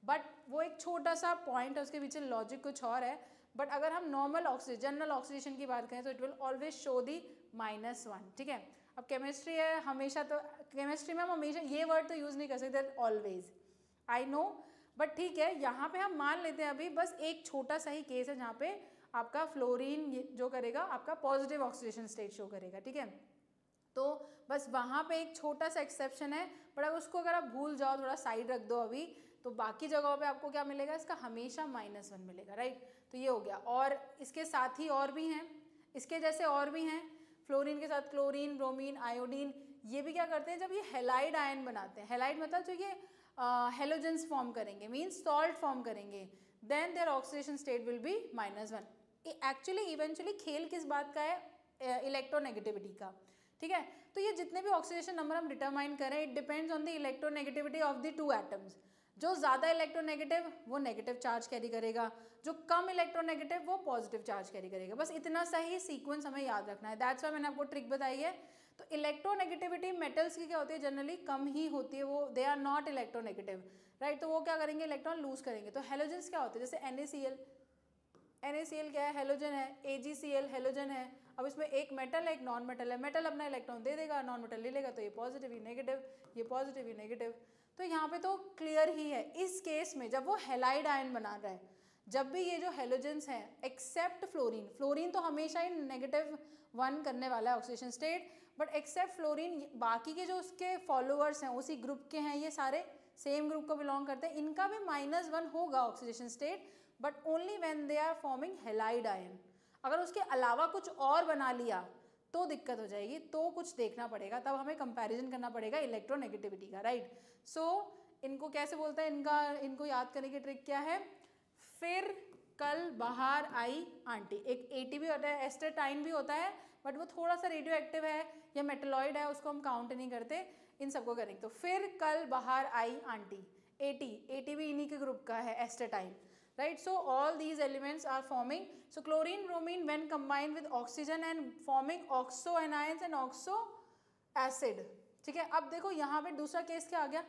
बट वो एक छोटा सा पॉइंट है, उसके पीछे लॉजिक कुछ और है। बट अगर हम नॉर्मल ऑक्सीजन, जनरल ऑक्सीडेशन की बात करें तो इट विल ऑलवेज शो दी -1, ठीक है। अब केमिस्ट्री है, हमेशा तो केमिस्ट्री में हम हमेशा ये वर्ड तो यूज़ नहीं कर सकते ऑलवेज, आई नो, बट ठीक है, यहाँ पे हम मान लेते हैं अभी बस एक छोटा सा ही केस है जहाँ पे आपका फ्लोरीन जो करेगा आपका पॉजिटिव ऑक्सीडेशन स्टेट शो करेगा, ठीक है। तो बस वहाँ पे एक छोटा सा एक्सेप्शन है, बट अगर उसको अगर आप भूल जाओ, थोड़ा साइड रख दो अभी, तो बाकी जगहों पे आपको क्या मिलेगा, इसका हमेशा -1 मिलेगा, राइट। तो ये हो गया। और इसके साथ ही और भी हैं, इसके जैसे और भी हैं, फ्लोरीन के साथ क्लोरीन, ब्रोमीन, आयोडीन, ये भी क्या करते हैं, जब ये हेलाइड आयन बनाते हैं, हेलाइड मतलब जो ये हेलोजेंस फॉर्म करेंगे, मीन्स सॉल्ट फॉर्म करेंगे, then their oxidation state will be -1। Actually eventually खेल किस बात का है, इलेक्ट्रोनेगेटिविटी का, ठीक है। तो ये जितने भी ऑक्सीडेशन नंबर हम डिटरमाइन करें, it depends on the electronegativity of the 2 atoms. जो ज़्यादा इलेक्ट्रोनेगेटिव वो नेगेटिव चार्ज कैरी करेगा, जो कम इलेक्ट्रोनेगेटिव वो पॉजिटिव चार्ज कैरी करेगा। बस इतना सा ही सीक्वेंस हमें याद रखना है। दैट्स वाई मैंने आपको ट्रिक बताई है। तो इलेक्ट्रोनेगेटिविटी मेटल्स की क्या होती है, जनरली कम ही होती है, वो they are not electronegative, right. तो वो क्या करेंगे, इलेक्ट्रॉन लूज करेंगे। तो हेलोजेंस क्या होते हैं, जैसे NaCl, NaCl क्या है, हेलोजन है, AgCl हेलोजन है। अब इसमें एक मेटल है, एक नॉन मेटल है, मेटल अपना इलेक्ट्रॉन दे देगा, नॉन मेटल ले लेगा, तो ये पॉजिटिव, ये नेगेटिव, ये पॉजिटिव, ये नेगेटिव। तो यहाँ पे तो क्लियर ही है। इस केस में जब वो हेलाइड आयन बना रहा है, जब भी ये जो हेलोजेंस हैं, एक्सेप्ट फ्लोरीन, फ्लोरीन तो हमेशा ही -1 करने वाला है oxidation state, but except fluorine, बाकी के जो उसके फॉलोअर्स हैं, उसी ग्रुप के हैं, ये सारे सेम ग्रुप को बिलोंग करते हैं, इनका भी -1 होगा oxidation state, but only when they are forming halide ion. अगर उसके अलावा कुछ और बना लिया तो दिक्कत हो जाएगी, तो कुछ देखना पड़ेगा, तब हमें कंपैरिजन करना पड़ेगा इलेक्ट्रोनेगेटिविटी का, राइट। सो इनको कैसे बोलते हैं, इनको याद करने की ट्रिक क्या है, फिर कल बाहर आई आंटी। एक AT भी होता है, एस्टेटाइन भी होता है, बट वो थोड़ा सा रेडियो एक्टिव है या मेटलॉइड है, उसको हम काउंट नहीं करते, इन सबको करेंगे। तो फिर कल बाहर आई आंटी, AT भी इन्हीं के ग्रुप का है, astatine, right. So all these elements are forming, so chlorine, bromine when combined with oxygen and forming oxo anions and oxo acid, ठीक है। अब देखो यहाँ पे दूसरा केस क्या आ गया,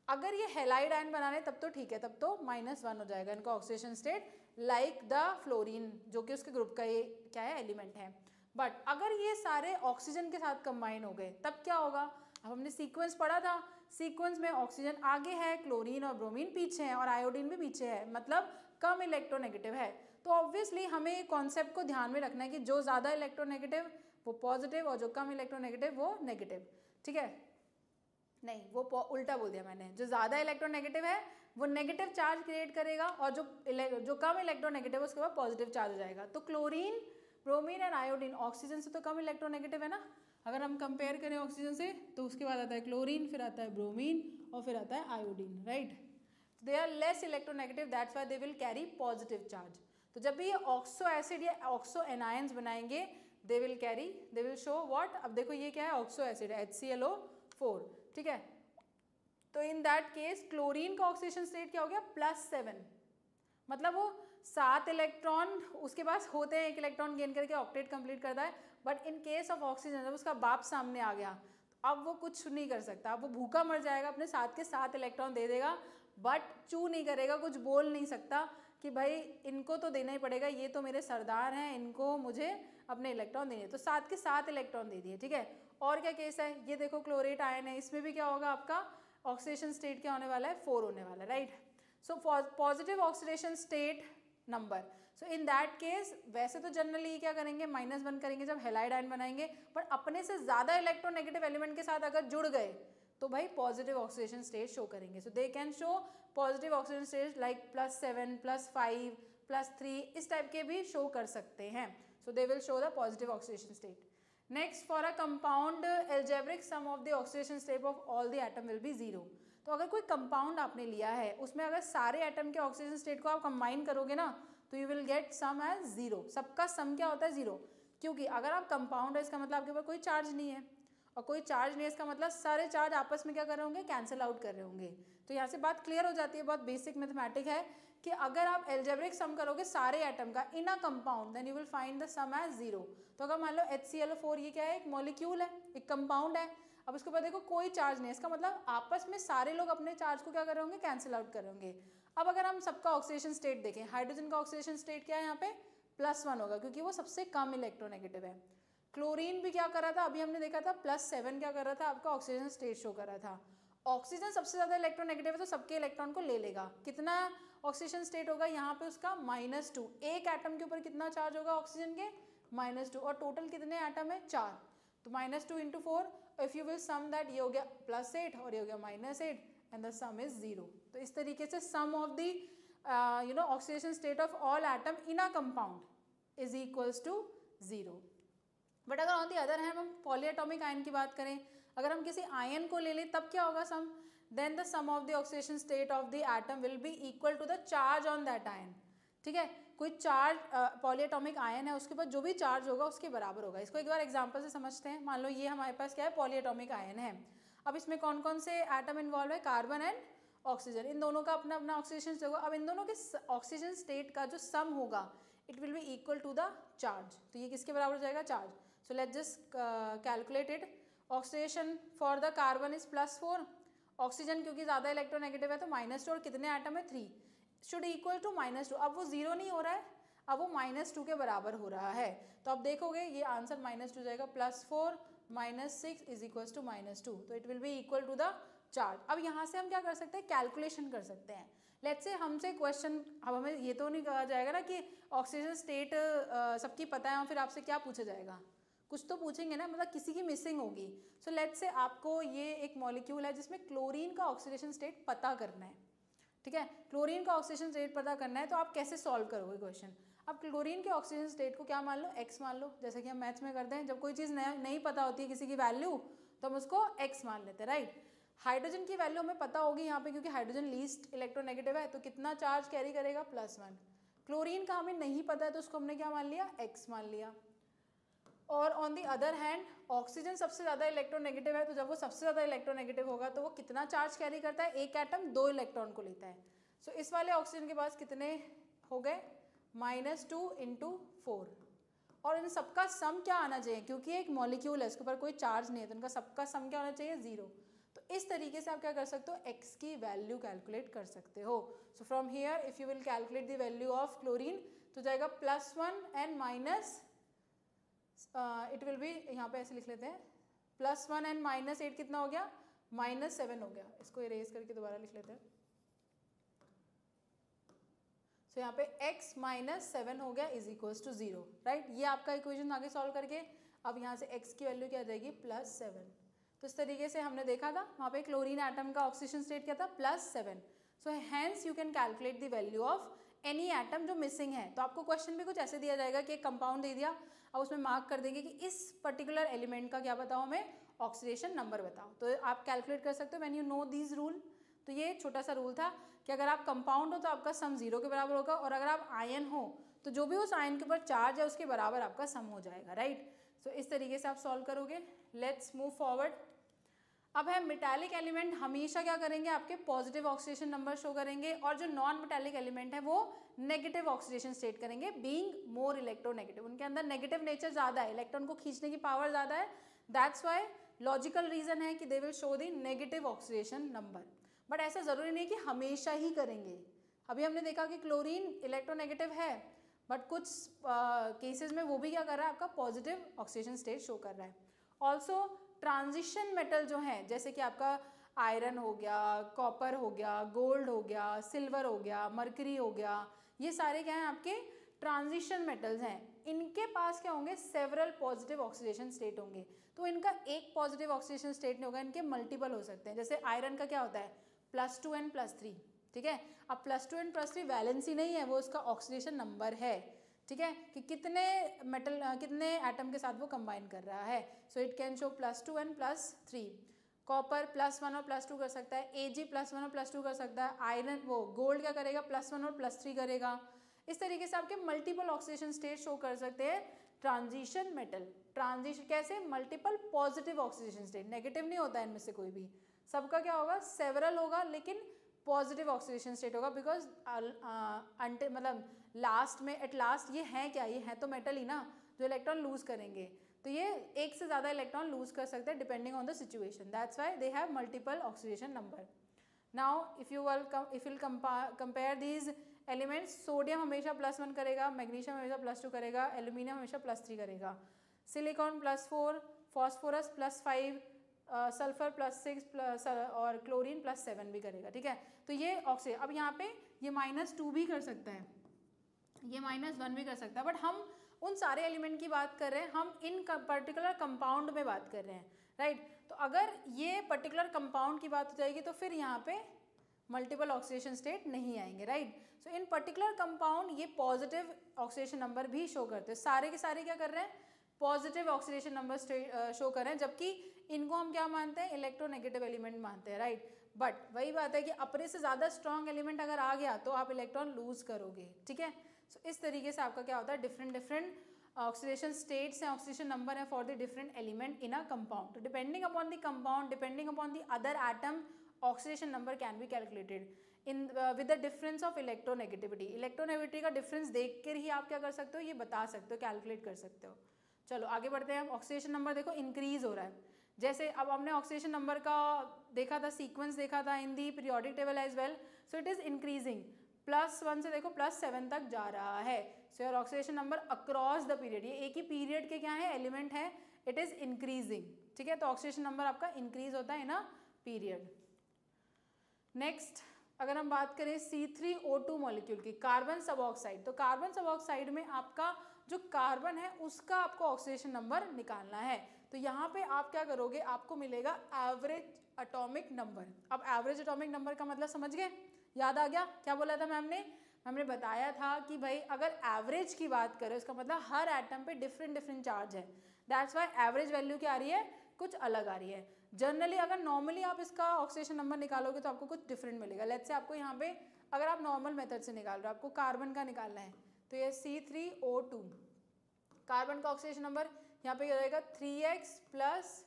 अगर ये हेलाइड आयन बना रहे तब तो ठीक है, तब तो -1 हो जाएगा इनका oxidation state, like the fluorine जो कि उसके ग्रुप का ये क्या है, एलिमेंट है। बट अगर ये सारे ऑक्सीजन के साथ कंबाइन हो गए तब क्या होगा, अब हमने सीक्वेंस पढ़ा था, सीक्वेंस में ऑक्सीजन आगे है, क्लोरीन और ब्रोमीन पीछे हैं, और आयोडीन भी पीछे है, मतलब कम इलेक्ट्रोनेगेटिव है। तो ऑब्वियसली हमें ये कॉन्सेप्ट को ध्यान में रखना है कि जो ज़्यादा इलेक्ट्रोनेगेटिव वो पॉजिटिव, और जो कम इलेक्ट्रोनेगेटिव वो नेगेटिव, ठीक है। नहीं, वो उल्टा बोल दिया मैंने, जो ज़्यादा इलेक्ट्रोनेगेटिव है वो नेगेटिव चार्ज क्रिएट करेगा, और जो कम इलेक्ट्रोनेगेटिव है उसके बाद पॉजिटिव चार्ज हो जाएगा। तो chlorine, bromine and iodine oxygen से तो कम इलेक्ट्रोनेगेटिव है ना, अगर हम कंपेयर करें ऑक्सीजन से, तो उसके बाद आता है क्लोरीन, फिर आता है ब्रोमीन, और फिर आता है iodine, right. They are less electronegative, that's why they will carry positive charge. तो जब भी ये ऑक्सो एसिड या ऑक्सो एनायंस बनाएंगे, दे विल शो व्हाट, अब देखो ये क्या है, ऑक्सो एसिड, HClO4, ठीक है। तो इन दैट केस क्लोरीन का ऑक्सीडेशन स्टेट क्या हो गया, +7, मतलब वो 7 इलेक्ट्रॉन उसके पास होते हैं, 1 इलेक्ट्रॉन गेन करके ऑक्टेट कंप्लीट करता है, but in case of oxygen जब उसका बाप सामने आ गया, तो अब वो कुछ नहीं कर सकता, अब वो भूखा मर जाएगा, अपने 7 के 7 इलेक्ट्रॉन दे देगा, बट चू नहीं करेगा, कुछ बोल नहीं सकता कि भाई इनको तो देना ही पड़ेगा, ये तो मेरे सरदार हैं, इनको मुझे अपने इलेक्ट्रॉन देने। तो 7 के 7 इलेक्ट्रॉन दे दिए, ठीक है। और क्या केस है, ये देखो क्लोरेट आयन है, इसमें भी क्या होगा, आपका ऑक्सीडेशन स्टेट क्या होने वाला है, 4 होने वाला है, right. So positive oxidation state number, so in that case वैसे तो जनरली क्या करेंगे, -1 करेंगे जब हैलाइड आयन बनाएंगे, पर अपने से ज़्यादा इलेक्ट्रोनेगेटिव एलिमेंट के साथ अगर जुड़ गए तो भाई पॉजिटिव ऑक्सीडेशन स्टेट शो करेंगे. So they can show positive oxidation state like +7, +5, +3 इस टाइप के भी शो कर सकते हैं. So they will show the positive oxidation state. Next, for a compound algebraic sum of the oxidation state of all the atom will be 0. तो अगर कोई compound आपने लिया है, उसमें अगर सारे एटम के ऑक्सीजन स्टेट को आप कंबाइन करोगे ना, तो you will get sum as 0. सबका सम क्या होता है? 0. क्योंकि अगर आप कंपाउंड है, इसका मतलब आपके ऊपर कोई चार्ज नहीं है, और कोई चार्ज नहीं है इसका मतलब सारे चार्ज आपस में क्या कर रहे होंगे? कैंसिल आउट कर रहे होंगे. तो यहाँ से बात क्लियर हो जाती है, बहुत बेसिक मैथमेटिक है कि अगर आप एल्जेब्रिक सम करोगे सारे एटम का in a compound, then you will find the sum as 0. तो अगर मान लो HCl4 ये क्या है? एक मॉलिक्यूल है, एक कंपाउंड है. अब इसके ऊपर देखो कोई चार्ज नहीं है, इसका मतलब आपस में सारे लोग अपने चार्ज को क्या कर रहे होंगे? कैंसिल आउट कर रहे होंगे. अब अगर हम सबका ऑक्सीडेशन स्टेट देखें, हाइड्रोजन का ऑक्सीडेशन स्टेट क्या है यहाँ पे? +1 होगा, क्योंकि वो सबसे कम इलेक्ट्रोनेगेटिव है. क्लोरीन भी क्या कर रहा था? अभी हमने देखा था +7 क्या कर रहा था? आपका ऑक्सीजन स्टेट शो कर रहा था. ऑक्सीजन सबसे ज़्यादा इलेक्ट्रोनेगेटिव है, तो सबके इलेक्ट्रॉन को ले लेगा. कितना ऑक्सीजन स्टेट होगा यहाँ पे उसका? -2. एक एटम के ऊपर कितना चार्ज होगा ऑक्सीजन के? -2. और टोटल कितने एटम है? 4. तो -2 × 4, if you will sum that, ये हो गया +8 और ये हो गया -8 एंड द सम इज 0. तो इस तरीके से sum of the oxidation state of all atom in a compound is equals to 0. But अगर ऑन दी अदर हैंड हम पॉलीएटॉमिक आयन की बात करें, अगर हम किसी आयन को ले लें, तब क्या होगा sum? Then the sum of the oxidation state of the atom will be equal to the charge on that ion. ठीक है, कोई चार्ज पॉलीएटॉमिक आयन है, उसके पास जो भी चार्ज होगा उसके बराबर होगा. इसको एक बार एग्जांपल से समझते हैं. मान लो ये हमारे पास क्या है? पॉलीएटॉमिक आयन है. अब इसमें कौन कौन से एटम इन्वॉल्व है? Carbon and oxygen. इन दोनों का अपना अपना ऑक्सीडेशन स्टेट होगा. अब इन दोनों के ऑक्सीजन स्टेट का जो सम होगा, it will be equal to the charge. तो ये किसके बराबर हो जाएगा? Charge. So let's just calculate it. Oxidation for the carbon is +4. Oxygen क्योंकि ज़्यादा इलेक्ट्रोनेगेटिव है तो -2, और कितने एटम है? 3. Should equal to -2. अब वो 0 नहीं हो रहा है, अब वो -2 के बराबर हो रहा है. तो अब देखोगे ये आंसर -2 जाएगा. +4 -6 इज इक्वल टू -2. तो it will be equal to the charge. अब यहाँ से हम क्या कर सकते हैं? कैलकुलेशन कर सकते हैं. लेट्स से हमसे क्वेश्चन, अब हमें ये तो नहीं कहा जाएगा ना कि ऑक्सीजन स्टेट सबकी पता है और फिर आपसे क्या पूछा जाएगा? कुछ तो पूछेंगे ना, मतलब किसी की मिसिंग होगी. सो लेट्स से आपको ये एक मॉलिक्यूल है जिसमें क्लोरीन का ऑक्सीडेशन स्टेट पता करना है. ठीक है, क्लोरीन का ऑक्सीडेशन स्टेट पता करना है, तो आप कैसे सॉल्व करोगे क्वेश्चन? अब क्लोरीन के ऑक्सीजन स्टेट को क्या मान लो? x मान लो, जैसे कि हम मैथ्स में करते हैं. जब कोई चीज़ नहीं पता होती है किसी की वैल्यू, तो हम उसको x मान लेते हैं, राइट. हाइड्रोजन की वैल्यू हमें पता होगी यहाँ पे, क्योंकि हाइड्रोजन लीस्ट इलेक्ट्रोनेगेटिव है, तो कितना चार्ज कैरी करेगा? +1. क्लोरीन का हमें नहीं पता है, तो उसको हमने क्या मान लिया? x मान लिया. और on the other hand oxygen सबसे ज़्यादा इलेक्ट्रोनेगेटिव है, तो जब वो सबसे ज़्यादा इलेक्ट्रोनेगेटिव होगा तो वो कितना चार्ज कैरी करता है? एक एटम 2 इलेक्ट्रॉन को लेता है. सो इस वाले ऑक्सीजन के पास कितने हो गए? -2 × 4. और इन सबका सम क्या आना चाहिए? क्योंकि एक मॉलिक्यूल है, उसके ऊपर कोई चार्ज नहीं है, तो इनका सबका सम क्या होना चाहिए? 0. तो इस तरीके से आप क्या कर सकते हो? x की वैल्यू कैलकुलेट कर सकते हो. सो from here if you will calculate the value of chlorine, तो जाएगा +1 and minus, it will B, यहाँ पे ऐसे लिख लेते हैं, +1 एंड -8 कितना हो गया? -7 हो गया. इसको इरेज करके दोबारा लिख लेते हैं. सो यहाँ पे x -7 हो गया इज इक्वल्स टू 0, राइट. ये आपका इक्वेशन आगे सॉल्व करके अब यहाँ से x की वैल्यू क्या आ जाएगी? +7. तो इस तरीके से हमने देखा था वहाँ पे क्लोरीन एटम का ऑक्सीडेशन स्टेट क्या था? +7. So hence you can calculate the value of any atom जो मिसिंग है. तो आपको क्वेश्चन भी कुछ ऐसे दिया जाएगा कि एक कंपाउंड दे दिया, अब उसमें मार्क कर देंगे कि इस पर्टिकुलर एलिमेंट का क्या बताओ हमें? ऑक्सीडेशन नंबर बताओ. तो आप कैलकुलेट कर सकते हो when you know these rule. तो ये छोटा सा रूल था कि अगर आप कंपाउंड हो तो आपका सम 0 के बराबर होगा, और अगर आप आयन हो तो जो भी उस आयन के ऊपर चार्ज है उसके बराबर आपका सम हो जाएगा, राइट. सो इस तरीके से आप सॉल्व करोगे. Let's move forward. अब है मेटालिक एलिमेंट हमेशा क्या करेंगे? आपके पॉजिटिव ऑक्सीडेशन नंबर शो करेंगे, और जो नॉन मेटालिक एलिमेंट है वो नेगेटिव ऑक्सीडेशन स्टेट करेंगे, बीइंग मोर इलेक्ट्रोनेगेटिव. उनके अंदर नेगेटिव नेचर ज़्यादा है, इलेक्ट्रॉन को खींचने की पावर ज़्यादा है. दैट्स वाई लॉजिकल रीजन है कि दे will show the negative oxidation number. But ऐसा ज़रूरी नहीं कि हमेशा ही करेंगे. अभी हमने देखा कि क्लोरीन इलेक्ट्रोनेगेटिव है, बट कुछ केसेस में वो भी क्या कर रहा है? आपका पॉजिटिव ऑक्सीडेशन स्टेट शो कर रहा है. ऑल्सो ट्रांजिशन मेटल जो हैं, जैसे कि आपका आयरन हो गया, कॉपर हो गया, गोल्ड हो गया, सिल्वर हो गया, मरकरी हो गया, ये सारे क्या हैं? आपके ट्रांजिशन मेटल्स हैं, इनके पास क्या होंगे, सेवरल पॉजिटिव ऑक्सीडेशन स्टेट होंगे। तो इनका एक पॉजिटिव ऑक्सीडेशन स्टेट नहीं होगा, इनके मल्टीपल हो सकते हैं। जैसे आयरन का क्या होता है, +2 and +3, ठीक है। अब +2 and +3 वैलेंसी नहीं है, वो उसका ऑक्सीडेशन नंबर है, ठीक है, कि कितने मेटल कितने एटम के साथ वो कंबाइन कर रहा है। So it can show +2 and +3। Copper +1 और +2 कर सकता है, Ag +1 और +2 कर सकता है, आयरन वो गोल्ड क्या करेगा, +1 और +3 करेगा। इस तरीके से आपके मल्टीपल ऑक्सीडेशन स्टेट शो कर सकते हैं ट्रांजिशन मेटल। ट्रांजिशन कैसे, multiple positive oxidation state, negative नहीं होता है इनमें से कोई भी, सबका क्या होगा, सेवरल होगा, लेकिन पॉजिटिव ऑक्सीडेशन स्टेट होगा। बिकॉज मतलब लास्ट में एट लास्ट ये है क्या, ये है तो मेटल ही ना, जो इलेक्ट्रॉन लूज करेंगे, तो ये एक से ज़्यादा इलेक्ट्रॉन लूज कर सकते हैं depending on the situation, that's why they have multiple oxidation number. Now if you will compare these elements, sodium हमेशा +1 करेगा, मैग्नीशियम हमेशा +2 करेगा, एल्यूमिनियम हमेशा +3 करेगा, सिलिकॉन +4, फॉस्फोरस +5, सल्फर +6 और क्लोरीन +7 भी करेगा, ठीक है। तो ये ऑक्सीजन, अब यहाँ पे ये -2 भी कर सकता है, ये -1 भी कर सकता है, बट हम उन सारे एलिमेंट की बात कर रहे हैं, हम इन पर्टिकुलर कंपाउंड में बात कर रहे हैं, राइट। तो अगर ये पर्टिकुलर कंपाउंड की बात हो जाएगी तो फिर यहाँ पे मल्टीपल ऑक्सीडेशन स्टेट नहीं आएंगे, राइट। सो इन पर्टिकुलर कंपाउंड ये पॉजिटिव ऑक्सीडेशन नंबर भी शो करते हैं, सारे के सारे क्या कर रहे हैं, पॉजिटिव ऑक्सीडेशन नंबर शो कर रहे हैं, जबकि इनको हम क्या मानते हैं, इलेक्ट्रोनेगेटिव एलिमेंट मानते हैं, राइट। बट वही बात है कि अपने से ज़्यादा स्ट्रॉन्ग एलिमेंट अगर आ गया तो आप इलेक्ट्रॉन लूज करोगे, ठीक है। सो इस तरीके से आपका क्या होता है, डिफरेंट ऑक्सीडेशन स्टेट्स हैं, ऑक्सीडेशन नंबर है for the different element in a compound. तो depending upon the compound, depending upon the other atom, oxidation number can be calculated in with the difference of electronegativity. Electronegativity का difference देख कर ही आप क्या कर सकते हो, ये बता सकते हो, कैलकुलेट कर सकते हो। चलो आगे बढ़ते हैं। ऑक्सीडेशन नंबर देखो इंक्रीज हो रहा है, जैसे अब हमने ऑक्सीडेशन नंबर का देखा था, सीक्वेंस देखा था in the periodic table as well. So it is increasing, +1 से देखो +7 तक जा रहा है। So your oxidation number across the period, ये एक ही पीरियड के क्या है, एलिमेंट है, इट इज इंक्रीजिंग, ठीक है। तो ऑक्सीडेशन नंबर आपका इंक्रीज होता है इन अ पीरियड। नेक्स्ट अगर हम बात करें C3O2 मॉलिक्यूल की, कार्बन सब ऑक्साइड, तो कार्बन सब ऑक्साइड में आपका जो कार्बन है उसका आपको ऑक्सीडेशन नंबर निकालना है। तो यहाँ पे आप क्या करोगे, आपको मिलेगा एवरेज एटॉमिक नंबर। अब एवरेज एटॉमिक नंबर का मतलब समझ गए, याद आ गया, क्या बोला था मैम ने बताया था कि भाई अगर एवरेज की बात करें इसका मतलब हर एटम पे डिफरेंट चार्ज है, दैट्स वाई एवरेज वैल्यू क्या आ रही है, कुछ अलग आ रही है। जनरली अगर नॉर्मली आप इसका ऑक्सीडेशन नंबर निकालोगे तो आपको कुछ डिफरेंट मिलेगा। लेट्स से आपको यहाँ पे अगर आप नॉर्मल मेथड से निकाल रहे हो, आपको कार्बन का निकालना है, तो ये C3O2 कार्बन का ऑक्सीडेशन नंबर यहाँ पे क्या रहेगा, 3x +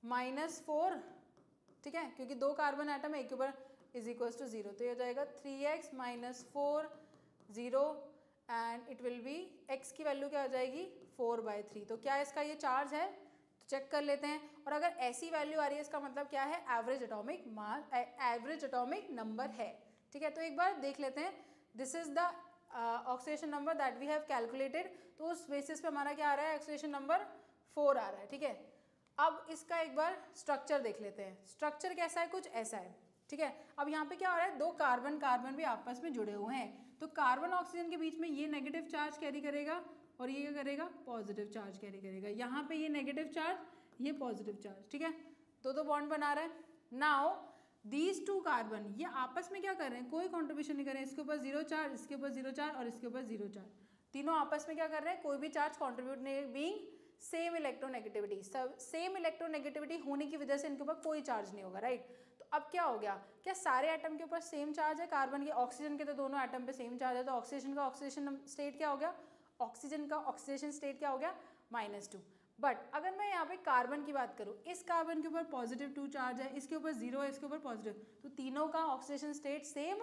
-4, ठीक है, क्योंकि 2 कार्बन एटम है, एक के ऊपर = 0, तो ये हो जाएगा 3x - 4 0 and it will B x की वैल्यू क्या हो जाएगी 4/3। तो क्या इसका ये चार्ज है, तो चेक कर लेते हैं। और अगर ऐसी वैल्यू आ रही है इसका मतलब क्या है, average atomic mass, average atomic number है, ठीक है। तो एक बार देख लेते हैं, this is the oxidation number that we have calculated. तो उस बेसिस पे हमारा क्या आ रहा है, ऑक्सीडेशन नंबर 4 आ रहा है, ठीक है। अब इसका एक बार स्ट्रक्चर देख लेते हैं, स्ट्रक्चर कैसा है, कुछ ऐसा है, ठीक है। अब यहाँ पे क्या हो रहा है, 2 कार्बन भी आपस में जुड़े हुए हैं, तो कार्बन ऑक्सीजन के बीच में ये नेगेटिव चार्ज कैरी करेगा और ये क्या करेगा, पॉजिटिव चार्ज कैरी करेगा। यहाँ पे ये नेगेटिव चार्ज, ये पॉजिटिव चार्ज, ठीक है, दो बॉन्ड बना रहा है। नाउ दीज 2 कार्बन ये आपस में क्या कर रहे हैं, कोई कॉन्ट्रीब्यूशन नहीं कर रहे हैं, इसके ऊपर 0 चार्ज, इसके ऊपर 0 चार्ज और इसके ऊपर 0 चार्ज, तीनों आपस में क्या कर रहे हैं, कोई भी चार्ज कॉन्ट्रीब्यूट नहीं, being same electronegativity, same electronegativity होने की वजह से इनके ऊपर कोई चार्ज नहीं होगा, राइट। तो अब क्या हो गया, क्या सारे एटम के ऊपर सेम चार्ज है, कार्बन के, ऑक्सीजन के तो दोनों एटम पे सेम चार्ज है, तो ऑक्सीजन का ऑक्सीडेशन स्टेट क्या हो गया, ऑक्सीजन का ऑक्सीडेशन स्टेट क्या हो गया, -2। बट अगर मैं यहाँ पे कार्बन की बात करूँ, इस कार्बन के ऊपर +2 चार्ज है, इसके ऊपर 0 है, इसके ऊपर पॉजिटिव, तो तीनों का ऑक्सीडेशन स्टेट सेम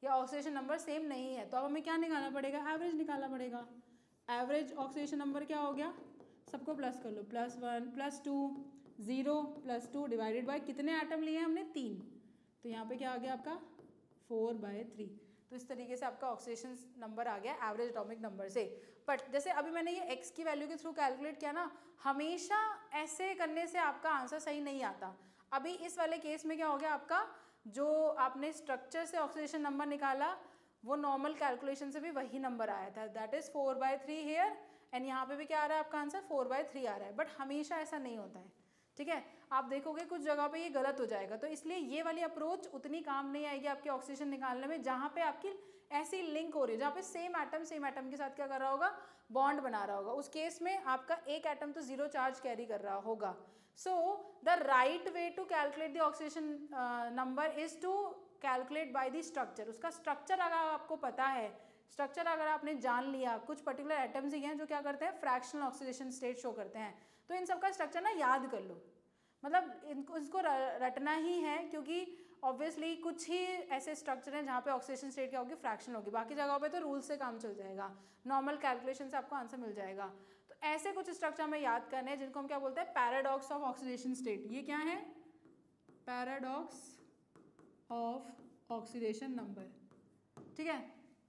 या ऑक्सीडेशन नंबर सेम नहीं है। तो अब हमें क्या निकालना पड़ेगा, एवरेज निकालना पड़ेगा। एवरेज ऑक्सीडेशन नंबर क्या हो गया, सबको प्लस कर लो, +1 +2 0 +2 डिवाइडेड बाय कितने एटम लिए हैं हमने, 3, तो यहाँ पे क्या आ गया आपका 4/3। तो इस तरीके से आपका ऑक्सीडेशन नंबर आ गया एवरेज एटॉमिक नंबर से। बट जैसे अभी मैंने ये x की वैल्यू के थ्रू कैलकुलेट किया ना, हमेशा ऐसे करने से आपका आंसर सही नहीं आता। अभी इस वाले केस में क्या हो गया, आपका जो आपने स्ट्रक्चर से ऑक्सीडेशन नंबर निकाला वो नॉर्मल कैलकुलेशन से भी वही नंबर आया था, दैट इज 4/3 हेयर, एंड यहाँ पे भी क्या आ रहा है आपका आंसर 4/3 आ रहा है। बट हमेशा ऐसा नहीं होता है, ठीक है, आप देखोगे कुछ जगह पे ये गलत हो जाएगा, तो इसलिए ये वाली अप्रोच उतनी काम नहीं आएगी आपके ऑक्सीजन निकालने में, जहाँ पे आपकी ऐसी लिंक हो रही है, जहाँ पे सेम एटम के साथ क्या कर रहा होगा, बॉन्ड बना रहा होगा। उस केस में आपका एक एटम तो जीरो चार्ज कैरी कर रहा होगा। So the right way to calculate the oxygen number is to calculate by the structure. उसका स्ट्रक्चर अगर आपको पता है, स्ट्रक्चर अगर आपने जान लिया, कुछ पर्टिकुलर एटम्स ही हैं जो क्या करते हैं, फ्रैक्शनल ऑक्सीडेशन स्टेट शो करते हैं, तो इन सबका स्ट्रक्चर ना याद कर लो, मतलब इसको रटना ही है, क्योंकि ऑब्वियसली कुछ ही ऐसे स्ट्रक्चर हैं जहाँ पे ऑक्सीडेशन स्टेट क्या होगी, फ्रैक्शनल होगी, बाकी जगहों पे तो रूल से काम चल जाएगा, नॉर्मल कैलकुलेशन से आपको आंसर मिल जाएगा। तो ऐसे कुछ स्ट्रक्चर हमें याद करने हैं जिनको हम क्या बोलते हैं, पैराडॉक्स ऑफ ऑक्सीडेशन स्टेट। ये क्या है, पैराडॉक्स ऑफ ऑक्सीडेशन नंबर, ठीक है।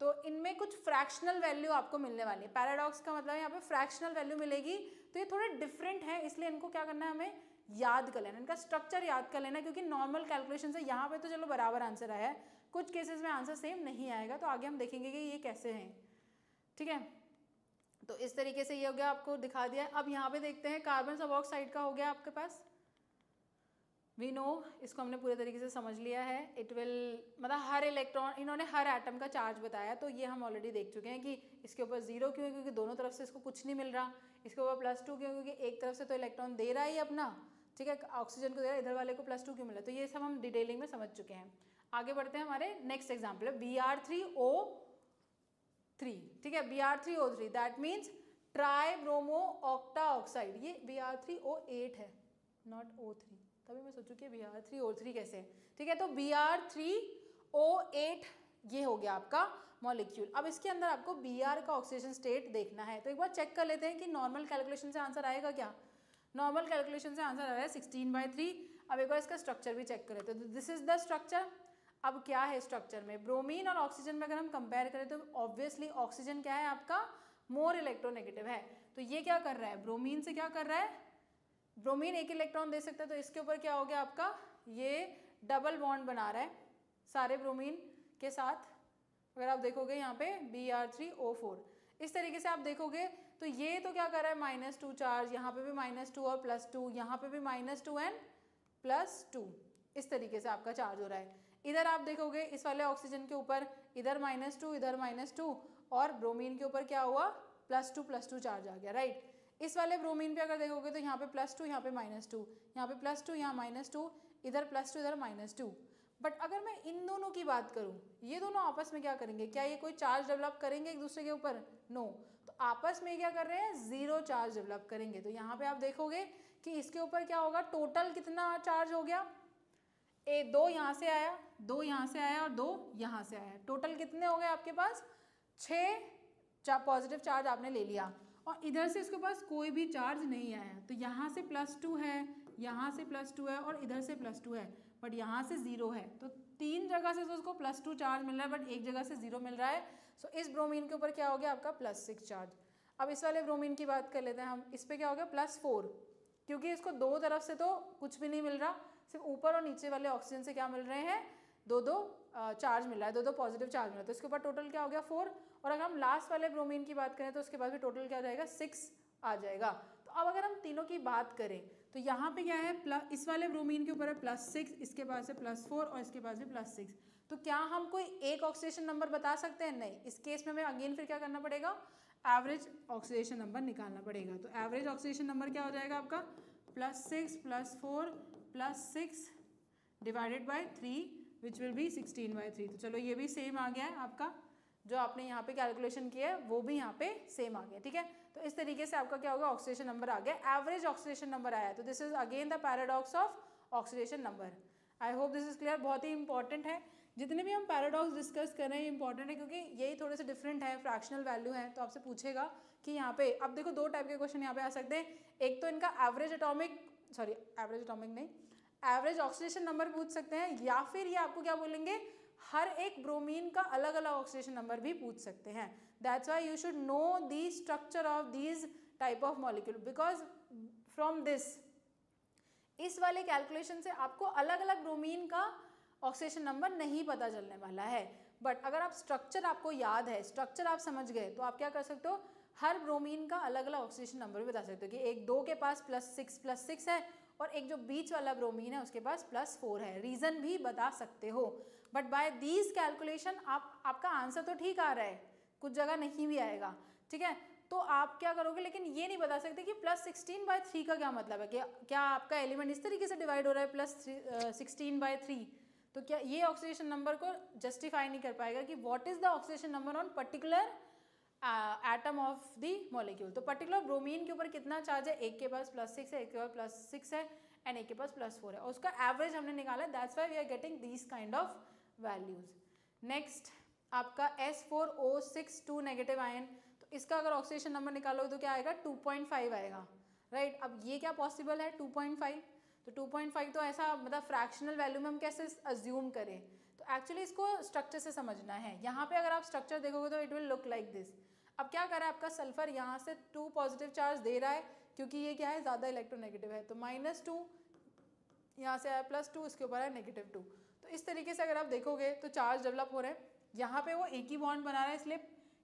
तो इनमें कुछ फ्रैक्शनल वैल्यू आपको मिलने वाली है, पैराडॉक्स का मतलब यहाँ पे फ्रैक्शनल वैल्यू मिलेगी, तो ये थोड़े डिफरेंट है, इसलिए इनको क्या करना है, हमें याद कर लेना, इनका स्ट्रक्चर याद कर लेना, क्योंकि नॉर्मल कैलकुलेशन से यहाँ पे तो चलो बराबर आंसर आया है, कुछ केसेस में आंसर सेम नहीं आएगा, तो आगे हम देखेंगे कि ये कैसे हैं, ठीक है। तो इस तरीके से ये हो गया, आपको दिखा दिया। अब यहाँ पे देखते हैं कार्बन सब ऑक्साइड का हो गया आपके पास, वी नो, इसको हमने पूरे तरीके से समझ लिया है। इट विल मतलब हर इलेक्ट्रॉन, इन्होंने हर एटम का चार्ज बताया, तो ये हम ऑलरेडी देख चुके हैं कि इसके ऊपर 0 क्यों है, क्योंकि दोनों तरफ से इसको कुछ नहीं मिल रहा, इसके ऊपर +2 क्यों, क्योंकि एक तरफ से तो इलेक्ट्रॉन दे रहा ही अपना, ठीक है, ऑक्सीजन को दे रहा है, इधर वाले को +2 क्यों मिला, तो ये सब हम डिटेलिंग में समझ चुके हैं। आगे बढ़ते हैं, हमारे नेक्स्ट एग्जाम्पल है Br3O3, ठीक है, Br3O3 that means try bromo octa oxide, ये Br3O8 है, नॉट O3, तभी मैं सोचूं कि Br3O3 कैसे है, ठीक है। तो Br3O8 ये हो गया आपका मॉलिक्यूल। अब इसके अंदर आपको Br का ऑक्सीडेशन स्टेट देखना है, तो एक बार चेक कर लेते हैं कि नॉर्मल कैलकुलेशन से आंसर आएगा क्या। नॉर्मल कैलकुलेशन से आंसर आ रहा है 16/3। अब एक बार इसका स्ट्रक्चर भी चेक करें, तो दिस इज द स्ट्रक्चर। अब क्या है स्ट्रक्चर में, ब्रोमीन और ऑक्सीजन में अगर हम कंपेयर करें तो ऑब्वियसली ऑक्सीजन क्या है आपका, मोर इलेक्ट्रोनेगेटिव है, तो ये क्या कर रहा है, ब्रोमीन से क्या कर रहा है, ब्रोमीन एक इलेक्ट्रॉन दे सकता है, तो इसके ऊपर क्या हो गया आपका, ये डबल बॉन्ड बना रहा है सारे ब्रोमीन के साथ। अगर आप देखोगे यहाँ पे Br3O4, इस तरीके से आप देखोगे तो ये तो क्या कर रहा है, -2 चार्ज, यहाँ पे भी -2 और +2, यहाँ पे भी -2 एंड +2, इस तरीके से आपका चार्ज हो रहा है। इधर आप देखोगे इस वाले ऑक्सीजन के ऊपर इधर -2 इधर -2, और ब्रोमीन के ऊपर क्या हुआ, +2 चार्ज आ गया, राइट। इस वाले ब्रोमीन पे अगर देखोगे तो यहाँ पे +2, यहाँ पे -2, यहाँ पे +2, यहाँ -2, इधर +2 इधर -2। बट अगर मैं इन दोनों की बात करूँ, ये दोनों आपस में क्या करेंगे, क्या ये कोई चार्ज डेवलप करेंगे एक दूसरे के ऊपर, नो, तो आपस में क्या कर रहे हैं, 0 चार्ज डेवलप करेंगे। तो यहाँ पे आप देखोगे कि इसके ऊपर क्या होगा, टोटल कितना चार्ज हो गया, 2 यहाँ से आया, 2 यहाँ से आया और 2 यहाँ से आया, टोटल कितने हो गए आपके पास, 6 पॉजिटिव चार्ज आपने ले लिया, और इधर से इसके पास कोई भी चार्ज नहीं आया, तो यहाँ से +2 है, यहाँ से +2 है और इधर से +2 है, बट यहाँ से 0 है, तो 3 जगह से तो उसको +2 चार्ज मिल रहा है, बट एक जगह से 0 मिल रहा है। सो इस ब्रोमीन के ऊपर क्या हो गया आपका +6 चार्ज। अब इस वाले ब्रोमीन की बात कर लेते हैं हम, इस पर क्या हो गया +4, क्योंकि इसको दो तरफ से तो कुछ भी नहीं मिल रहा, सिर्फ ऊपर और नीचे वाले ऑक्सीजन से क्या मिल रहे हैं, 2 चार्ज मिल रहा है, 2 पॉजिटिव चार्ज मिल रहा है, तो इसके ऊपर टोटल क्या हो गया 4। और अगर हम लास्ट वाले ब्रोमीन की बात करें तो उसके पास भी टोटल क्या आ जाएगा, 6 आ जाएगा। तो अब अगर हम तीनों की बात करें तो यहाँ पे क्या है, इस वाले ब्रोमीन के ऊपर है +6, इसके पास है +4 और इसके पास भी +6। तो क्या हम कोई एक ऑक्सीडेशन नंबर बता सकते हैं, नहीं। इस केस में हमें अगेन फिर क्या करना पड़ेगा, एवरेज ऑक्सीडेशन नंबर निकालना पड़ेगा। तो एवरेज ऑक्सीडेशन नंबर क्या हो जाएगा आपका, +6 +4 +6 divided by 3 which will be 16/3। तो चलो ये भी सेम आ गया है आपका, जो आपने यहाँ पे कैलकुलेशन किया है वो भी यहाँ पे सेम आ गया, ठीक है। तो इस तरीके से आपका क्या होगा, ऑक्सीडेशन नंबर आ गया, एवरेज ऑक्सीडेशन नंबर आया है। तो this is again the paradox of oxidation number. I hope this is clear, बहुत ही इंपॉर्टेंट है, जितने भी हम पैराडॉक्स डिस्कस कर रहे हैं इंपॉर्टेंट है, क्योंकि यही थोड़े से डिफरेंट है, फ्रैक्शनल वैल्यू है, तो आपसे पूछेगा कि यहाँ पे, अब देखो 2 टाइप के क्वेश्चन यहाँ पे आ सकते हैं, एक तो इनका एवरेज ऑक्सीडेशन नंबर पूछ सकते हैं, या फिर ये आपको क्या बोलेंगे, हर एक ब्रोमीन का अलग अलग ऑक्सीडेशन नंबर भी पूछ सकते हैं। That's why you should know the structure of these type of molecule, because from this, इस वाले कैलकुलेशन से आपको अलग अलग ब्रोमीन का ऑक्सीडेशन नंबर नहीं पता चलने वाला है, बट अगर आप स्ट्रक्चर आपको याद है, स्ट्रक्चर आप समझ गए, तो आप क्या कर सकते हो, हर ब्रोमीन का अलग अलग ऑक्सीडेशन नंबर भी बता सकते हो कि एक 2 के पास +6 है और एक जो बीच वाला ब्रोमीन है उसके पास +4 है, रीज़न भी बता सकते हो। बट बाय दीज कैलकुलेशन आपका आंसर तो ठीक आ रहा है, कुछ जगह नहीं भी आएगा, ठीक है। तो आप क्या करोगे, लेकिन ये नहीं बता सकते कि +16/3 का क्या मतलब है, कि क्या आपका एलिमेंट इस तरीके से डिवाइड हो रहा है +16/3, तो क्या ये ऑक्सीडेशन नंबर को जस्टिफाई नहीं कर पाएगा कि what is the oxidation number on particular atom of the molecule. तो पर्टिकुलर ब्रोमीन के ऊपर कितना चार्ज है, एक के पास +6 है, एक के पास +6 है एंड एक के पास +4 है, और उसका एवरेज हमने निकाला है, that's why we are getting these kind of values. Next आपका S4O6 2 नेगेटिव आयन, तो इसका अगर ऑक्सीडेशन नंबर निकालोगे तो क्या आएगा, 2.5 आएगा, राइट। अब ये क्या पॉसिबल है 2.5, तो 2.5 तो ऐसा मतलब फ्रैक्शनल वैल्यू में हम कैसे अज्यूम करें, तो एक्चुअली इसको स्ट्रक्चर से समझना है। यहाँ पे अगर आप स्ट्रक्चर देखोगे तो it will look like this. अब क्या कर रहा है आपका सल्फर, यहाँ से 2 पॉजिटिव चार्ज दे रहा है क्योंकि ये क्या है, ज़्यादा इलेक्ट्रोनेगेटिव है, तो -2 यहाँ से आया +2, इसके ऊपर है -2। तो इस तरीके से अगर आप देखोगे तो चार्ज डेवलप हो रहे हैं, यहाँ पे वो एक ही बॉन्ड बना रहा है, इसलिए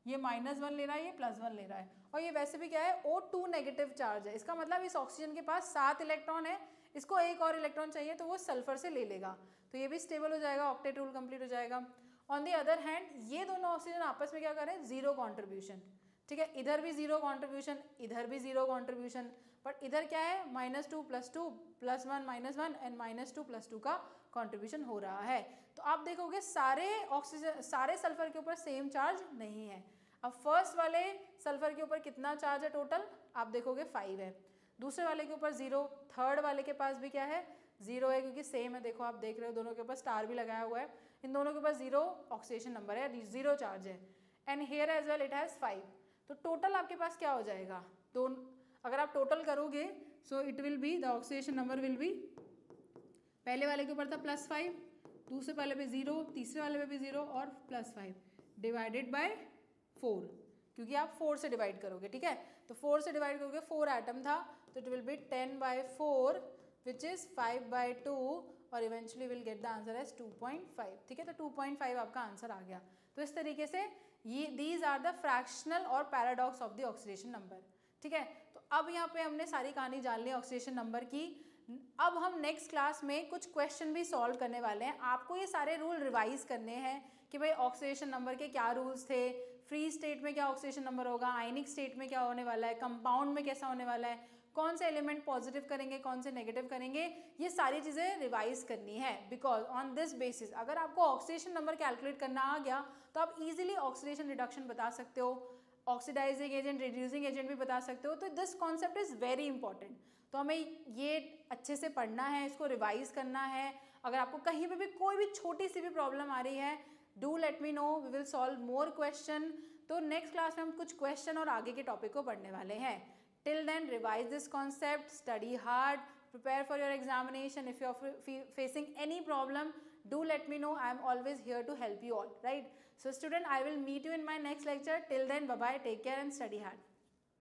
ये -1 ले रहा है, ये +1 ले रहा है, और ये वैसे भी क्या है O2 नेगेटिव चार्ज है, इसका मतलब इस ऑक्सीजन के पास 7 इलेक्ट्रॉन है, इसको एक और इलेक्ट्रॉन चाहिए तो वो सल्फर से ले लेगा, तो ये भी स्टेबल हो जाएगा, ऑक्टेट रूल कंप्लीट हो जाएगा। ऑन दी अदर हैंड ये दोनों ऑक्सीजन आपस में क्या कर रहे हैं, 0 कॉन्ट्रीब्यूशन, ठीक है, इधर भी 0 कॉन्ट्रीब्यूशन, इधर भी 0 कॉन्ट्रीब्यूशन, बट इधर क्या है -2 +2 +1 -1 एंड -2 +2 का कॉन्ट्रीब्यूशन हो रहा है। तो आप देखोगे सारे ऑक्सीजन, सारे सल्फर के ऊपर सेम चार्ज नहीं है। अब फर्स्ट वाले सल्फर के ऊपर कितना चार्ज है टोटल, आप देखोगे 5 है, दूसरे वाले के ऊपर 0, थर्ड वाले के पास भी क्या है 0 है, क्योंकि सेम है, देखो आप देख रहे हो दोनों के ऊपर स्टार भी लगाया हुआ है, इन दोनों के पास 0 ऑक्सीडेशन नंबर है, 0 चार्ज है, and here as well it has 5। तो टोटल आपके पास क्या हो जाएगा, दोनों अगर आप टोटल करोगे सो it will be the oxidation number will be, पहले वाले के ऊपर था +5, दूसरे वाले पे 0, तीसरे वाले पे भी 0 और +5 डिवाइडेड बाय 4, क्योंकि आप 4 से डिवाइड करोगे, ठीक है, तो 4 से डिवाइड करोगे, 4 एटम था तो it will be 10/4 which is 5/2 और eventually will get the answer as 2.5, ठीक है, तो 2.5 आपका आंसर आ गया। तो इस तरीके से ये दीज आर द फ्रैक्शनल और paradox of the oxidation number, ठीक है। तो अब यहाँ पे हमने सारी कहानी जान ली ऑक्सीडेशन नंबर की। अब हम नेक्स्ट क्लास में कुछ क्वेश्चन भी सॉल्व करने वाले हैं, आपको ये सारे रूल रिवाइज करने हैं कि भाई ऑक्सीडेशन नंबर के क्या रूल्स थे, फ्री स्टेट में क्या ऑक्सीडेशन नंबर होगा, आयनिक स्टेट में क्या होने वाला है, कंपाउंड में कैसा होने वाला है, कौन से एलिमेंट पॉजिटिव करेंगे, कौन से नेगेटिव करेंगे, ये सारी चीज़ें रिवाइज करनी है। बिकॉज ऑन दिस बेसिस अगर आपको ऑक्सीडेशन नंबर कैलकुलेट करना आ गया तो आप इजीली ऑक्सीडेशन रिडक्शन बता सकते हो, ऑक्सीडाइजिंग एजेंट, रिड्यूसिंग एजेंट भी बता सकते हो। तो this concept is very important, तो हमें ये अच्छे से पढ़ना है, इसको रिवाइज करना है। अगर आपको कहीं पे भी कोई भी छोटी सी भी प्रॉब्लम आ रही है, do let me know, we will solve more question. तो नेक्स्ट क्लास में हम कुछ क्वेश्चन और आगे के टॉपिक को पढ़ने वाले हैं। Till then revise this concept, study hard, prepare for your examination. If you are facing any problem, do let me know. I am always here to help you all, right? So student, I will meet you in my next lecture. Till then, bye bye, take care and study hard.